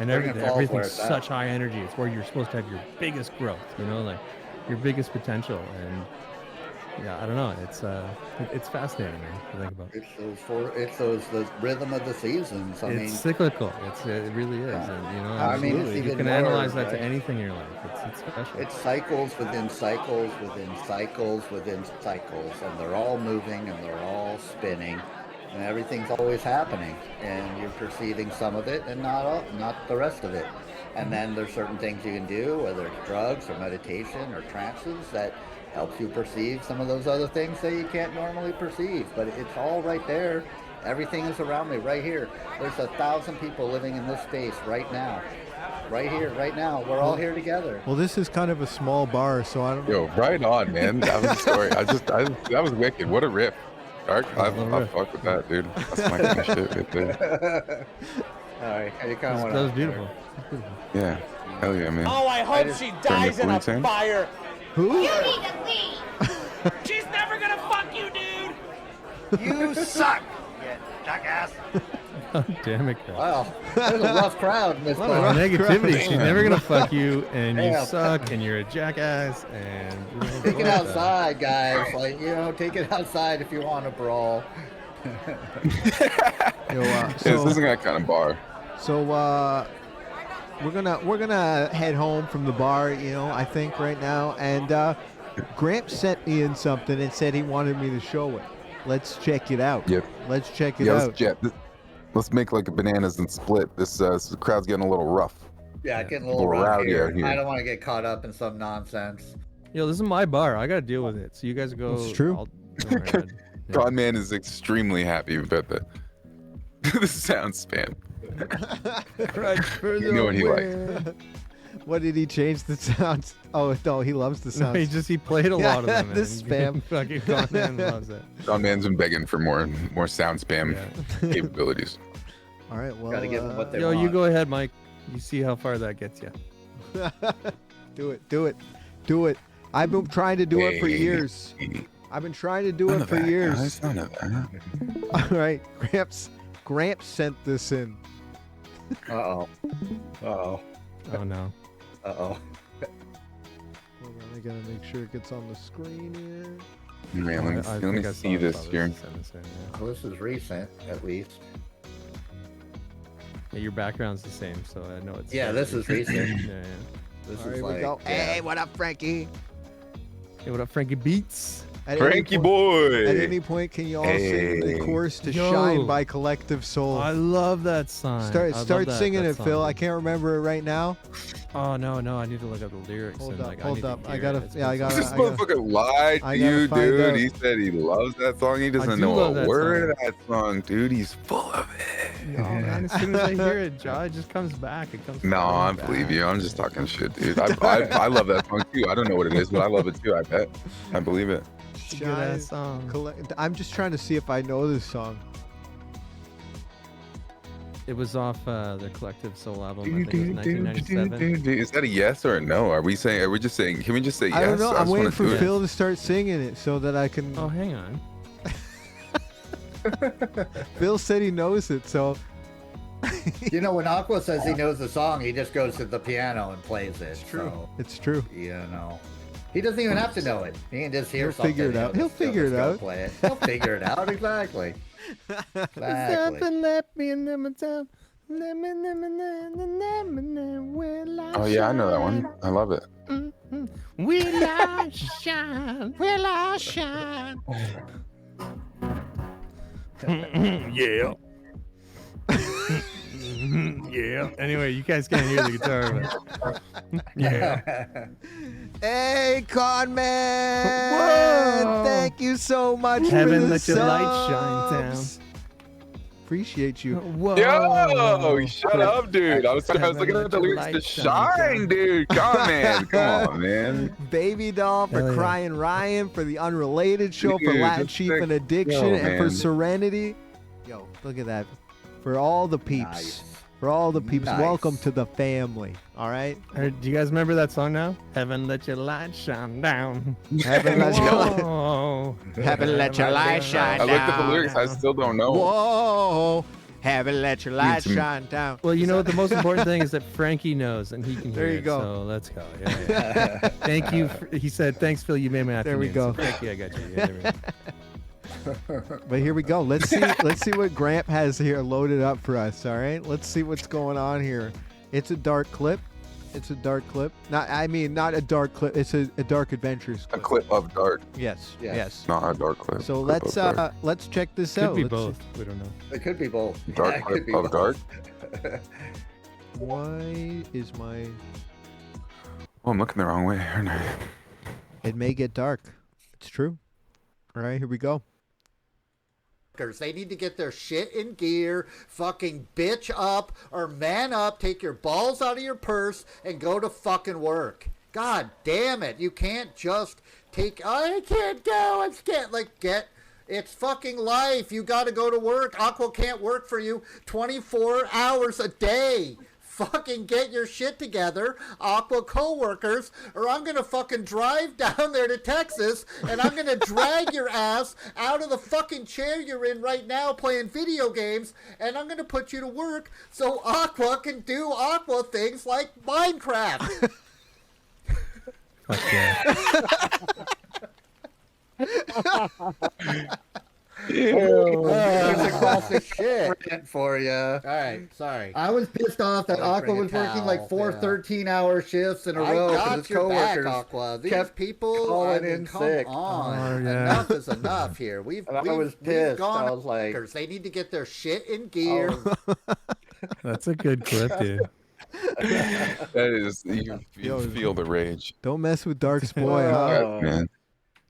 S2: and everything's such high energy. It's where you're supposed to have your biggest growth. You know, like your biggest potential. And yeah, I don't know. It's fascinating, man, to think about.
S3: It's the rhythm of the seasons.
S2: It's cyclical. It really is. And you know, absolutely. You can analyze that to anything in your life. It's special.
S3: It's cycles within cycles within cycles within cycles, and they're all moving and they're all spinning, and everything's always happening, and you're perceiving some of it and not the rest of it. And then there's certain things you can do, whether it's drugs or meditation or trances, that helps you perceive some of those other things that you can't normally perceive. But it's all right there. Everything is around me right here. There's 1,000 people living in this space right now. Right here, right now. We're all here together.
S1: Well, this is kind of a small bar, so I don't know.
S4: Yo, right on, man. That was a story. That was wicked. What a riff. Dark, I fuck with that, dude. That's my kind of shit right there.
S3: All right, you kind of want
S2: that was beautiful.
S4: Yeah, hell yeah, man.
S11: Oh, I hope she dies in a fire.
S1: Who?
S8: You need to leave.
S11: She's never gonna fuck you, dude.
S3: You suck, you jackass.
S2: Oh, damn it, Chris.
S3: Wow, there's a rough crowd in this
S2: What
S3: bar.
S2: negativity. She's never gonna fuck you, and you suck, and you're a jackass, and
S3: Take it outside, guys. Like, you know, take it outside if you want to brawl.
S4: This isn't that kind of bar.
S1: So we're gonna head home from the bar, you know, I think right now. And Gramps sent me in something and said he wanted me to show it. Let's check it out.
S4: Yep.
S1: Let's check it out.
S4: Let's make like a bananas and split. This crowd's getting a little rough.
S3: Yeah, getting a little rough
S4: rowdy
S3: here.
S4: out here.
S3: I don't want to get caught up in some nonsense.
S2: Yo, this is my bar. I gotta deal with it. So you guys go.
S1: It's true.
S4: Godman is extremely happy about the sound spam. You know what he likes.
S1: What did he change the sounds? Oh no, he loves the sounds.
S2: He played a lot of them.
S1: The spam.
S2: Fucking Godman loves it.
S4: Godman's been begging for more sound spam capabilities.
S1: All right, well,
S3: Gotta give them what they
S2: Yo,
S3: want.
S2: you go ahead, Mike. You see how far that gets you.
S1: Do it. I've been trying to do it for years. I've been trying to do it for years.
S4: None of that.
S1: All right, Gramps sent this in.
S3: Uh-oh.
S2: Oh no.
S3: Uh-oh.
S1: Hold on, I gotta make sure it gets on the screen here.
S4: Man, let me see this here.
S3: Well, this is recent, at least.
S2: Yeah, your background's the same, so I know it's.
S3: Yeah, this is recent.
S2: Yeah.
S3: This
S1: All
S3: is
S1: right,
S3: like,
S1: we go. Hey, what up, Frankie?
S2: Hey, what up, Frankie Beats?
S4: Frankie boy.
S1: At any point, can you all sing the chorus to
S2: Yo.
S1: "Shine" by Collective Soul?
S2: I love that song.
S1: Start singing it, Phil. I can't remember it right now.
S2: Oh no, I need to look up the lyrics.
S1: Hold
S2: and,
S1: up,
S2: like,
S1: hold
S2: I
S1: up.
S2: need to
S1: I
S2: hear
S1: gotta,
S2: it. It's
S1: yeah, I
S2: been
S1: gotta.
S2: so
S4: This
S1: I
S2: long.
S1: gotta-
S4: motherfucker lied
S1: I
S4: to
S1: gotta
S4: you,
S1: find
S4: dude.
S1: out.
S4: He said he loves that song. He doesn't
S2: do
S4: know
S2: love
S4: a
S2: that
S4: word
S2: song.
S4: of that song, dude. He's full of it.
S2: No, man, as soon as I hear it, it just comes back. It comes.
S4: No, I believe you. I'm just talking shit, dude. I love that song too. I don't know what it is, but I love it too. I bet. I believe it.
S2: It's a good ass song.
S1: I'm just trying to see if I know this song.
S2: It was off the Collective Soul album. I think it was 1997.
S4: Is that a yes or a no? Are we just saying? Can we just say yes?
S1: I don't know. I'm
S4: just
S1: waiting
S4: wanna
S1: for
S4: do it.
S1: Phil to start singing it so that I can.
S2: Oh, hang on.
S1: Phil said he knows it, so.
S3: You know, when Aqua says he knows the song, he just goes to the piano and plays it. It's
S1: true.
S3: So,
S1: It's true.
S3: you know. He doesn't even have to know it. He can just hear
S1: He'll
S3: something.
S1: figure it out. He'll figure it out.
S3: Play it. He'll figure it out, exactly. Exactly.
S2: Something left me in the time.
S4: Oh yeah, I know that one. I love it.
S11: Will I shine? Will I shine?
S2: Yeah. Yeah. Anyway, you guys can't hear the guitar, but yeah.
S1: Hey, Conman!
S2: Whoa!
S1: Thank you so much
S2: Heaven,
S1: for the
S2: let your light shine down.
S1: subs. appreciate you.
S2: Whoa.
S4: Yo, shut up, dude. I was looking at the lyrics to Shine, dude. Come on, man. Come on, man.
S1: Baby Doll for
S2: Hell yeah.
S1: Crying Ryan, for the Unrelated Show, for
S4: Dude,
S1: Latin
S4: that's
S1: Sheep
S4: sick.
S1: and Addiction,
S4: Yo,
S1: and for
S4: man.
S1: Serenity. Yo, look at that. For all the peeps.
S3: Nice.
S1: For all the peeps,
S3: Nice.
S1: welcome to the family. All right?
S2: Do you guys remember that song now? Heaven let your light shine down.
S1: Heaven let your
S2: Whoa.
S1: Heaven let your light shine
S4: I
S1: down.
S4: looked at the lyrics. I still don't know.
S1: Whoa. Heaven let your light
S4: some-
S1: shine down.
S2: Well, you know what the most important thing is that Frankie knows and he can hear
S1: There you
S2: it,
S1: go.
S2: So let's go. Yeah. Thank you. He said, "Thanks, Phil. You made my
S1: There
S2: afternoon."
S1: we go.
S2: So, Frankie, I got you. Yeah, there we go.
S1: But here we go. Let's see what Gramp has here loaded up for us. All right. Let's see what's going on here. It's a dark clip. It's a dark clip. Not a dark clip. It's a Dark Adventures
S4: A
S1: clip.
S4: clip of dark.
S1: Yes. Yes.
S4: Not a dark clip.
S1: So
S4: Clip
S1: let's
S4: of dark.
S1: let's check this
S2: Could
S1: out.
S2: be
S1: Let's
S2: both. We don't know.
S3: It could be both.
S4: Dark
S3: it
S4: clip
S3: could be
S4: of
S3: both.
S4: dark.
S1: Why is my?
S4: Oh, I'm looking the wrong way.
S1: It may get dark. It's true. All right. Here we go.
S3: They need to get their shit in gear, fucking bitch up or man up, take your balls out of your purse and go to fucking work. God damn it. You can't just I can't go. I'm scared. It's fucking life. You got to go to work. Aqua can't work for you 24 hours a day. Fucking get your shit together, Aqua co-workers, or I'm gonna fucking drive down there to Texas and I'm gonna drag your ass out of the fucking chair you're in right now playing video games and I'm gonna put you to work so Aqua can do Aqua things like Minecraft.
S2: Fuck yeah.
S3: It's a classic shit for you. All right, sorry. I was pissed off that Aqua was working like four 13-hour shifts in a row because his coworkers calling in sick.
S2: Oh, yeah.
S3: Enough is enough here.
S16: I was pissed.
S3: Gone.
S16: I was like,
S3: They need to get their shit in gear.
S2: That's a good clip, dude.
S4: That is, you feel the rage.
S1: Don't mess with Dark's boy, huh?
S4: Man.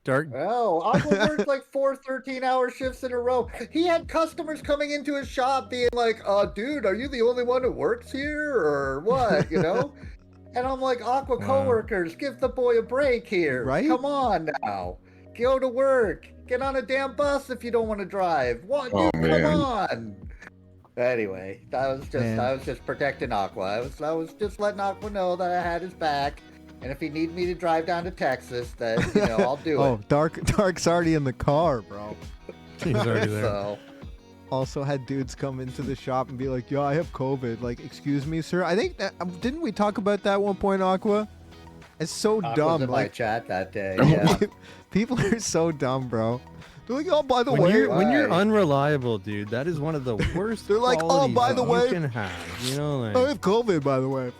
S2: Dark.
S3: Well, Aqua worked like four 13-hour shifts in a row. He had customers coming into his shop being like, dude, are you the only one who works here or what, you know? And I'm like, Aqua coworkers, give the boy a break here.
S1: Right?
S3: Come on now. Go to work. Get on a damn bus if you don't want to drive. What?
S4: Oh,
S3: Dude,
S4: man.
S3: come on. Anyway, I was just protecting Aqua. I was just letting Aqua know that I had his back. And if he needed me to drive down to Texas, then, I'll do it.
S1: Oh, Dark's already in the car, bro.
S2: He's already there.
S3: So,
S1: Also had dudes come into the shop and be like, yo, I have COVID. Like, excuse me, sir. I think that, didn't we talk about that at one point, Aqua? It's so
S3: Aqua's
S1: dumb.
S3: in my
S1: Like,
S3: chat that day. Yeah.
S1: people are so dumb, bro. They're like, oh, by the
S2: When
S1: way.
S2: you're unreliable, dude, that is one of the worst.
S1: They're like, oh,
S2: qualities
S1: by the
S2: that
S1: way,
S2: you can have. You know, like,
S1: I have COVID, by the way.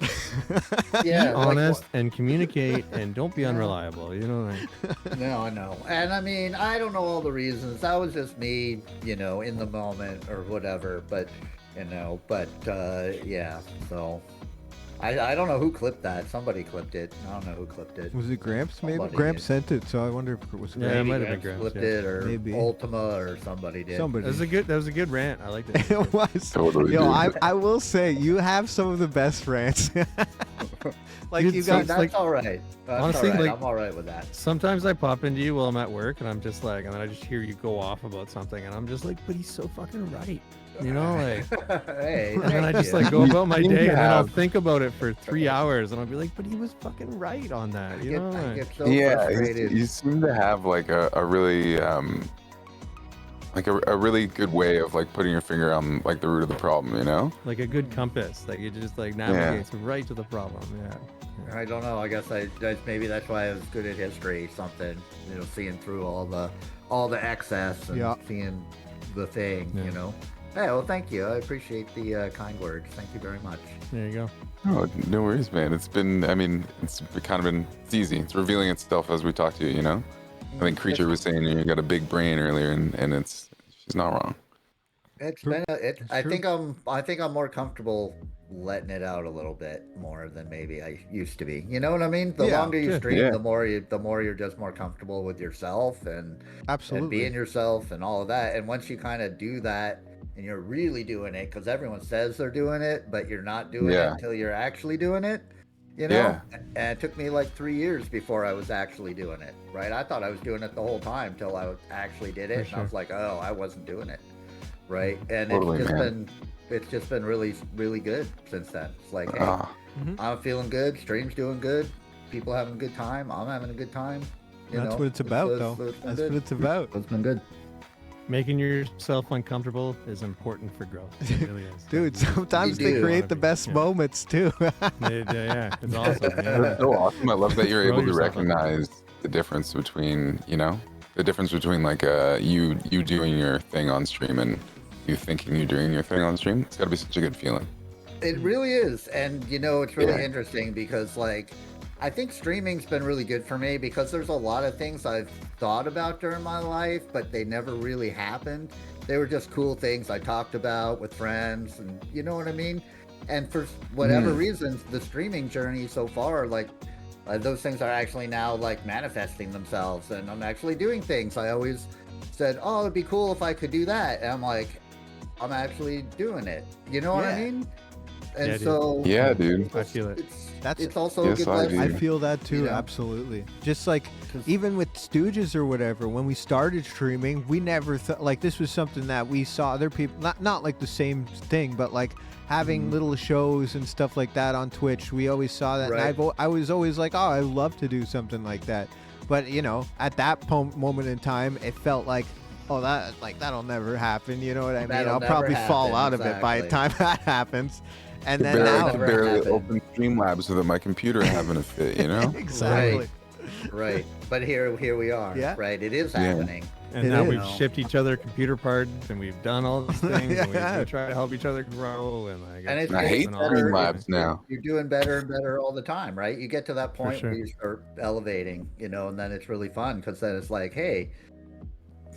S3: Yeah,
S2: be honest and communicate, and don't be unreliable. You know, like.
S3: No, I know. And I mean, I don't know all the reasons. That was just me, in the moment or whatever. But, yeah. So, I don't know who clipped that. Somebody clipped it. I don't know who clipped it.
S1: Was it Gramps, maybe?
S3: Somebody
S1: Gramps
S3: did.
S1: sent it, so I wonder if it was
S2: Yeah,
S1: Gramps.
S2: it might have been
S3: Gramps
S2: Gramps,
S3: clipped
S2: yeah.
S3: it, or
S1: Maybe.
S3: Ultima, or somebody did.
S1: Somebody.
S2: That was a good rant. I liked it.
S1: It was.
S4: Totally.
S1: Yo,
S4: dude.
S1: I will say, you have some of the best rants. Like,
S2: Dude,
S1: you
S2: so
S1: got.
S3: That's
S2: like,
S3: all right. That's
S2: honestly,
S3: all right.
S2: like-
S3: I'm all right with that.
S2: Sometimes I pop into you while I'm at work, and I'm just like, and then I just hear you go off about something, and I'm just like, but he's so fucking right. You know, like.
S3: Hey,
S2: And then I
S3: thank
S2: just
S3: you.
S2: like go about my
S4: You
S2: day, and then I'll
S4: have-
S2: think about it for 3 hours, and I'll be like, but he was fucking right on that.
S3: I
S2: You
S3: get,
S2: know,
S3: I
S2: like,
S3: get so
S4: Yeah,
S3: frustrated.
S4: you seem to have like a really like a really good way of like putting your finger on like the root of the problem, you know?
S2: like a good compass that you just like navigates right to the problem. Yeah.
S3: I don't know. I guess maybe that's why I was good at history. Something, seeing through all the excess and
S1: Yeah.
S3: seeing the thing.
S2: Yeah.
S3: Hey, well, thank you. I appreciate the kind words. Thank you very much.
S2: There you go.
S4: Oh, no worries, man. It's been, I mean, it's easy. It's revealing itself as we talk to you, you know? I think Creature was saying you got a big brain earlier, and she's not wrong.
S3: It's been. I think I'm more comfortable letting it out a little bit more than maybe I used to be. You know what I mean? The
S1: Yeah,
S3: longer you
S2: sure.
S3: stream,
S4: Yeah.
S3: the more you're just more comfortable with yourself and
S1: Absolutely.
S3: being yourself and all of that. And once you kind of do that, and you're really doing it because everyone says they're doing it, but you're not doing it until you're actually doing it. You know, and it took me like 3 years before I was actually doing it. Right? I thought I was doing it the whole time till I actually did it, and I was like, oh, I wasn't doing it. Right? And it's just been really, really good since then. It's like, hey, I'm feeling good. Stream's doing good. People having a good time. I'm having a good time.
S1: That's what it's about, though. That's what it's about.
S3: It's been good.
S2: Making yourself uncomfortable is important for growth. It really is.
S1: Dude, sometimes they create the best moments too.
S2: Yeah, it's awesome. Yeah.
S4: That's so awesome. I love that you're
S2: Throw
S4: able to
S2: yourself
S4: recognize the difference between, the difference between like you doing your thing on stream and you thinking you're doing your thing on stream. It's got to be such a good feeling.
S3: It really is. And, it's really interesting because, like, I think streaming's been really good for me because there's a lot of things I've thought about during my life, but they never really happened. They were just cool things I talked about with friends, and you know what I mean? And for whatever reasons, the streaming journey so far, like, those things are actually now, like, manifesting themselves, and I'm actually doing things. I always said, oh, it'd be cool if I could do that. And I'm like, I'm actually doing it. You know what I mean? And so...
S4: Yeah, dude.
S2: I feel it.
S3: It's also a good lesson.
S1: I feel that too, absolutely. Just like even with Stooges or whatever, when we started streaming, we never thought like this was something that we saw other people not like the same thing, but like having little shows and stuff like that on Twitch. We always saw that, and I was always like, oh, I'd love to do something like that. But at that moment in time, it felt like, oh, that'll never happen. You know what I mean? I'll probably fall out of it by the time that happens. And then now
S4: barely open Streamlabs without my computer having a fit,
S1: Exactly.
S3: Right. But here we are.
S1: Yeah.
S3: Right. It is happening.
S2: And now we've shipped each other computer parts, and we've done all these things, and we try to help each other grow. And
S4: I hate Streamlabs now.
S3: You're doing better and better all the time, right? You get to that point where you start elevating, and then it's really fun because then it's like, hey,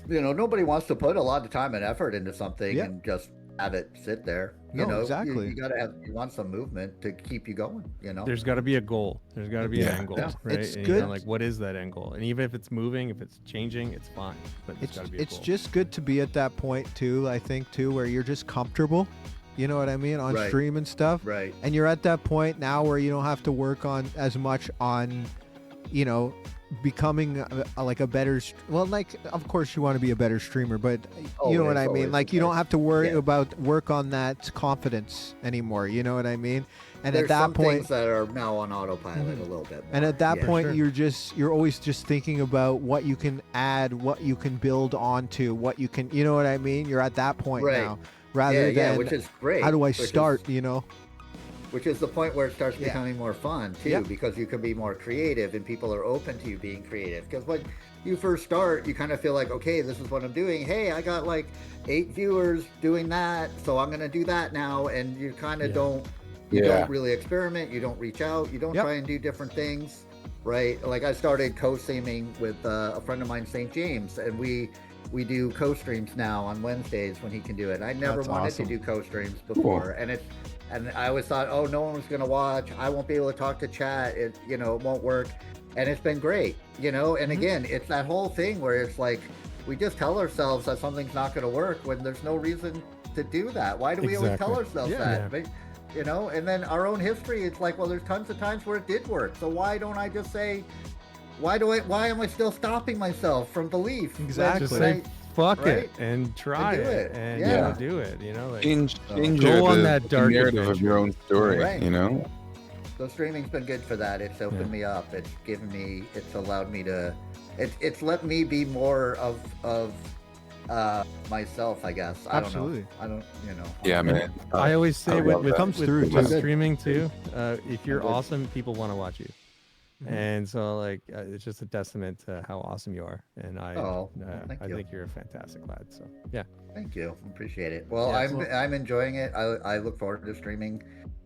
S3: nobody wants to put a lot of time and effort into something and just have it sit there.
S1: Exactly.
S3: You want some movement to keep you going.
S2: There's got to be a goal. There's got to be an end goal, right?
S1: It's
S2: and,
S1: good.
S2: like, what is that end goal? And even if it's moving, if it's changing, it's fine. But it's got to be a goal.
S1: Just good to be at that point too. I think too, where you're just comfortable. You know what I mean? On stream and stuff.
S3: Right.
S1: And you're at that point now where you don't have to work on as much on, becoming like a better of course you want to be a better streamer, but you know what I mean, like you don't have to worry about work on that confidence anymore, you know what I mean? And
S3: there's
S1: at that
S3: some
S1: point
S3: things that are now on autopilot a little bit more.
S1: And at that point you're always just thinking about what you can add, what you can build onto, what you can, you know what I mean? You're at that point now rather than
S3: which is great.
S1: How do I start,
S3: Which is the point where it starts becoming more fun too, because you can be more creative and people are open to you being creative. Because when you first start, you kind of feel like, okay, this is what I'm doing. Hey, I got like 8 viewers doing that, so I'm gonna do that now. And you kind of don't really experiment. You don't reach out. You don't try and do different things, right? Like I started co-streaming with a friend of mine, St. James, and we do co-streams now on Wednesdays when he can do it. I never wanted to do co-streams before, and I always thought, oh, no one was going to watch. I won't be able to talk to chat. It won't work. And it's been great, And again, it's that whole thing where it's like, we just tell ourselves that something's not going to work when there's no reason to do that. Why do we always tell ourselves that? But, and then our own history, it's like, well, there's tons of times where it did work. So why don't I just say, why am I still stopping myself from belief?
S1: Exactly.
S2: Just say, fuck it and try it and do it.
S4: Change
S2: go on that dark
S4: narrative
S2: adventure
S4: of your own story.
S3: So streaming's been good for that. It's opened me up. It's given me. It's allowed me to. It's let me be more of myself, I guess.
S1: Absolutely.
S3: I don't.
S4: Yeah, man.
S2: I always say
S1: it comes through
S2: with streaming too. If you're awesome, people want to watch you. And so, it's just a testament to how awesome you are, and I think you're a fantastic lad. So, yeah.
S3: Thank you, appreciate it. Well, I'm enjoying it. I look forward to streaming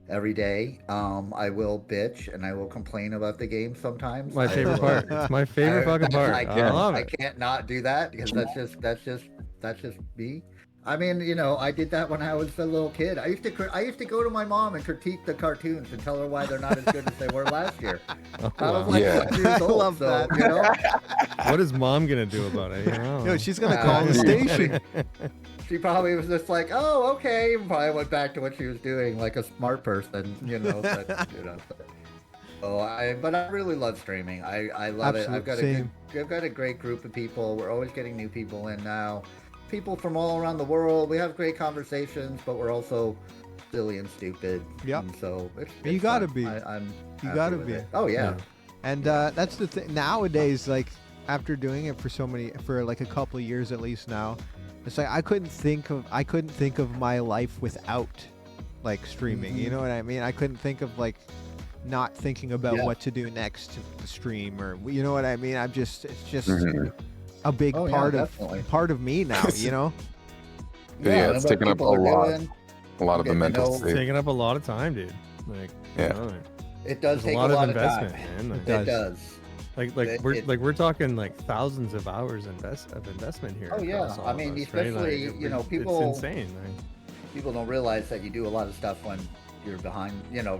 S3: every day. I will bitch and I will complain about the game sometimes.
S2: My favorite part. It's my favorite fucking part. I love it.
S3: I can't not do that because that's just me. I mean, you know, I did that when I was a little kid. I used to go to my mom and critique the cartoons and tell her why they're not as good as they were last year. I was like 6 years old,
S1: I love that.
S3: You know?
S2: What is mom gonna do about it? You know?
S1: No, she's gonna call the station.
S3: She probably was just like, "Oh, okay," and probably went back to what she was doing, like a smart person, you know. But, you know. But I really love streaming. I love it. I've got a great group of people. We're always getting new people in now. People from all around the world. We have great conversations, but we're also silly and stupid.
S1: Yep.
S3: And so it's
S1: You gotta
S3: fun.
S1: be.
S3: I'm
S1: You
S3: happy
S1: gotta
S3: with
S1: be.
S3: it. Oh yeah.
S1: And that's the thing nowadays. Like after doing it for like a couple of years at least now, it's like I couldn't think of my life without like streaming. You know what I mean? I couldn't think of like not thinking about what to do next to stream, or you know what I mean? It's just a big part of me now, you know?
S4: Yeah, it's taking up a lot of the mental
S2: It's
S4: state.
S2: taking up a lot of time, dude. Like,
S4: Yeah.
S2: you know,
S3: It does
S2: there's
S3: take
S2: a lot of investment,
S3: time.
S2: man.
S3: It does.
S2: We're talking like thousands of hours of investment here.
S3: Oh yeah,
S2: across all
S3: I
S2: of
S3: mean,
S2: us, right?
S3: especially
S2: Like,
S3: you know, people.
S2: It's insane. Like,
S3: people don't realize that you do a lot of stuff when you're behind. You know,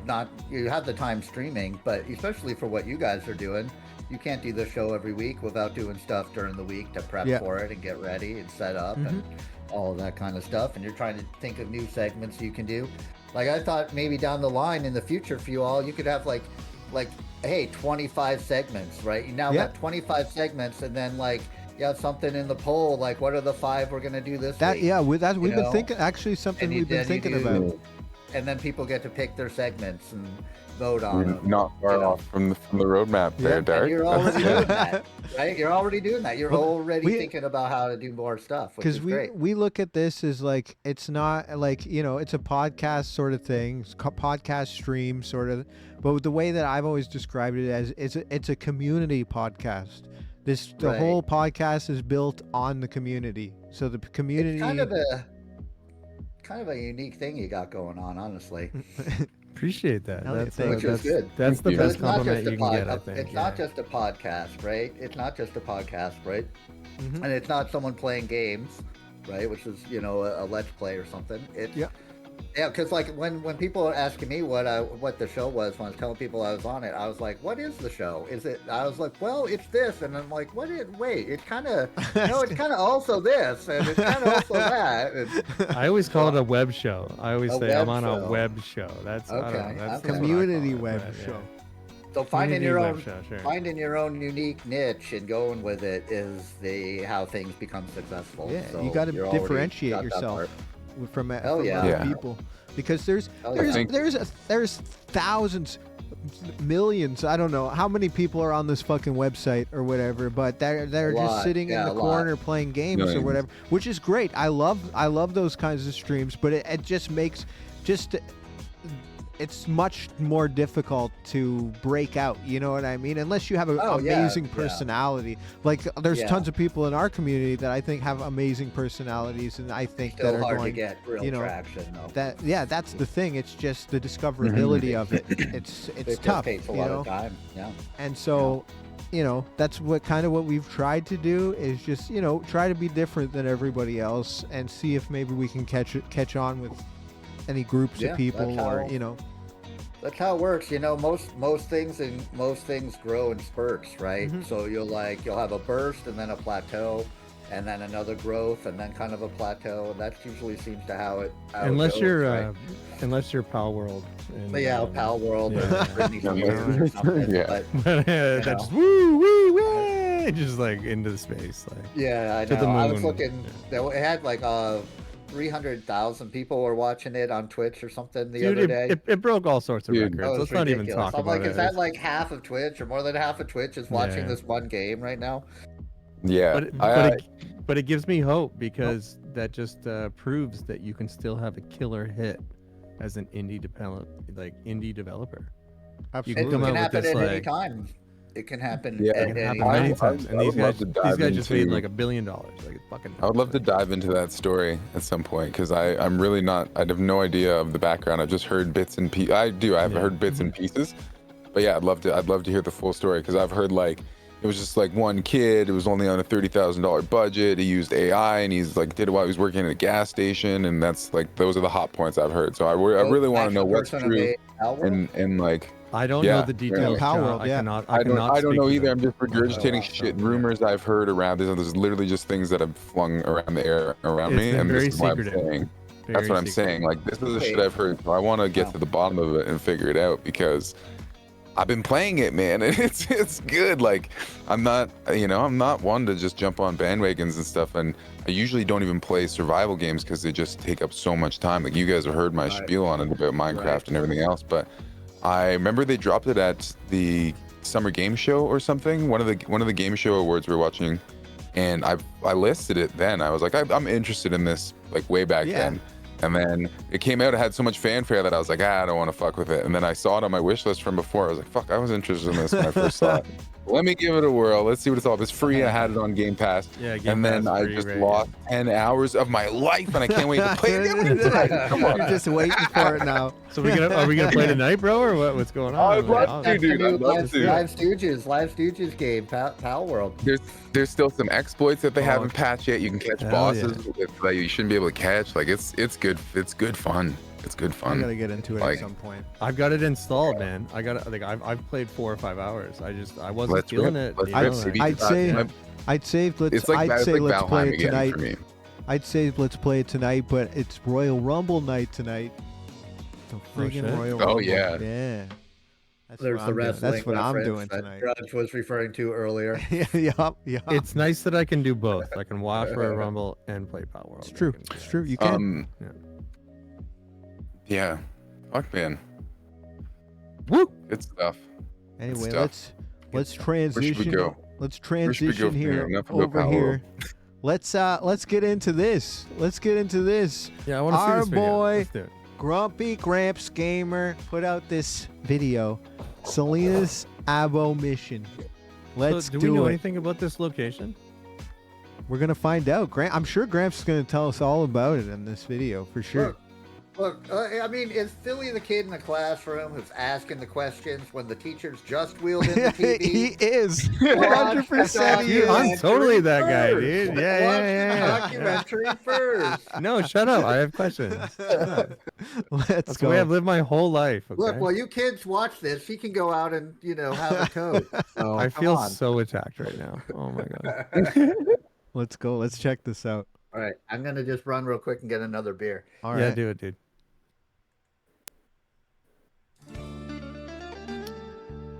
S3: you have the time streaming, but especially for what you guys are doing, you can't do the show every week without doing stuff during the week to prep for it and get ready and set up and all of that kind of stuff. And you're trying to think of new segments you can do. Like I thought maybe down the line in the future for you all, you could have like, hey, 25 segments, right? You now got 25 segments, and then like you have something in the poll, like what are the 5 we're gonna do this week?
S1: Yeah, we've been thinking. Actually, something we've been thinking about.
S3: And then people get to pick their segments and vote on them.
S4: Not far off from the roadmap there, Dark.
S3: And you're already doing that, right? You're already doing that. You're already thinking about how to do more stuff, which is great.
S1: We look at this as like, it's not like, you know, it's a podcast sort of thing, podcast stream sort of, but the way that I've always described it as it's a community podcast. The whole podcast is built on the community. So the community.
S3: It's kind of a unique thing you got going on, honestly.
S2: Appreciate that.
S3: Which is good.
S2: That's the best compliment you can get, I think.
S3: It's not just a podcast, right? It's not just a podcast, right? And it's not someone playing games, right? Which is, you know, a let's play or something. Yeah, because like when people are asking me what the show was, when I was telling people I was on it, I was like, "What is the show? Is it?" I was like, "Well, it's this," and I'm like, "What is? Wait, it's kind of no, it's kind of also this, and it's kind of also that." And,
S2: I always call it a web show. I always say I'm on a web show. That's
S3: okay.
S2: That's
S1: community web show.
S3: So finding your own unique niche and going with it is how things become successful.
S1: Yeah,
S3: so
S1: you got to differentiate yourself from other people, because there's thousands, millions. I don't know how many people are on this fucking website or whatever, but they're just sitting in the corner playing games or whatever, which is great. I love those kinds of streams, but it just makes it's much more difficult to break out, you know what I mean? Unless you have an amazing personality. Like there's tons of people in our community that I think have amazing personalities, and I think
S3: still
S1: that are
S3: hard
S1: going
S3: to get real traction though.
S1: That's the thing. It's just the discoverability of it. It's tough,
S3: takes a
S1: you
S3: lot
S1: know?
S3: of time. Yeah.
S1: And so, you know, that's what we've tried to do, is just, you know, try to be different than everybody else and see if maybe we can catch on with any groups of people, or you know.
S3: That's how it works. You know, most things grow in spurts, right? So you'll have a burst and then a plateau, and then another growth, and then kind of a plateau. And that usually seems to how it
S2: unless
S3: goes,
S2: you're
S3: right?
S2: Unless you're Pal World.
S3: And, Pal World or Britney Spears or something.
S2: But that just woo, just like into the space, like
S3: I
S2: to
S3: know.
S2: the moon.
S3: I was looking. It had like 300,000 people were watching it on Twitch or something the other day.
S2: It broke all sorts of records. Let's not even talk
S3: I'm
S2: about
S3: like,
S2: it.
S3: is that like half of Twitch or more than half of Twitch is watching this one game right now?
S4: Yeah,
S2: but it gives me hope, because that just proves that you can still have a killer hit as an indie developer.
S1: Absolutely.
S2: You can come out
S3: happen
S2: with this,
S3: at any time. It can happen.
S2: It can happen many times. And these guys just made like $1 billion. Like it's fucking.
S4: I would love to dive into that story at some point, because I'm really not. I have no idea of the background. I've just heard bits and pieces. I've heard bits and pieces, but yeah, I'd love to hear the full story, because I've heard like it was just like one kid. It was only on a $30,000 budget. He used AI, and he's like did it while he was working at a gas station, and that's like those are the hot points I've heard. So I really want to know what's true, and like.
S2: I don't know the details. John. I
S4: don't know either. I'm just
S2: Oh,
S4: regurgitating shit, rumors I've heard around. There's literally just things that I've flung around the air around me, and this is what I'm saying. That's what I'm saying. Like this is the shit I've heard. So I want to get to the bottom of it and figure it out because I've been playing it, man, and it's good. Like I'm not one to just jump on bandwagons and stuff, and I usually don't even play survival games because they just take up so much time. Like you guys have heard my spiel on it about Minecraft and everything else, but I remember they dropped it at the Summer Game Show or something. One of the game show awards we were watching, and I listed it then. I was like, I'm interested in this like way back then. And then it came out, it had so much fanfare that I was like, I don't want to fuck with it. And then I saw it on my wish list from before. I was like, fuck, I was interested in this when I first saw it. Let me give it a whirl. Let's see what it's all about. It's free. I had it on Game Pass.
S2: Yeah,
S4: and then I just lost 10 hours of my life, and I can't wait to play it again tonight. Come on.
S1: You're just waiting for it now.
S2: So are we gonna play tonight, bro, or what's going on?
S4: I'd love to, dude. I'd love to.
S3: Live Stooges game, Pal World.
S4: There's still some exploits that they haven't patched yet. You can catch bosses that you shouldn't be able to catch. Like it's good. It's good fun. It's good fun.
S1: I gotta get into it at some point.
S2: I've got it installed, man. I've played 4 or 5 hours. I wasn't feeling it.
S1: I'd say let's play it tonight. I'd say let's play it tonight, but it's Royal Rumble night tonight. The friggin' Royal Rumble.
S4: Oh yeah.
S1: Yeah.
S3: There's the wrestling.
S1: That's what I'm doing tonight.
S3: Grudge was referring to earlier.
S1: Yeah.
S2: It's nice that I can do both. I can watch Royal Rumble and play Power World.
S1: It's true. It's true. You can.
S4: Yeah. Fuck, man.
S1: Woo.
S4: Good stuff.
S1: Anyway,
S4: Good
S1: let's transition.
S4: Where should we go?
S1: Let's transition
S4: Where should we go
S1: here
S4: from here?
S1: over here. Let's get into this.
S2: Yeah, I want to see
S1: Our
S2: this video.
S1: boy
S2: Let's do it.
S1: Grumpy Gramps Gamer put out this video. Selena's Abo mission. Let's
S2: do
S1: do
S2: we know
S1: it.
S2: anything about this location?
S1: We're gonna find out. I'm sure Gramps is gonna tell us all about it in this video for sure.
S3: Look, I mean, is Philly the kid in the classroom who's asking the questions when the teacher's just wheeled in the TV?
S1: He is 100%. He is.
S2: I'm totally that guy, dude.
S3: Watch the
S2: Yeah.
S3: documentary first.
S2: No, shut up. I have questions.
S1: Let's
S2: That's the
S1: go.
S2: way I've lived my whole life. Okay?
S3: Look, while you kids watch this, he can go out and have a code. So,
S2: I
S3: come
S2: feel
S3: on.
S2: so attacked right now. Oh my god.
S1: Let's go. Let's check this out.
S3: All right, I'm gonna just run real quick and get another beer.
S1: All right.
S2: Yeah, do it, dude.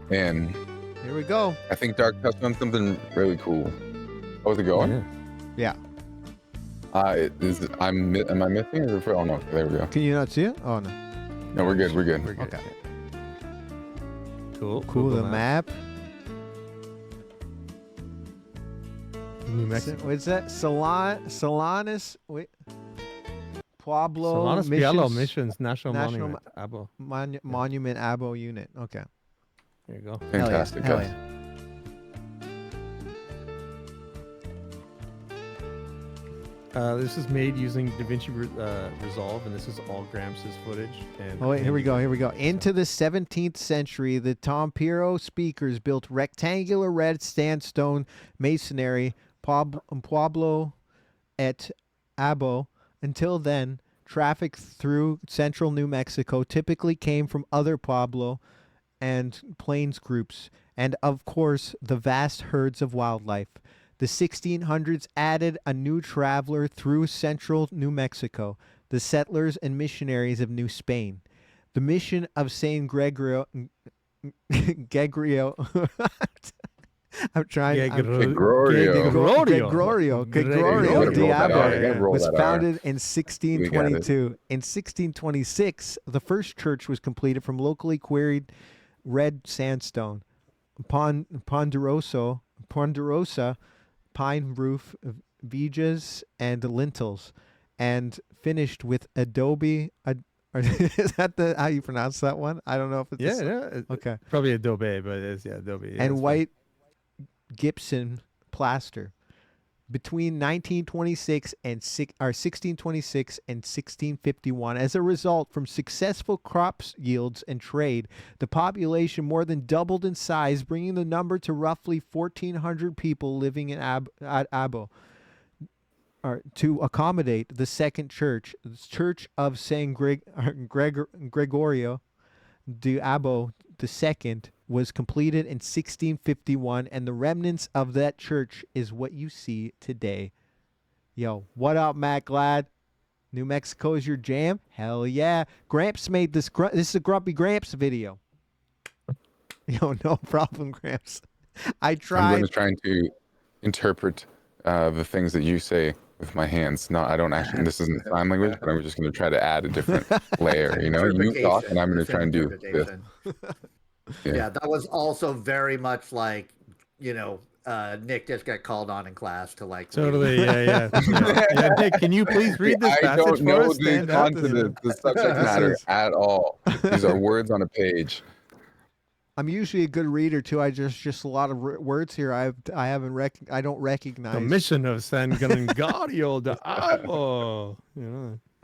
S4: Man,
S1: Here we go.
S4: I think Dark touched on something really cool. Oh, is it going?
S1: Yeah.
S4: Am I missing? Or oh no, there we go.
S1: Can you not see it? Oh no.
S4: No, we're good. We're good.
S1: Okay.
S2: Cool.
S1: Cool. The map.
S2: New Mexico.
S1: What's that? Solanas. Wait. Pueblo.
S2: Solanas Pialo Missions National Monument. Abo.
S1: Monument Abo unit. Okay.
S2: There you go.
S4: Fantastic.
S1: Hell
S4: guys.
S2: This is made using DaVinci Resolve, and this is all Gramps' footage. And
S1: Oh wait, here we go. Into the 17th century, the Tompiro speakers built rectangular red sandstone masonry, Pueblo et Abo. Until then, traffic through central New Mexico typically came from other Pueblo and plains groups, and of course, the vast herds of wildlife. The 1600s added a new traveler through central New Mexico, the settlers and missionaries of New Spain. The mission of Saint Gregorio. I'm trying. Gregorio Diabo was founded in 1622. In 1626, the first church was completed from locally quarried red sandstone, ponderosa, pine roof, vigas, and lintels, and finished with adobe. Is that how you pronounce that one? I don't know if it's okay.
S2: Probably Adobe, but it's Adobe. Yeah,
S1: and white gypsum plaster. between 1926 and 1626 and 1651. As a result, from successful crops yields and trade, the population more than doubled in size, bringing the number to roughly 1,400 people living in Abo. To accommodate the second church, the Church of San Gregorio de Abo II was completed in 1651, and the remnants of that church is what you see today. Yo, what up, Matt Glad? New Mexico is your jam? Hell yeah. Gramps made this. This is a Grumpy Gramps video. Yo, no problem, Gramps. I tried.
S4: I'm going to try to interpret the things that you say with my hands. No, I don't actually. This isn't sign language, but I'm just going to try to add a different layer. You know, you talk, and I'm going to try and do this.
S3: Yeah, that was also very much like, Nick just got called on in class to like.
S2: Totally, yeah. Nick, can you please read this passage for us?
S4: I don't know the subject matter at all. These are words on a page.
S1: I'm usually a good reader too. I just a lot of words here. I don't recognize.
S2: The mission of San Gregorio de Abo. All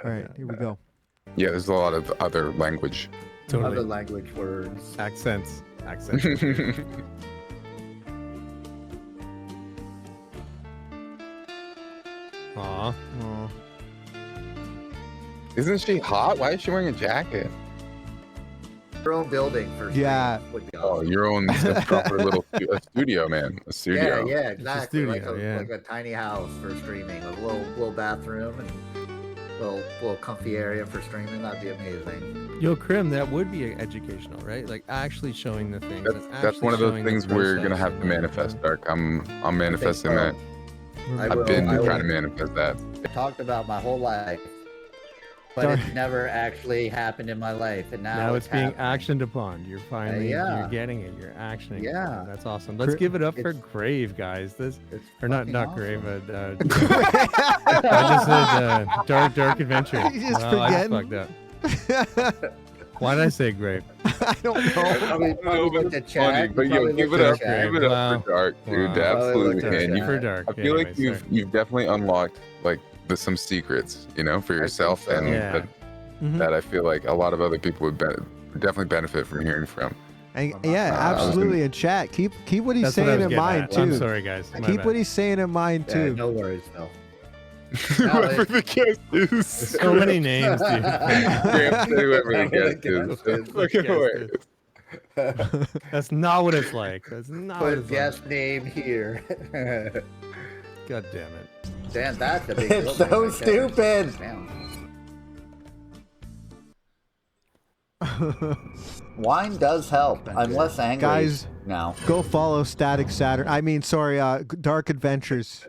S1: right, here we go.
S4: Yeah, there's a lot of other language.
S2: Totally.
S3: Other language words.
S2: Accents. Aw.
S4: Isn't she hot? Why is she wearing a jacket?
S3: Your own building for
S1: yeah.
S3: Would be
S4: awesome. Your own proper little studio, man. A studio.
S3: Yeah, exactly.
S2: Studio,
S3: like a tiny house for streaming, a little bathroom and little comfy area for streaming. That'd be amazing.
S2: Yo, Krim, that would be educational, right? Like actually showing the things.
S4: That's one of those things we're gonna have to manifest, Dark. I'm manifesting that. I've been trying to manifest that.
S3: I talked about my whole life, but it's never actually happened in my life, and now
S2: it's being actioned upon. You're finally, you're getting it. You're actioning.
S3: Yeah,
S2: it. That's awesome. Let's give it up for Grave, guys. Not
S3: awesome.
S2: Grave, but I just said Dark Adventure.
S1: You just
S2: I just fucked up. Why did I say Grave?
S1: I don't know.
S4: Funny, but yo, give it up for Dark, dude. Absolutely, man.
S2: Dark.
S4: I feel like you've definitely unlocked like some secrets, for yourself, and that I feel like a lot of other people would definitely benefit from hearing from.
S1: And, yeah, absolutely. In chat, keep what he's saying in mind too.
S2: I'm sorry, guys.
S1: Keep what he's saying in mind too.
S3: No worries, Phil.
S4: Whoever the guest is.
S2: So many names, dude.
S4: Whoever the guest is.
S2: That's not what it's like. That's not what it's
S3: guest
S2: like.
S3: Name here.
S2: God damn it.
S3: Dan, that's a big
S21: It's so stupid.
S3: Wine does help. I'm less angry
S1: guys,
S3: now.
S1: Go follow Static Saturn. I mean, sorry, Dark Adventures.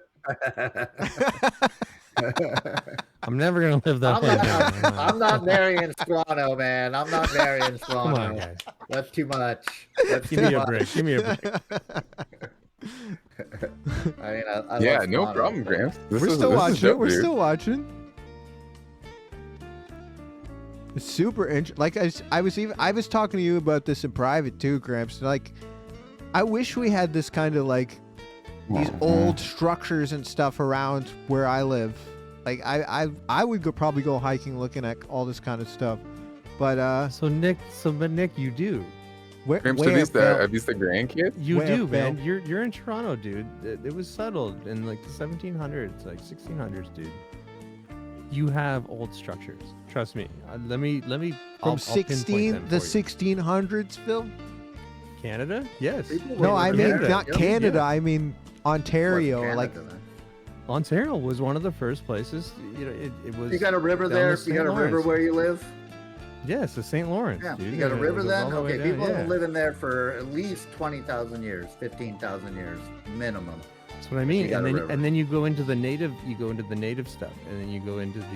S2: I'm never gonna live that way down.
S3: I'm not marrying Squano, man. I'm not marrying Squano.
S2: Come on, guys.
S3: That's too much.
S2: Give me a break. Give me a break.
S3: I
S4: yeah,
S3: love
S4: no
S3: Squano.
S4: problem, Gramps.
S1: We're still watching. We're still watching. It's super interesting. Like I was talking to you about this in private too, Gramps. Like, I wish we had this kind of like these old structures and stuff around where I live. Like I would probably go hiking looking at all this kind of stuff. But
S2: Nick, you do.
S4: Gramps, are these the grandkids?
S2: You do, man. You're in Toronto, dude. It was settled in like the 1700s, like 1600s, dude. You have old structures. Trust me. Let me.
S1: From 1600s, Phil.
S2: Canada? Yes.
S1: No, I mean
S2: Canada.
S1: not Canada. I mean Ontario.
S3: Canada,
S1: like
S3: then?
S2: Ontario was one of the first places. It was.
S3: You got a river there? You got a river where you live?
S2: Yes, the St. Lawrence.
S3: Yeah,
S2: dude.
S3: you got a river then?
S2: All the
S3: Okay,
S2: way
S3: people
S2: down,
S3: have been living there for at least 20,000 years, 15,000 years minimum.
S2: That's what I mean.
S3: And
S2: then you go into the native stuff, and then you go into the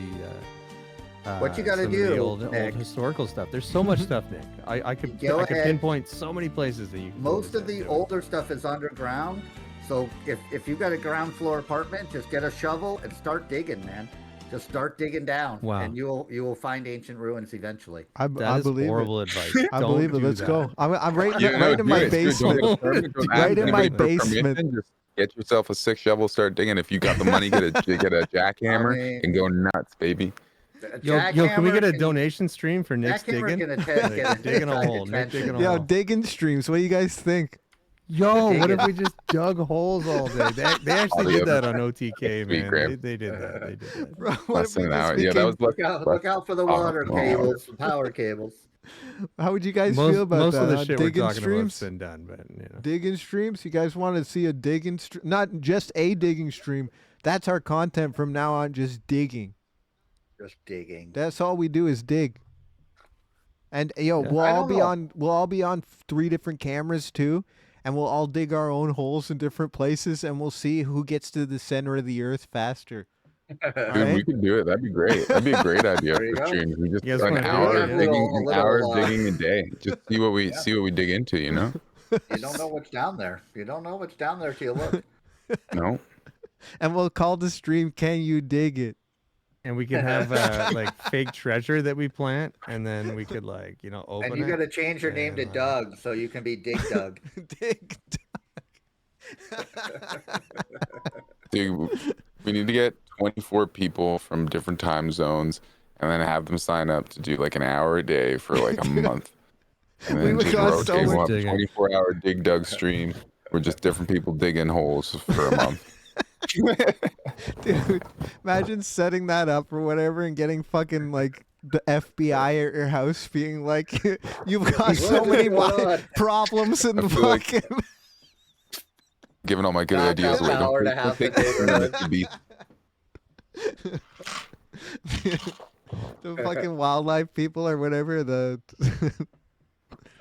S3: what you got to
S2: some of
S3: do,
S2: the old historical stuff. There's so much stuff, Nick. I could pinpoint so many places that you can
S3: most of the older stuff is underground. So if you got a ground floor apartment, just get a shovel and start digging, man. Just start digging down, and you will find ancient ruins eventually.
S1: I believe
S2: horrible
S1: it.
S2: advice.
S1: I believe it. Let's go. I'm right in my
S4: Dude,
S1: basement. Right in my basement.
S4: Get yourself a 6 shovel, start digging. If you got the money, get a jackhammer and go nuts, baby.
S2: Yo, can we get a donation stream for Nick's digging? Digging a hole. Nick digging a hole.
S1: Yo, digging streams. What do you guys think?
S2: Yo, what if we just dug holes all day? They actually did that on OTK, man. They did that. They did that.
S1: Bro, what if we just
S4: Yeah, that was
S3: look out for the water cables, power cables.
S1: How would you guys feel about
S2: most
S1: that?
S2: of the shit
S1: digging
S2: we're talking
S1: streams?
S2: about's been done, but you know.
S1: Digging streams? You guys want to see a digging stream? Not just a digging stream. That's our content from now on. Just digging.
S3: Just digging.
S1: That's all we do is dig. And yo, we'll all be on 3 different cameras too, and we'll all dig our own holes in different places, and we'll see who gets to the center of the earth faster.
S4: Dude, we could do it. That'd be great. That'd be a great idea for streams. We just an hour digging a day. Just see what we dig into, you know?
S3: You don't know what's down there. You don't know what's down there till you look.
S4: No.
S1: And we'll call the stream "Can You Dig It?"
S2: And we could have like fake treasure that we plant, and then we could open it.
S3: And you got to change your name to Doug so you can be Dig Doug.
S1: Dig
S3: Doug.
S4: Dude, we need to get 24 people from different time zones and then have them sign up to do like an hour a day for like a month. And then just rotate one 24-hour Dig Dug stream where just different people digging holes for a month.
S1: Dude, imagine setting that up or whatever and getting fucking like the FBI at your house being like, you've got so many problems in the fucking...
S4: Giving all my good ideas away.
S1: The fucking wildlife people or whatever, the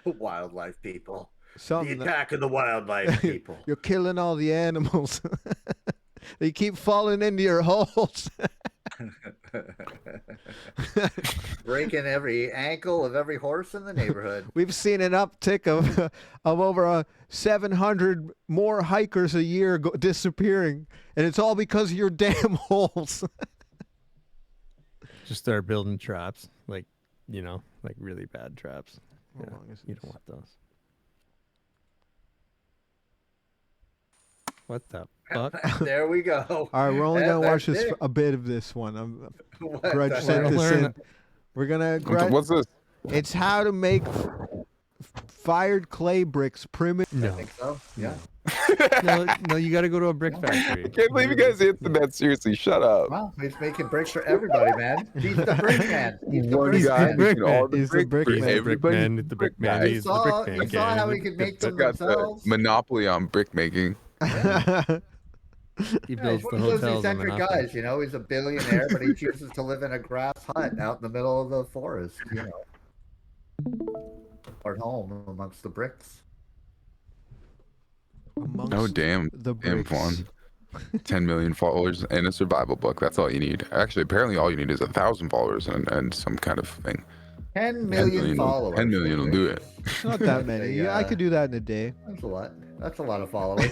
S3: wildlife people.
S1: The
S3: attack of the wildlife people.
S1: You're killing all the animals. They keep falling into your holes.
S3: Breaking every ankle of every horse in the neighborhood.
S1: We've seen an uptick of over 700 more hikers a year disappearing, and it's all because of your damn holes.
S2: Just start building traps, like really bad traps.
S1: How
S2: Yeah,
S1: long is
S2: you
S1: this?
S2: don't want those. What the fuck?
S3: There we go.
S1: All right, we're only gonna watch
S3: That's
S1: this
S3: it.
S1: a bit of this one.
S3: What
S1: Grudge
S3: the
S1: sent
S3: hell?
S1: this in. We're gonna.
S4: What's this?
S1: It's how to make fired clay bricks primitive.
S2: No.
S3: I think so. Yeah.
S2: No, you got to go to a brick factory.
S4: I can't believe you guys answered that. Seriously, shut up.
S3: Well, he's making bricks for everybody, man. He's the brick man. He's the
S4: One
S3: brick
S4: guy
S3: man.
S4: making all the
S1: He's the brick
S4: bricks for
S1: man.
S4: everybody.
S2: The brick man.
S3: You
S2: He's the
S3: saw,
S2: brick man.
S3: you saw how he could make them
S4: Got the
S3: themselves.
S4: monopoly on brick making.
S2: He
S3: Yeah,
S2: builds
S3: he's
S2: the
S3: one of those
S2: hotels on
S3: eccentric
S2: Monopoly.
S3: guys, you know. He's a billionaire, but he chooses to live in a grass hut out in the middle of the forest, you know. Or at home amongst the bricks.
S4: Oh damn!
S1: the
S4: Damn
S1: bricks.
S4: fun. 10 million followers and a survival book. That's all you need. Actually, apparently, all you need is 1,000 followers and some kind of thing.
S3: 10 million followers.
S4: 10 million will do it.
S1: It's not that many. I could do that in a day.
S3: That's a lot. That's a lot of followers.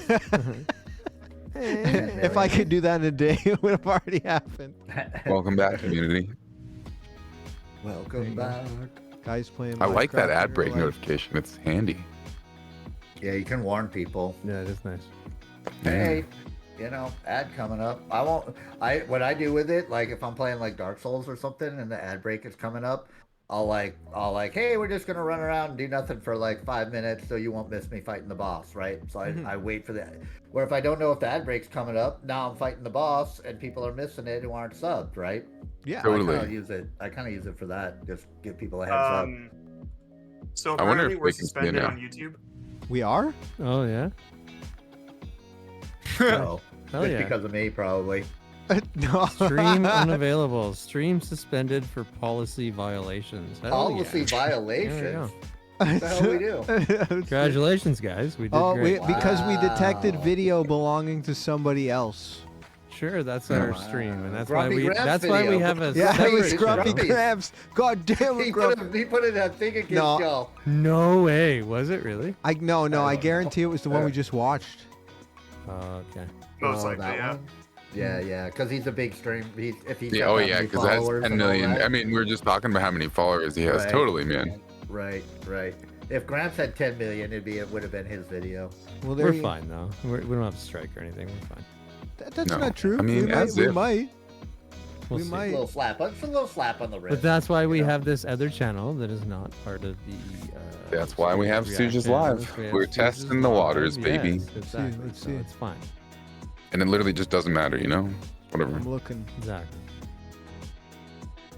S1: If I could do that in a day, it would have already happened.
S4: Welcome back, community.
S3: Welcome back.
S1: Guys playing.
S4: I like that
S1: Minecraft
S4: ad
S1: in
S4: break
S1: real life.
S4: notification. It's handy.
S3: Yeah, you can warn people.
S2: Yeah, it is nice.
S3: Hey, you know, ad coming up. What I do with it, like if I'm playing like Dark Souls or something and the ad break is coming up, I'll like, hey, we're just gonna run around and do nothing for like 5 minutes so you won't miss me fighting the boss, right? So I wait for that. Where if I don't know if the ad break's coming up, now I'm fighting the boss and people are missing it who aren't subbed, right?
S1: Yeah,
S4: Totally.
S3: I kind of use it for that. Just give people a heads up.
S5: So
S4: I wonder
S5: apparently
S4: if
S5: we're
S4: they can see it
S5: suspended
S4: now.
S5: on YouTube.
S1: We are?
S2: Oh yeah.
S3: Oh,
S2: Hell
S3: just
S2: yeah.
S3: because of me, probably.
S1: No.
S2: Stream unavailable. Stream suspended for policy violations. Hell
S3: Policy
S2: yeah.
S3: violations.
S2: There we go.
S3: What the hell we do?
S2: Congratulations, guys. We did great.
S1: Because we detected
S3: Wow.
S1: video belonging to somebody else.
S2: Sure, that's our stream, and that's
S3: Grumpy
S2: why we.
S3: Gramps
S2: That's why we
S3: video.
S2: have a.
S1: Yeah, it was
S2: separate
S1: Grumpy
S2: channel.
S1: Gramps. God damn it,
S3: He
S1: Grumpy.
S3: put in that thing against
S1: No.
S3: y'all.
S2: No way. Was it really?
S1: I guarantee it was the one we just watched.
S2: Okay.
S5: Most
S3: Oh,
S5: likely,
S3: that
S5: yeah.
S3: one? Yeah, because he's a big stream. If he's
S4: Yeah,
S3: got
S4: oh
S3: that
S4: yeah,
S3: many
S4: because that's
S3: followers
S4: 10
S3: and all
S4: million.
S3: that.
S4: I mean, we were just talking about how many followers he has.
S3: Right.
S4: Totally, man.
S3: Right. If Gramps had 10 million, it would have been his video.
S1: Well,
S2: We're fine though. We don't have to strike or anything. We're fine.
S1: That's
S4: No.
S1: not true.
S4: I mean,
S1: we
S4: as
S1: might.
S4: if.
S1: We might.
S2: We'll
S1: we
S2: see.
S1: might.
S3: A little slap, it's a little slap on the wrist.
S2: But that's why we have this other channel that is not part of the.
S4: That's why we have Stooges
S2: Reaction.
S4: Live.
S2: We have
S4: We're
S2: Stooges
S4: testing the
S2: Live.
S4: waters, baby.
S2: Yes, exactly.
S1: Let's
S2: So
S1: see.
S2: it's fine.
S4: And it literally just doesn't matter, you know? Whatever.
S1: I'm looking.
S2: Exactly.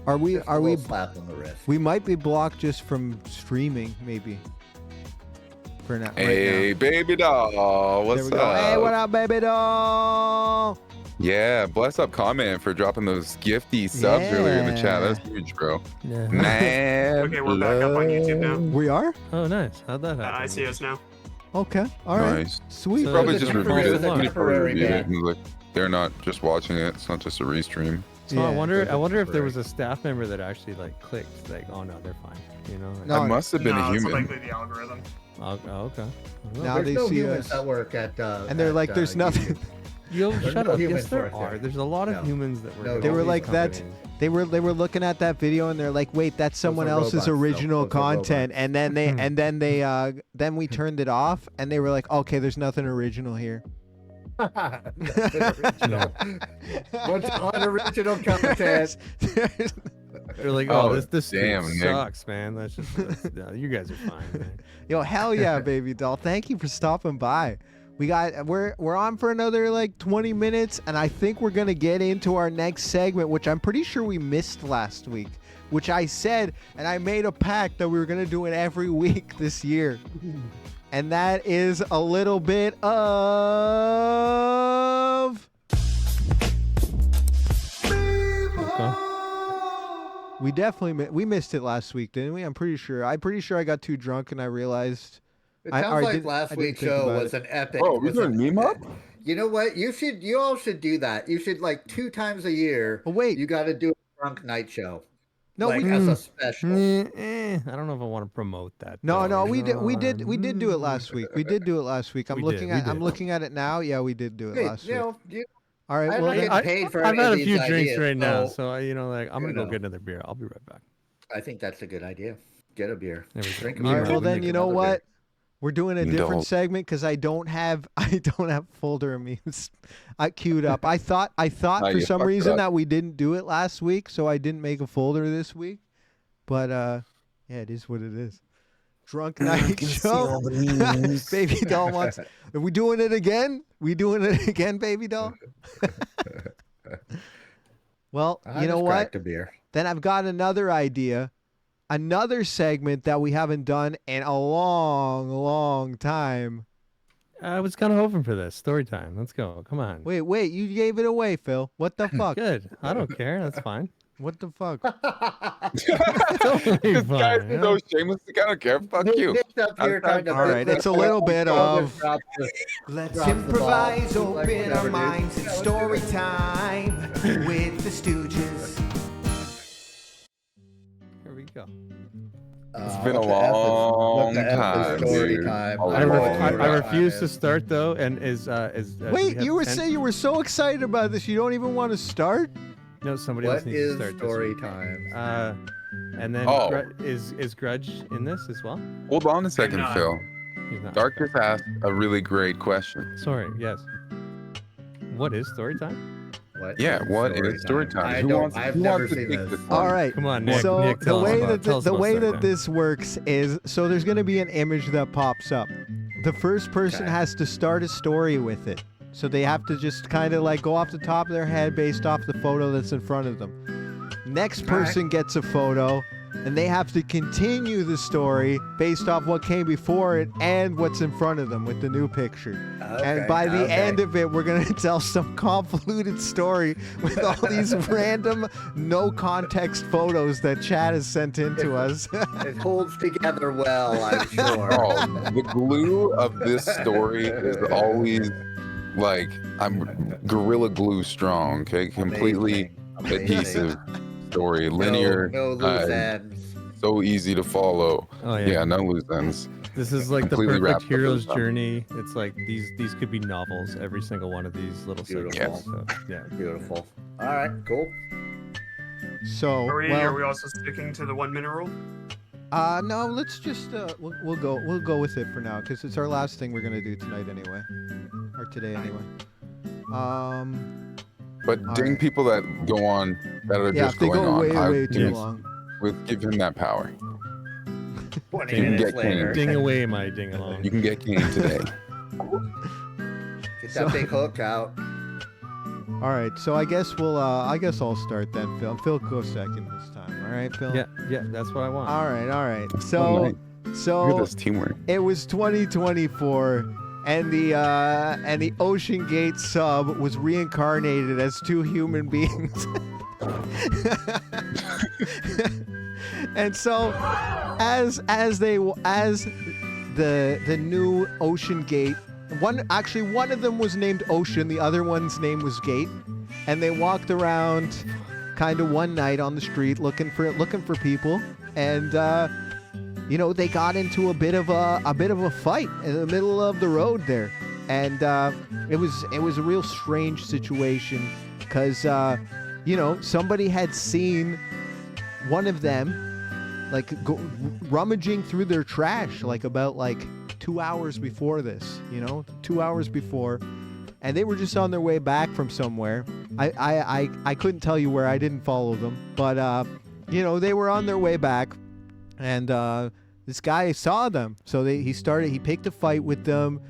S1: Are we?
S3: Just a
S1: Are we?
S3: little slap on the wrist.
S1: We might be blocked just from streaming, maybe. For now.
S4: Hey,
S1: right
S4: baby doll.
S1: now.
S4: What's
S1: There we
S4: up?
S1: go. Hey, what up, baby doll?
S4: Yeah, bless up comment for dropping those gifty subs earlier in the chat. That's huge, bro.
S2: Yeah.
S4: Man.
S5: Okay, we're back up on YouTube now.
S1: We are?
S2: Oh, nice. How'd that happen?
S5: I see us now.
S1: Okay. All right.
S4: Nice.
S1: Sweet.
S2: So
S4: Probably
S2: it's
S4: just
S2: a
S4: reviewed it.
S2: temporary
S4: He probably
S3: ban.
S4: reviewed it. He's like, they're not just watching it. It's not just a restream.
S2: So
S1: Yeah,
S2: I wonder if there
S3: temporary.
S2: was a staff member that actually like clicked like, oh no, they're fine. You know? Like,
S1: No,
S4: I must have been
S5: No,
S4: a
S5: it's
S4: human.
S5: likely the algorithm.
S2: oh, okay.
S1: Now
S3: There's
S1: they
S3: no
S1: see
S3: humans
S1: us.
S3: that work at.
S1: And they're like, there's nothing.
S2: Yo,
S3: There's
S2: shut
S3: no
S2: up. Yes,
S3: humans
S2: there
S3: work
S2: are.
S3: there.
S2: There's a lot of
S3: No.
S2: humans that work.
S3: No,
S2: at
S1: They
S2: all
S1: were
S2: these
S1: like that.
S2: companies.
S1: They were looking at that video and they're like, wait, that's someone
S3: are
S1: else's
S3: robots, though.
S1: original
S3: Those are
S1: content.
S3: robots.
S1: And then we turned it off and they were like, okay, there's nothing original here.
S3: Original. What's unoriginal content?
S2: They're like,
S4: Oh,
S2: oh, this
S4: damn,
S2: stream
S4: Nick.
S2: sucks, man. No, you guys are fine. Man.
S1: Yo, hell yeah, baby doll. Thank you for stopping by. We're on for another like 20 minutes, and I think we're gonna get into our next segment, which I'm pretty sure we missed last week. Which I said, and I made a pact that we were gonna do it every week this year. And that is a little bit of We definitely missed it last week, didn't we? I'm pretty sure I got too drunk and I realized.
S3: It sounds like last week's show was an epic.
S4: Oh, we're doing meme up?
S3: You know what? You all should do that. You should like 2 times a year.
S1: Oh, wait.
S3: You got to do a drunk night show.
S1: No,
S3: like,
S1: we-
S3: as a special.
S2: I don't know if I want to promote that.
S1: No,
S2: though,
S1: we
S2: you
S1: did do it last week. We did do it last week. I'm
S2: We
S1: looking
S2: did,
S1: at
S2: we
S1: I'm
S2: did.
S1: looking at it now. Yeah, we did do it
S3: Hey,
S1: last
S3: you
S1: week.
S3: know,
S1: All right,
S3: I'm
S1: well
S3: not
S1: then,
S3: getting paid for
S2: I've
S3: any
S2: had
S3: of
S2: a few
S3: these
S2: drinks
S3: ideas,
S2: right now,
S3: so
S2: so I'm gonna
S3: you
S2: go
S3: know.
S2: get another beer. I'll be right back.
S3: I think that's a good idea. Get a beer.
S2: There we go.
S3: Drink a
S2: Me
S1: all
S3: beer.
S1: right, well
S3: Drink
S1: then you know
S3: another
S1: what?
S3: beer.
S1: We're doing a
S4: You
S1: different
S4: don't.
S1: segment because I don't have folder memes queued up. I thought
S4: Ah,
S1: for
S4: you
S1: some
S4: fucked it
S1: reason
S4: up.
S1: that we didn't do it last week, so I didn't make a folder this week. But yeah, it is what it is. Drunk night show. Baby doll wants. Are we doing it again? We doing it again, baby doll? Well,
S3: I
S1: you know
S3: just
S1: what?
S3: cracked a beer.
S1: Then I've got another idea. Another segment that we haven't done in a long, long time.
S2: I was kind of hoping for this story time. Let's go. Come on.
S1: Wait, you gave it away, Phil. What the fuck?
S2: Good. I don't care. That's fine.
S1: What the fuck?
S2: Totally
S4: This guy's
S2: fine.
S4: so shameless. I don't care. Fuck you.
S3: Nick's up here trying to
S1: All right, it's a little bit of.
S3: Let's
S21: Improvise, open our minds, it's story time with the Stooges.
S2: Here we go.
S4: It's been a long time,
S3: Story
S4: dude.
S3: time.
S4: A
S2: I
S4: long
S2: refuse
S3: time.
S2: to start though, and
S1: Wait, you were saying you were so excited about this, you don't even want to start?
S2: No, somebody else
S3: What
S2: needs to
S3: is
S2: start
S3: story
S2: this
S3: time?
S2: and then
S4: Oh.
S2: is Grudge in this as well?
S4: Hold on a second,
S5: not.
S4: Phil.
S2: He's not.
S4: Dark just asked a really great question.
S2: Sorry. Yes. What is story time?
S4: Yeah, what is story time?
S3: I
S4: Who
S3: don't.
S4: wants-
S3: I've
S4: who
S3: never
S4: wants to
S3: seen
S4: take
S3: this.
S4: this one?
S1: All right.
S2: Come on, Nick.
S1: So
S2: Nick,
S1: the
S2: tell us
S1: way
S2: about-
S1: that
S2: tell us
S1: the
S2: about
S1: way
S2: story
S1: that
S2: time.
S1: this works is so there's going to be an image that pops up. The first person
S3: Okay.
S1: has to start a story with it. So they have to just kind of like go off the top of their head based off the photo that's in front of them. Next person gets a photo and they have to continue the story based off what came before it and what's in front of them with the new picture. And by the end of it, we're going to tell some convoluted story with all these random, no context photos that Chad has sent in to us.
S3: It holds together well, I'm sure.
S4: Oh, the glue of this story is always like I'm gorilla glue strong. Okay, completely
S3: Amazing.
S4: adhesive story, linear,
S3: No loose ends.
S4: so easy to follow.
S2: Oh
S4: Yeah, no loose ends.
S2: This is like the
S4: Completely
S2: perfect
S4: wrapped up in
S2: hero's
S4: stuff.
S2: journey. It's like these could be novels. Every single one of these little
S3: Beautiful.
S2: segments. So, yeah.
S3: Beautiful. All right, cool.
S1: So,
S5: Are we
S1: well,
S5: also sticking to the 1 minute rule?
S1: No, let's just we'll go with it for now because it's our last thing we're gonna do tonight anyway, or today anyway.
S4: But ding people that go on that are just
S1: if they
S4: going
S1: go
S4: on.
S1: way too long.
S4: We'll give him that power.
S3: 20
S4: You can
S3: minutes
S4: get
S3: later.
S2: Ding away, my ding along.
S4: You can get cane today.
S3: Get that big hook out.
S1: All right, so I guess I'll start then, Phil. Phil goes second this time. All right, Phil.
S2: Yeah, that's what I want.
S1: All right.
S4: Oh,
S1: So,
S4: nice. Look at this teamwork.
S1: It was 2024, and the Ocean Gate sub was reincarnated as two human beings. And so, as the new Ocean Gate, one of them was named Ocean, the other one's name was Gate, and they walked around kind of one night on the street looking for people, and they got into a bit of a fight in the middle of the road there, and it was a real strange situation because somebody had seen one of them go rummaging through their trash about 2 hours before this, 2 hours before, and they were just on their way back from somewhere. I couldn't tell you where. I didn't follow them, but they were on their way back, and this guy saw them, so he picked a fight with them,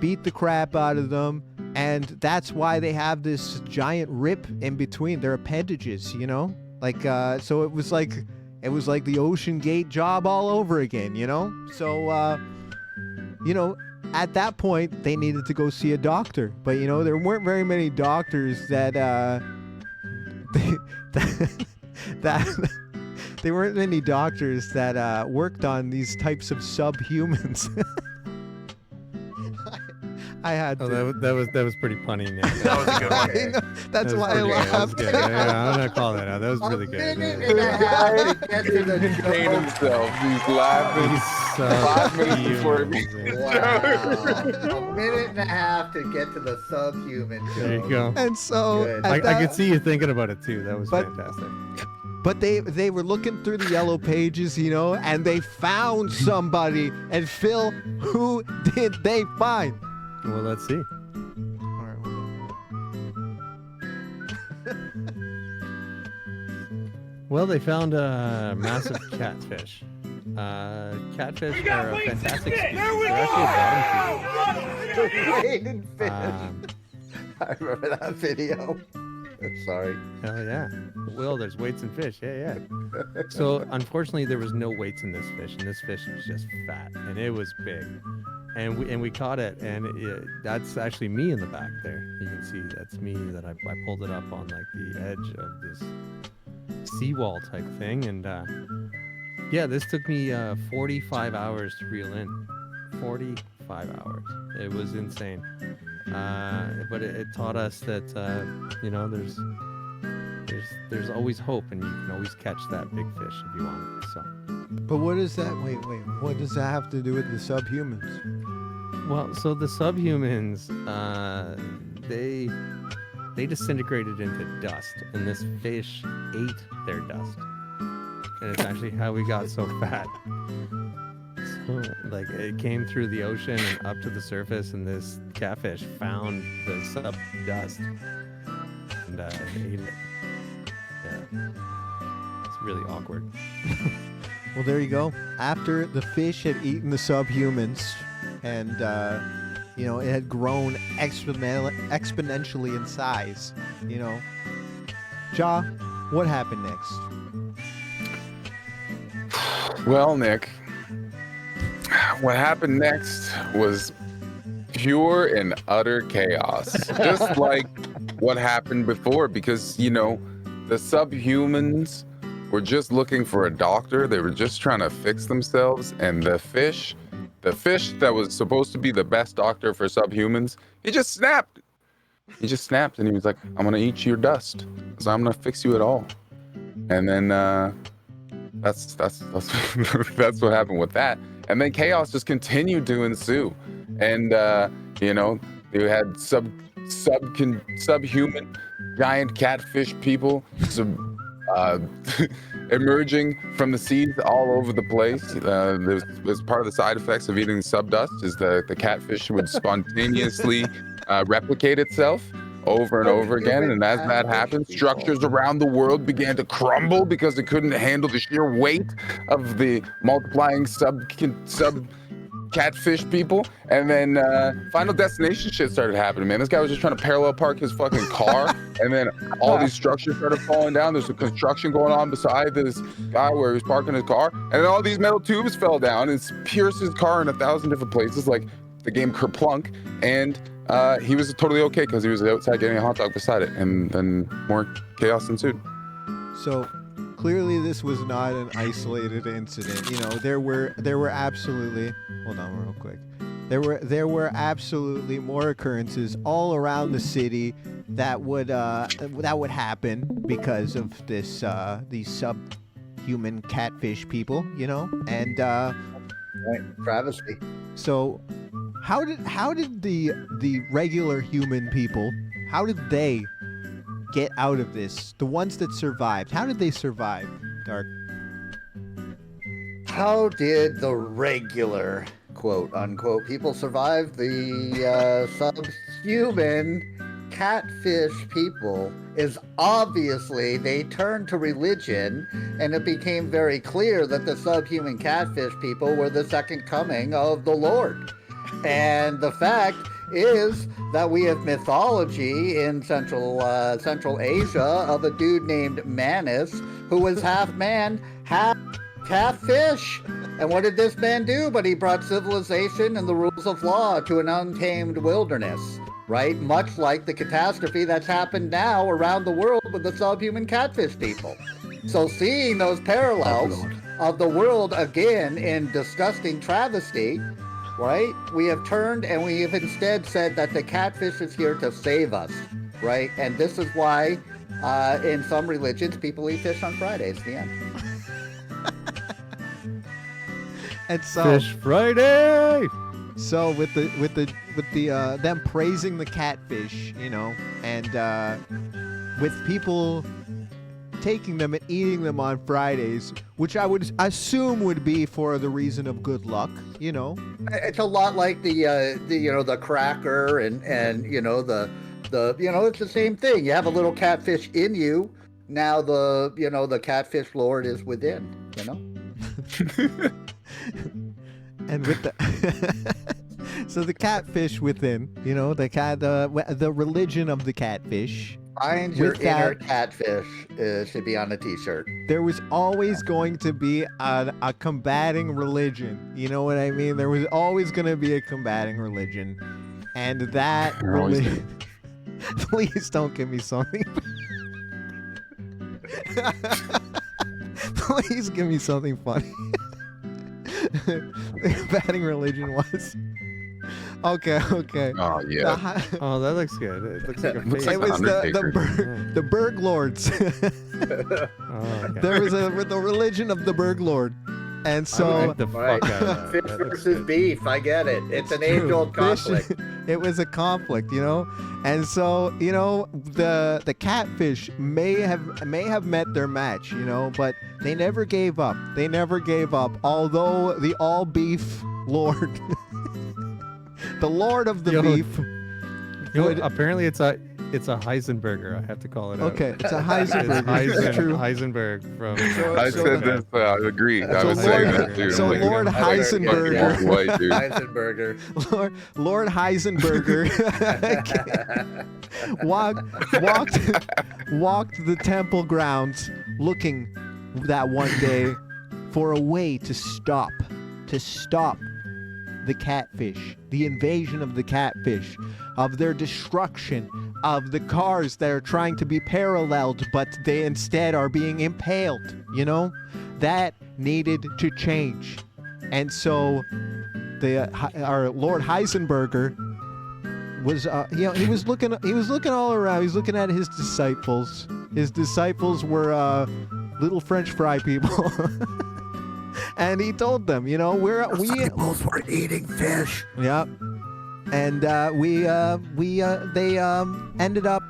S1: beat the crap out of them, and that's why they have this giant rip in between their appendages, so it was like the Ocean Gate job all over again, So, at that point, they needed to go see a doctor. But, there weren't very many doctors that there weren't many doctors that worked on these types of subhumans. I had to.
S2: That was pretty funny, Nick.
S5: That was a good one.
S1: That's why I laughed.
S2: Yeah, I'm gonna call that out. That was really good.
S4: Contain himself. He's laughing.
S2: He's
S4: 5 minutes before he
S3: Wow. A minute and a half to get to the subhuman joke.
S2: There you go.
S1: And so
S2: I could see you thinking about it too. That was fantastic.
S1: But they were looking through the yellow pages, and they found somebody. And Phil, who did they find?
S2: Well, let's see. Well, they found a massive catfish. Catfish are a fantastic species. They're actually a bottom feeder.
S3: I remember that video. Sorry.
S2: Hell yeah. Will, there's weights in fish. Yeah. So, unfortunately, there was no weights in this fish, and this fish was just fat, and it was big. And we caught it, and that's actually me in the back there. You can see that's me that I pulled it up on the edge of this seawall type thing, and this took me 45 hours to reel in. 45 hours. It was insane. But it taught us that there's always hope, and you can always catch that big fish if you want it. So.
S1: But what is that? Wait. What does that have to do with the subhumans?
S2: Well, so the subhumans, they disintegrated into dust, and this fish ate their dust, and it's actually how we got so fat. So, it came through the ocean and up to the surface, and this catfish found the sub dust and ate it. Yeah, it's really awkward.
S1: Well, there you go. After the fish had eaten the subhumans, and it had grown exponentially in size, Ja, what happened next?
S4: Well, Nick, what happened next was pure and utter chaos. Just like what happened before, because, the subhumans were just looking for a doctor. They were just trying to fix themselves. And the fish that was supposed to be the best doctor for subhumans, he just snapped. He just snapped, and he was like, I'm going to eat your dust, so I'm going to fix you at all. And then that's what happened with that. And then chaos just continued to ensue. And, you had subhuman giant catfish people emerging from the seas all over the place. There's part of the side effects of eating sub dust is the catfish would spontaneously replicate itself over and over again. And as that happened, structures around the world began to crumble because it couldn't handle the sheer weight of the multiplying sub catfish people. And then Final Destination shit started happening, man. This guy was just trying to parallel park his fucking car, and then all these structures started falling down. There's a construction going on beside this guy where he was parking his car, and then all these metal tubes fell down and pierced his car in 1,000 different places, like the game Kerplunk. And he was totally okay because he was outside getting a hot dog beside it, and then more chaos ensued.
S1: So clearly this was not an isolated incident. You know, there were absolutely, hold on real quick. There were absolutely more occurrences all around the city that would happen because of this these subhuman catfish people, you know? And
S3: travesty.
S1: So how did the regular human people, how did they get out of this? The ones that survived, how did they survive, Dark?
S3: How did the regular, quote unquote, people survive the subhuman catfish people? Is obviously they turned to religion, and it became very clear that the subhuman catfish people were the second coming of the Lord. And the fact is that we have mythology in Central Asia of a dude named Manus who was half man, half catfish. And what did this man do? But he brought civilization and the rules of law to an untamed wilderness, right? Much like the catastrophe that's happened now around the world with the subhuman catfish people. So seeing those parallels of the world again in disgusting travesty, right? We have turned and we have instead said that the catfish is here to save us, right? And this is why in some religions people eat fish on Fridays. The end.
S1: And so
S2: Fish Friday.
S1: So with the them praising the catfish, you know, and with people taking them and eating them on Fridays, which I would assume would be for the reason of good luck, you know.
S3: It's a lot like the you know, the cracker and you know the you know, it's the same thing. You have a little catfish in you. Now the, you know, the catfish lord is within, you know.
S1: And with the so the catfish within, you know, the religion of the catfish.
S3: Find your inner catfish should be on a t-shirt.
S1: There was always going to be a combating religion. You know what I mean? There was always going to be a combating religion. And that religion... Please don't give me something. Please give me something funny. The combating religion was... Okay.
S4: Oh yeah.
S2: Oh, that looks good. It looks like a face.
S1: It was the Berg Lords.
S2: Okay.
S1: There was the religion of the Berg Lord, and so
S2: the fuck out of
S3: Fish versus beef. I get it. It's an age-old conflict.
S1: It was a conflict, you know, and so, you know, the catfish may have met their match, you know, but they never gave up. Although the all beef Lord. The Lord of the beef.
S2: Apparently it's a Heisenberger. I have to call it out.
S1: Okay, it's a Heisenberger.
S2: It's Heisenberg from.
S4: I said this. I agree. I was saying that too.
S1: So Lord Heisenberger. Lord Heisenberger walked the temple grounds, looking that one day for a way to stop the catfish, the invasion of the catfish, of their destruction, of the cars that are trying to be paralleled, but they instead are being impaled, you know? That needed to change. And so our Lord Heisenberger was, you know, he was looking all around. He was looking at his disciples. His disciples were little French fry people. And he told them, you know,
S3: we're eating fish.
S1: Yep. And they ended up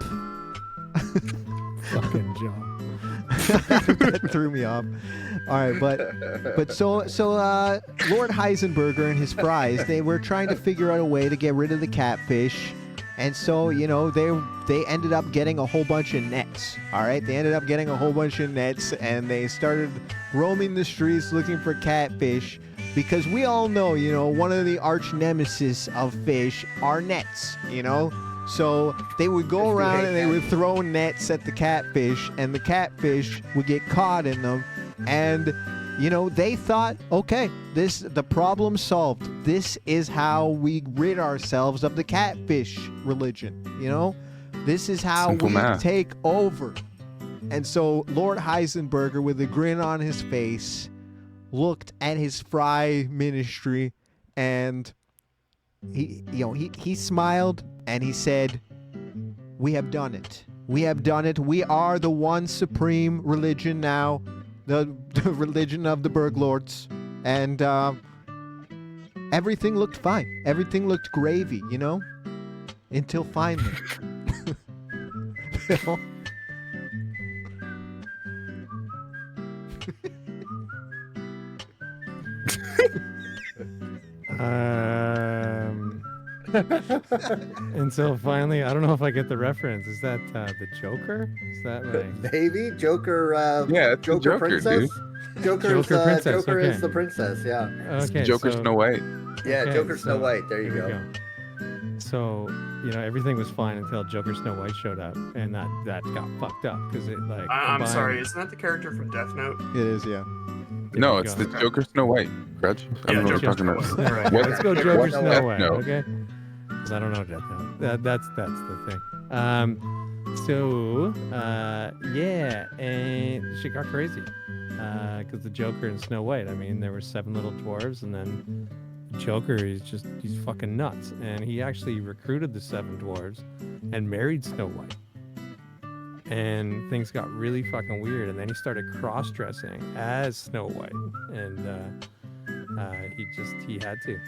S2: fucking John.
S1: That threw me off. All right, but so Lord Heisenberger and his fries, they were trying to figure out a way to get rid of the catfish. And so, they ended up getting a whole bunch of nets. All right, they ended up getting a whole bunch of nets, and they started roaming the streets looking for catfish, because we all know, one of the arch nemesis of fish are nets. So they would go around and they would throw nets at the catfish, and the catfish would get caught in them, and they thought, okay, the problem solved. This is how we rid ourselves of the catfish religion. This is how
S4: Simple
S1: we
S4: math.
S1: take over. And so Lord Heisenberger, with a grin on his face, looked at his fry ministry, and he smiled and he said, "We have done it. We have done it. We are the one supreme religion now." The religion of the Burglords, and everything looked fine. Everything looked gravy, until finally. Phil?
S2: Until finally, I don't know if I get the reference. Is that the Joker? Is that right?
S3: Maybe Joker.
S4: Yeah, it's the Joker,
S3: Princess.
S4: dude.
S3: Joker
S2: Princess,
S3: Joker
S2: okay.
S3: is the princess. Yeah.
S2: Okay,
S4: Joker
S2: so-
S4: Snow White.
S3: Yeah,
S2: Okay,
S3: Joker Snow
S2: so
S3: White. There you
S2: we
S3: go.
S2: So, everything was fine until Joker Snow White showed up, and that got fucked up because it like.
S5: I'm
S2: combined-
S5: sorry, isn't that the character from Death Note?
S1: It is, yeah.
S4: No,
S2: you
S4: it's
S2: go.
S4: the Joker Snow White. Grudge. I don't know what you're talking about.
S2: All right,
S4: What-
S2: let's go Joker
S4: what
S2: Snow
S4: Death
S2: White,
S4: Note?
S2: okay? Because I don't know Death Note. That's the thing. Yeah, and shit got crazy. Because the Joker and Snow White, there were 7 little dwarves, and then Joker he's fucking nuts, and he actually recruited the 7 dwarves and married Snow White. And things got really fucking weird, and then he started cross-dressing as Snow White, and he had to,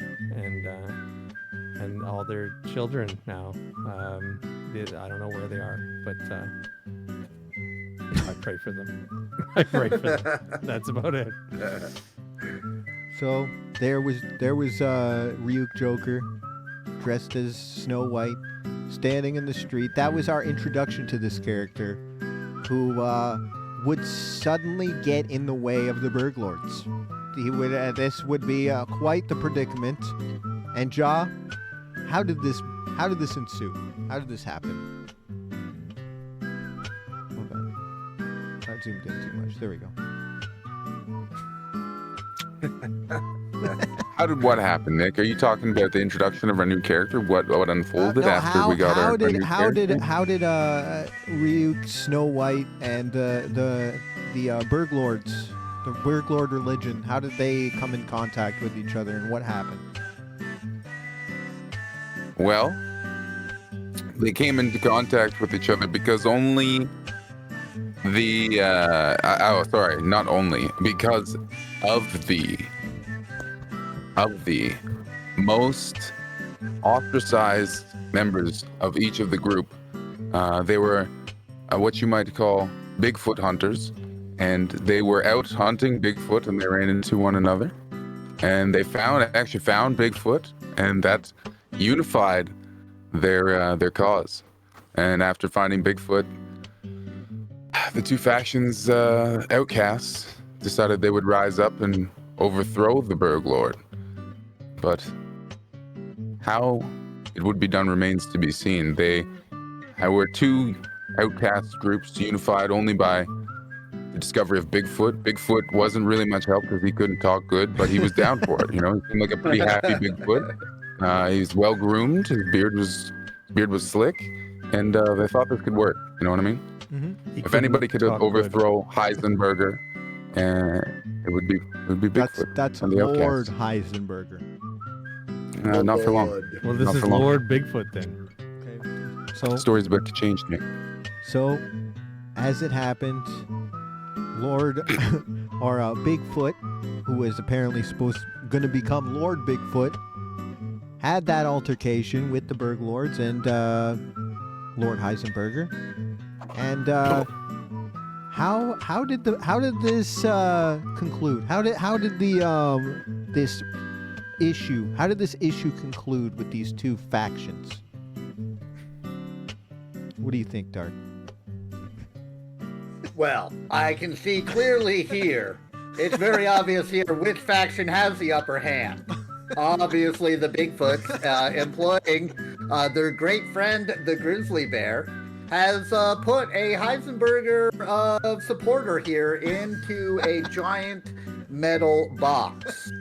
S2: and all their children now, I don't know where they are, but I pray for them. I pray for them. That's about it.
S1: So there was Ryuk Joker, dressed as Snow White, standing in the street. That was our introduction to this character, who would suddenly get in the way of the Burglords. He would. This would be quite the predicament. And Ja, how did this ensue? How did this happen? Hold on. I zoomed in too much. There we go.
S4: How did what happen, Nick? Are you talking about the introduction of our new character? What unfolded after we got our new character?
S1: How did Ryuk, Snow White, and the Burglords, the Burglord religion, how did they come in contact with each other, and what happened?
S4: Well, they came into contact with each other because only not only, because of the most ostracized members of each of the group. They were what you might call Bigfoot hunters, and they were out hunting Bigfoot, and they ran into one another, and they actually found Bigfoot, and that unified their cause. And after finding Bigfoot, the two factions, outcasts, decided they would rise up and overthrow the Burglord. But how it would be done remains to be seen. They were two outcast groups unified only by the discovery of Bigfoot. Bigfoot wasn't really much help because he couldn't talk good, but he was down for it. He seemed like a pretty happy Bigfoot. He was well groomed. His beard was slick, and they thought this could work. You know what I mean?
S1: Mm-hmm.
S4: If anybody could overthrow Heisenberger, it would be Bigfoot.
S1: That's
S4: and the
S1: Lord
S4: outcasts.
S1: Heisenberger.
S4: Not for long.
S2: Well, this
S4: Not
S2: is
S4: for long.
S2: Lord Bigfoot then.
S1: Okay. So
S4: Story's about to change, Nick.
S1: So, as it happened, Lord or Bigfoot, who was apparently going to become Lord Bigfoot, had that altercation with the Burglords and Lord Heisenberger. And How did this conclude? How did this issue conclude with these two factions? What do you think, Dark?
S3: Well, I can see clearly here. It's very obvious here which faction has the upper hand. Obviously, the Bigfoots, employing their great friend, the grizzly bear, has put a Heisenberger supporter here into a giant metal box.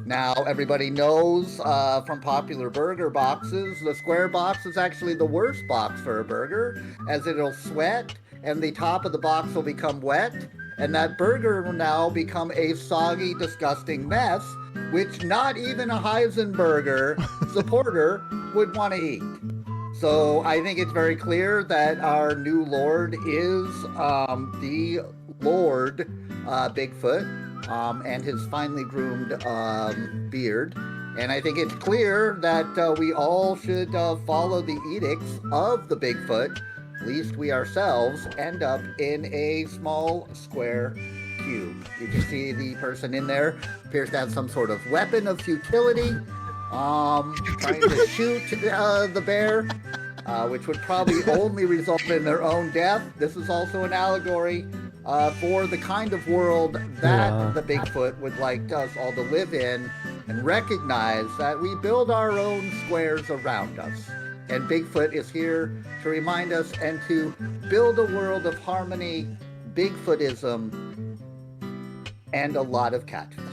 S3: Now, everybody knows from popular burger boxes, the square box is actually the worst box for a burger, as it'll sweat and the top of the box will become wet, and that burger will now become a soggy, disgusting mess, which not even a Heisenberger supporter would want to eat. So I think it's very clear that our new Lord is the Lord Bigfoot and his finely groomed beard. And I think it's clear that we all should follow the edicts of the Bigfoot, lest we ourselves end up in a small square cube. You can see the person in there appears to have some sort of weapon of futility, trying to shoot the bear, which would probably only result in their own death. This is also an allegory for the kind of world that the Bigfoot would like us all to live in, and recognize that we build our own squares around us. And Bigfoot is here to remind us and to build a world of harmony, Bigfootism, and a lot of catfish.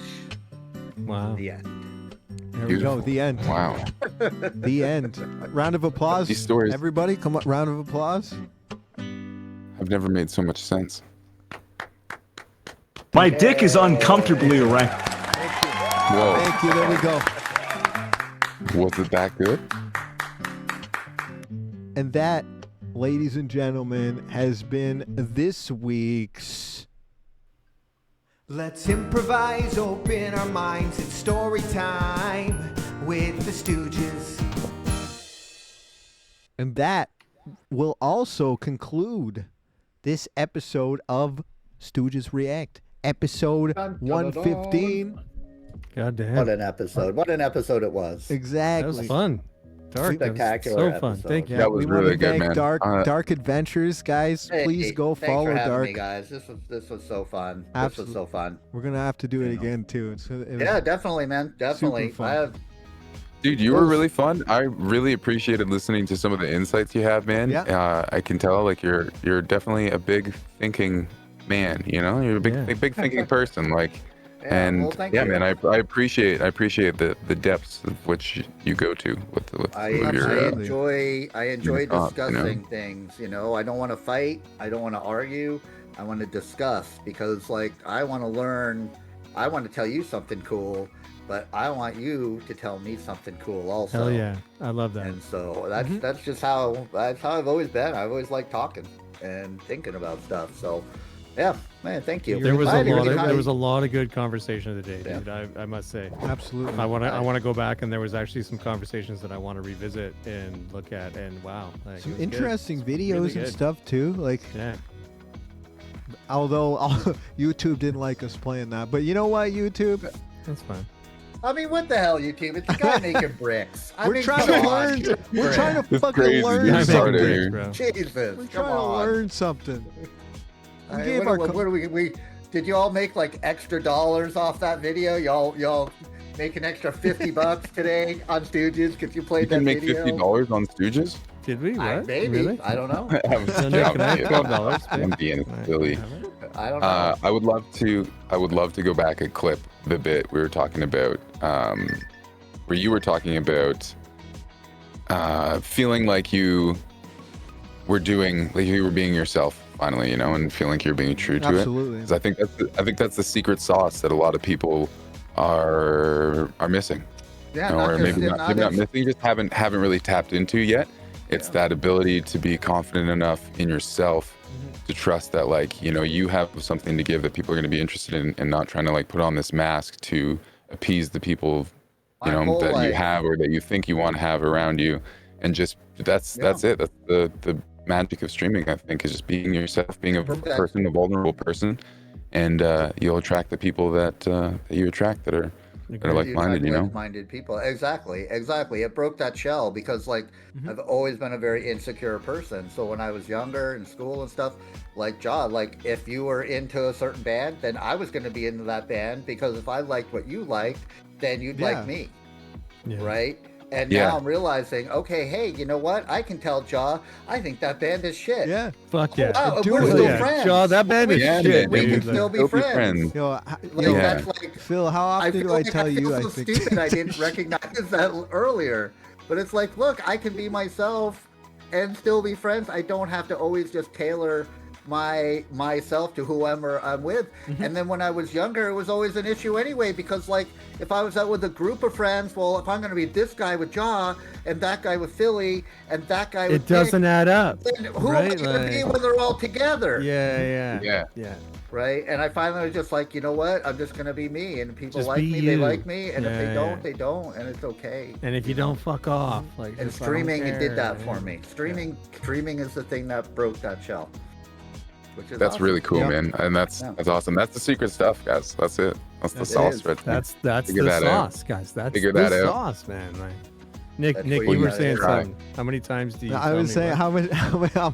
S2: Wow.
S3: The end.
S1: There we go. The end.
S4: Wow.
S1: The end. Round of applause.
S4: These stories.
S1: Everybody, come on. Round of applause.
S4: I've never made so much sense.
S6: My dick is uncomfortably erect.
S4: Whoa.
S1: Thank you. There we go.
S4: Was it that good?
S1: And that, ladies and gentlemen, has been this week's...
S21: Let's improvise, open our minds, it's story time with the Stooges.
S1: And that will also conclude this episode of Stooges React. Episode 115.
S2: God damn.
S3: What an episode. What an episode it was.
S1: Exactly.
S2: That was fun. Dark.
S3: Spectacular
S2: So fun.
S3: episode.
S2: Thank you.
S4: That was really good, man.
S1: Dark Adventures, guys. Please go
S3: thanks
S1: follow
S3: for having
S1: Dark.
S3: me, guys. This was so fun.
S1: Absolutely.
S3: This was so fun.
S1: We're gonna have to do it again too.
S3: Yeah, definitely, man. Definitely.
S1: Super fun.
S4: Dude, you were really fun. I really appreciated listening to some of the insights you have, man.
S1: Yeah.
S4: I can tell like you're definitely a big thinking man, you know? You're a big thinking person, like.
S3: Yeah, well, thank you.
S4: man, I appreciate the depths of which you go to with your
S3: I enjoy
S4: thoughts,
S3: discussing things, you know. I don't want to fight, I don't want to argue, I want to discuss, because like I want to learn, I want to tell you something cool, but I want you to tell me something cool also.
S2: Hell yeah. I love that.
S3: And so that's just how I've always been. I've always liked talking and thinking about stuff. So yeah, man, thank you.
S2: There was a lot of good conversation today, dude. I must say.
S1: Absolutely.
S2: I want to go back, and there was actually some conversations that I want to revisit and look at, and wow, like,
S1: Some
S2: it was
S1: interesting
S2: good.
S1: videos
S2: Really
S1: and
S2: good.
S1: stuff too. Like,
S2: yeah.
S1: Although YouTube didn't like us playing that, but you know what, YouTube?
S2: That's fine.
S3: I mean, what the hell, YouTube? It's a guy making bricks.
S1: We're trying to learn. We're trying to fucking learn something.
S3: Jesus,
S1: We're
S3: come
S1: trying to
S3: on.
S1: learn something. We
S3: Hey,
S1: gave
S3: what
S1: our
S3: do we did you all make like extra dollars off that video? Y'all make an extra $50 today on Stooges because you played
S4: You can
S3: that
S4: make
S3: video?
S4: $50 on Stooges?
S2: Did we? What?
S3: Maybe.
S2: Really?
S3: I don't know.
S2: Can I have $12?
S4: I'm being silly.
S3: I don't know.
S4: I would love to go back and clip the bit we were talking about, where you were talking about feeling like you were being yourself finally, you know, and feeling like you're being true to
S1: Absolutely.
S4: it. Because I think that's the secret sauce that a lot of people are missing.
S3: Yeah,
S4: you know, or maybe not missing, just haven't really tapped into yet. It's that ability to be confident enough in yourself to trust that, like, you know, you have something to give that people are going to be interested in, and not trying to like put on this mask to appease the people, you know, that you have or that you think you want to have around you. And just that's it. That's the magic of streaming. I think is just being yourself, being a person, a vulnerable person, and you'll attract the people that you attract that are like-minded. You know,
S3: like-minded people. Exactly. It broke that shell because like I've always been a very insecure person. So when I was younger in school and stuff, like like if you were into a certain band, then I was going to be into that band because if I liked what you liked, then you'd like me, right? And now I'm realizing, okay, hey, you know what? I can tell Jaw, I think that band is shit.
S1: Yeah.
S2: Fuck yeah.
S3: Oh, wow, we're still friends.
S2: Jaw, that band is shit.
S3: We can still be friends.
S1: That's like, Phil, how often do I tell you I think
S3: stupid I didn't recognize that earlier. But it's like, look, I can be myself and still be friends. I don't have to always just tailor myself to whoever I'm with. And then when I was younger, it was always an issue anyway, because like if I was out with a group of friends, well, if I'm going to be this guy with Jaw and that guy with Philly and that guy with
S2: It doesn't add up.
S3: Then who am I going to be when they're all together?
S2: Yeah.
S3: Right? And I finally was just like, you know what? I'm just going to be me, and people
S2: Just
S3: like
S2: be
S3: me,
S2: you.
S3: they like me, and if
S2: Yeah,
S3: they don't, they don't, and it's okay.
S2: And if you don't, fuck off. Like,
S3: And
S2: just, I don't
S3: streaming
S2: care,
S3: did that
S2: man.
S3: for me. Streaming is the thing that broke that shell. Which is
S4: that's
S3: awesome.
S4: really cool, man, and that's awesome. That's the secret stuff, guys. That's it. That's the sauce right there.
S2: That's
S4: Figure
S2: the
S4: that
S2: sauce,
S4: out.
S2: guys. That's
S4: Figure
S2: the
S4: that out.
S2: sauce, man. Like, Nick,
S3: That's
S2: you
S3: what you
S2: were
S3: gotta
S2: saying
S4: try.
S2: something. How many times do you?
S1: I
S2: tell
S1: was
S2: me
S1: saying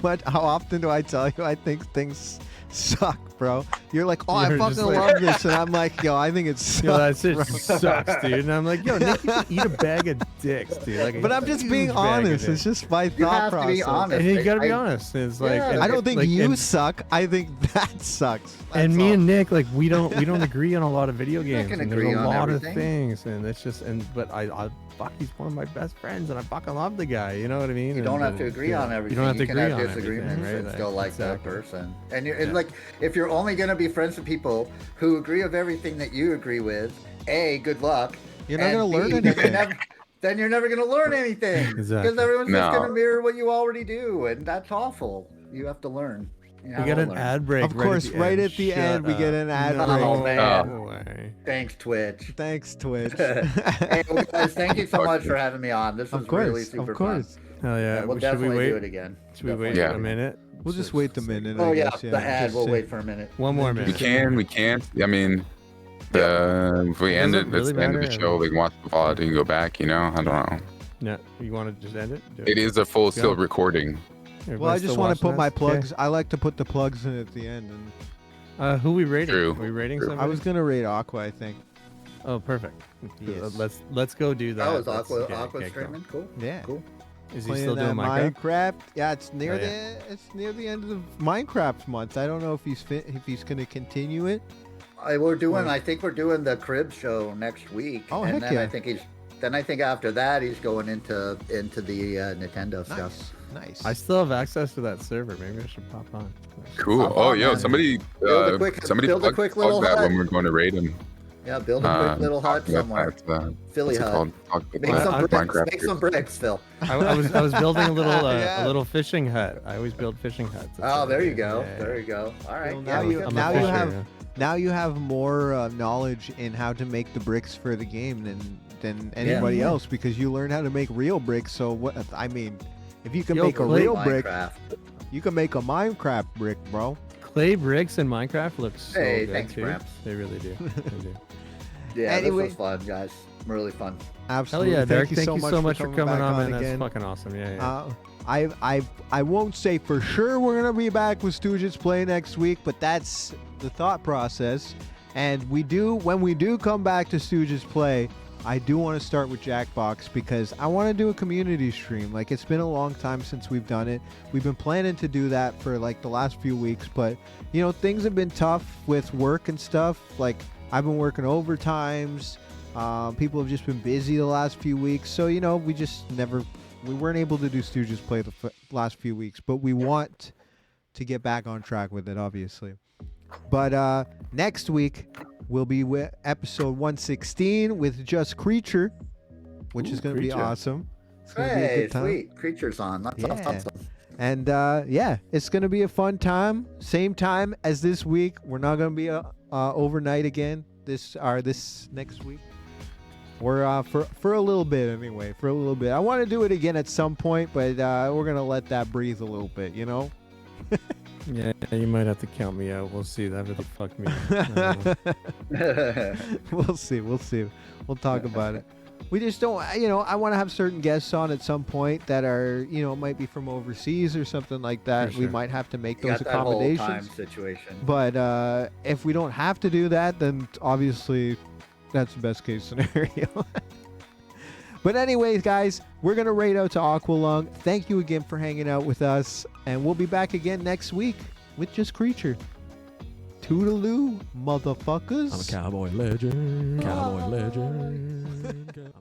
S2: what?
S1: how often do I tell you I think things suck, bro? You're like, oh, I
S2: You're
S1: fucking
S2: just like-
S1: love this, and I'm like, yo, I think it sucks.
S2: Yo, that shit
S1: bro.
S2: sucks, dude. And I'm like, yo, Nick, you can eat a bag of dicks, dude. Like,
S1: But I'm just being honest. It's just my thought
S3: have to
S1: process.
S3: be honest.
S2: And you gotta be
S3: I-
S2: honest. It's like,
S3: Yeah.
S2: and-
S1: I don't think
S2: like,
S1: you
S2: and-
S1: suck. I think that sucks.
S2: And
S1: That's
S2: me
S1: all.
S2: and Nick, like, we don't agree on a lot of video games,
S3: can
S2: and there's
S3: agree
S2: a
S3: on
S2: lot
S3: everything.
S2: of things, and it's just, but I fuck, he's one of my best friends, and I fucking love the guy. You know what I mean?
S3: You don't have to agree on everything.
S2: You don't have to
S3: can
S2: agree
S3: have
S2: on
S3: disagreements
S2: everything, right?
S3: and still like that
S2: exactly.
S3: person. And you're and like, if you're only gonna be friends with people who agree with everything that you agree with, A, good luck.
S1: You're not
S3: and
S1: gonna learn
S3: B, then
S1: anything.
S3: then you're never gonna learn anything.
S2: Exactly.
S3: Because everyone's just
S4: No.
S3: gonna mirror what you already do, and that's awful. You have to learn. You
S2: We
S3: have
S2: got
S3: to
S2: an
S3: learn.
S2: ad break.
S1: Of course, right at the end, we get an ad
S2: no
S1: break.
S3: man.
S2: way.
S3: Thanks, Twitch.
S1: Thanks, Twitch.
S3: Hey, well, guys, thank you so much for having me on. This was
S1: Of course,
S3: really super
S1: of course.
S3: fun.
S2: Hell yeah.
S3: And we'll
S2: Should we
S3: definitely
S2: wait?
S3: do it again.
S2: Should we wait
S4: Yeah.
S2: a minute?
S1: We'll just wait the minute.
S3: Oh
S1: I
S3: yeah,
S1: guess,
S3: the ad.
S1: Just
S3: We'll
S1: say-
S3: wait for a minute.
S2: One more
S4: We
S2: minute.
S4: can. We can't. I mean, if we end
S2: Does it
S4: it, it's
S2: really
S4: the end of the
S2: matter?
S4: show. They can watch the VOD and go back. You know, I don't know.
S2: No, you want to just end it? Do
S4: It is a full still
S2: Go.
S4: recording.
S1: Well, I
S2: Everybody
S1: just
S2: still
S1: want to put
S2: watching
S1: my
S2: us?
S1: plugs. I like to put the plugs in at the end. And
S2: Who we rating?
S4: True.
S2: Are we rating
S4: True.
S2: somebody?
S1: I was gonna rate Aqua, I think.
S2: Oh, perfect.
S1: Yes.
S2: Let's go do that.
S3: That was
S2: Let's-
S3: Aqua
S2: okay,
S3: streaming. Cool.
S1: Yeah.
S3: Cool.
S2: Is he
S1: Playing
S2: still doing
S1: that
S2: Minecraft?
S1: Yeah, it's near
S2: Oh, yeah.
S1: it's near the end of the Minecraft month. I don't know if he's gonna continue it.
S3: We're doing.
S1: Or-
S3: I think we're doing the crib show next week.
S1: Oh,
S3: and
S1: heck
S3: then
S1: yeah.
S3: I think after that he's going into the Nintendo stuff.
S1: Nice.
S2: I still have access to that server. Maybe I should pop on.
S4: Cool.
S3: Hop
S4: Oh,
S3: on,
S4: yo,
S3: man.
S4: somebody,
S3: Build a quick-
S4: somebody
S3: build a
S4: plug,
S3: quick
S4: plug
S3: little
S4: that
S3: hut.
S4: when we're going to raid him.
S3: Yeah, build a quick little hut somewhere.
S4: what's
S3: Philly
S4: it
S3: hut.
S4: called? Talk about
S3: Make
S4: that.
S3: some bricks.
S4: Minecraft.
S3: Make some bricks, Phil.
S2: I was building a little
S1: Yeah.
S2: a little fishing hut. I always build fishing huts.
S3: Oh, there you go.
S2: Yeah.
S3: There you go. All right.
S1: Well,
S3: yeah,
S1: now
S3: we
S1: you
S3: can-
S1: now
S2: a
S1: you
S2: fisher,
S1: have
S2: yeah.
S1: now you have more knowledge in how to make the bricks for the game than anybody
S3: Yeah.
S1: else because you learn how to make real bricks. So what? I mean, if you can
S2: Yo,
S1: make a
S2: Clay-
S1: real brick,
S3: Minecraft.
S1: you can make a Minecraft brick, bro.
S2: Clay bricks in Minecraft look so
S3: Hey,
S2: good
S3: thanks,
S2: too.
S3: Gramps.
S2: They really do. They do.
S3: Yeah,
S1: Anyway.
S3: this was fun, guys. Really fun.
S2: Hell
S1: Absolutely.
S2: yeah, Derek!
S1: Thank
S2: Thank you so much for coming
S1: back
S2: on, man.
S1: again.
S2: That's fucking awesome. Yeah, yeah.
S1: I won't say for sure we're gonna be back with Stooges Play next week, but that's the thought process. And when we do come back to Stooges Play, I do want to start with Jackbox because I want to do a community stream. Like it's been a long time since we've done it. We've been planning to do that for like the last few weeks, but you know things have been tough with work and stuff. Like I've been working overtimes. People have just been busy the last few weeks, so you know we weren't able to do Stooges Play the last few weeks, but we want to get back on track with it, obviously. But next week we'll be with episode 116 with Just Creature, which is going to be
S2: Creature.
S1: awesome. It's going to be a
S3: Hey,
S1: good time.
S3: sweet. Creatures on. That's
S1: Yeah.
S3: awesome.
S1: And yeah, it's going to be a fun time. Same time as this week. We're not going to be overnight again this next week. Or for a little bit anyway. For a little bit. I want to do it again at some point, but we're gonna let that breathe a little bit. You know.
S2: Yeah, you might have to count me out. We'll see. That really fucked me.
S1: We'll see. We'll see. We'll talk about it. We just don't, I want to have certain guests on at some point that are, might be from overseas or something like that.
S2: Sure.
S1: We might have to make
S3: You
S1: those
S3: got that whole time
S1: accommodations.
S3: situation.
S1: But if we don't have to do that, then obviously that's the best case scenario. But anyways, guys, we're going to raid out to Aqualung. Thank you again for hanging out with us. And we'll be back again next week with Just Creature. Toodaloo, motherfuckers.
S7: I'm a cowboy legend. Cowboy legend.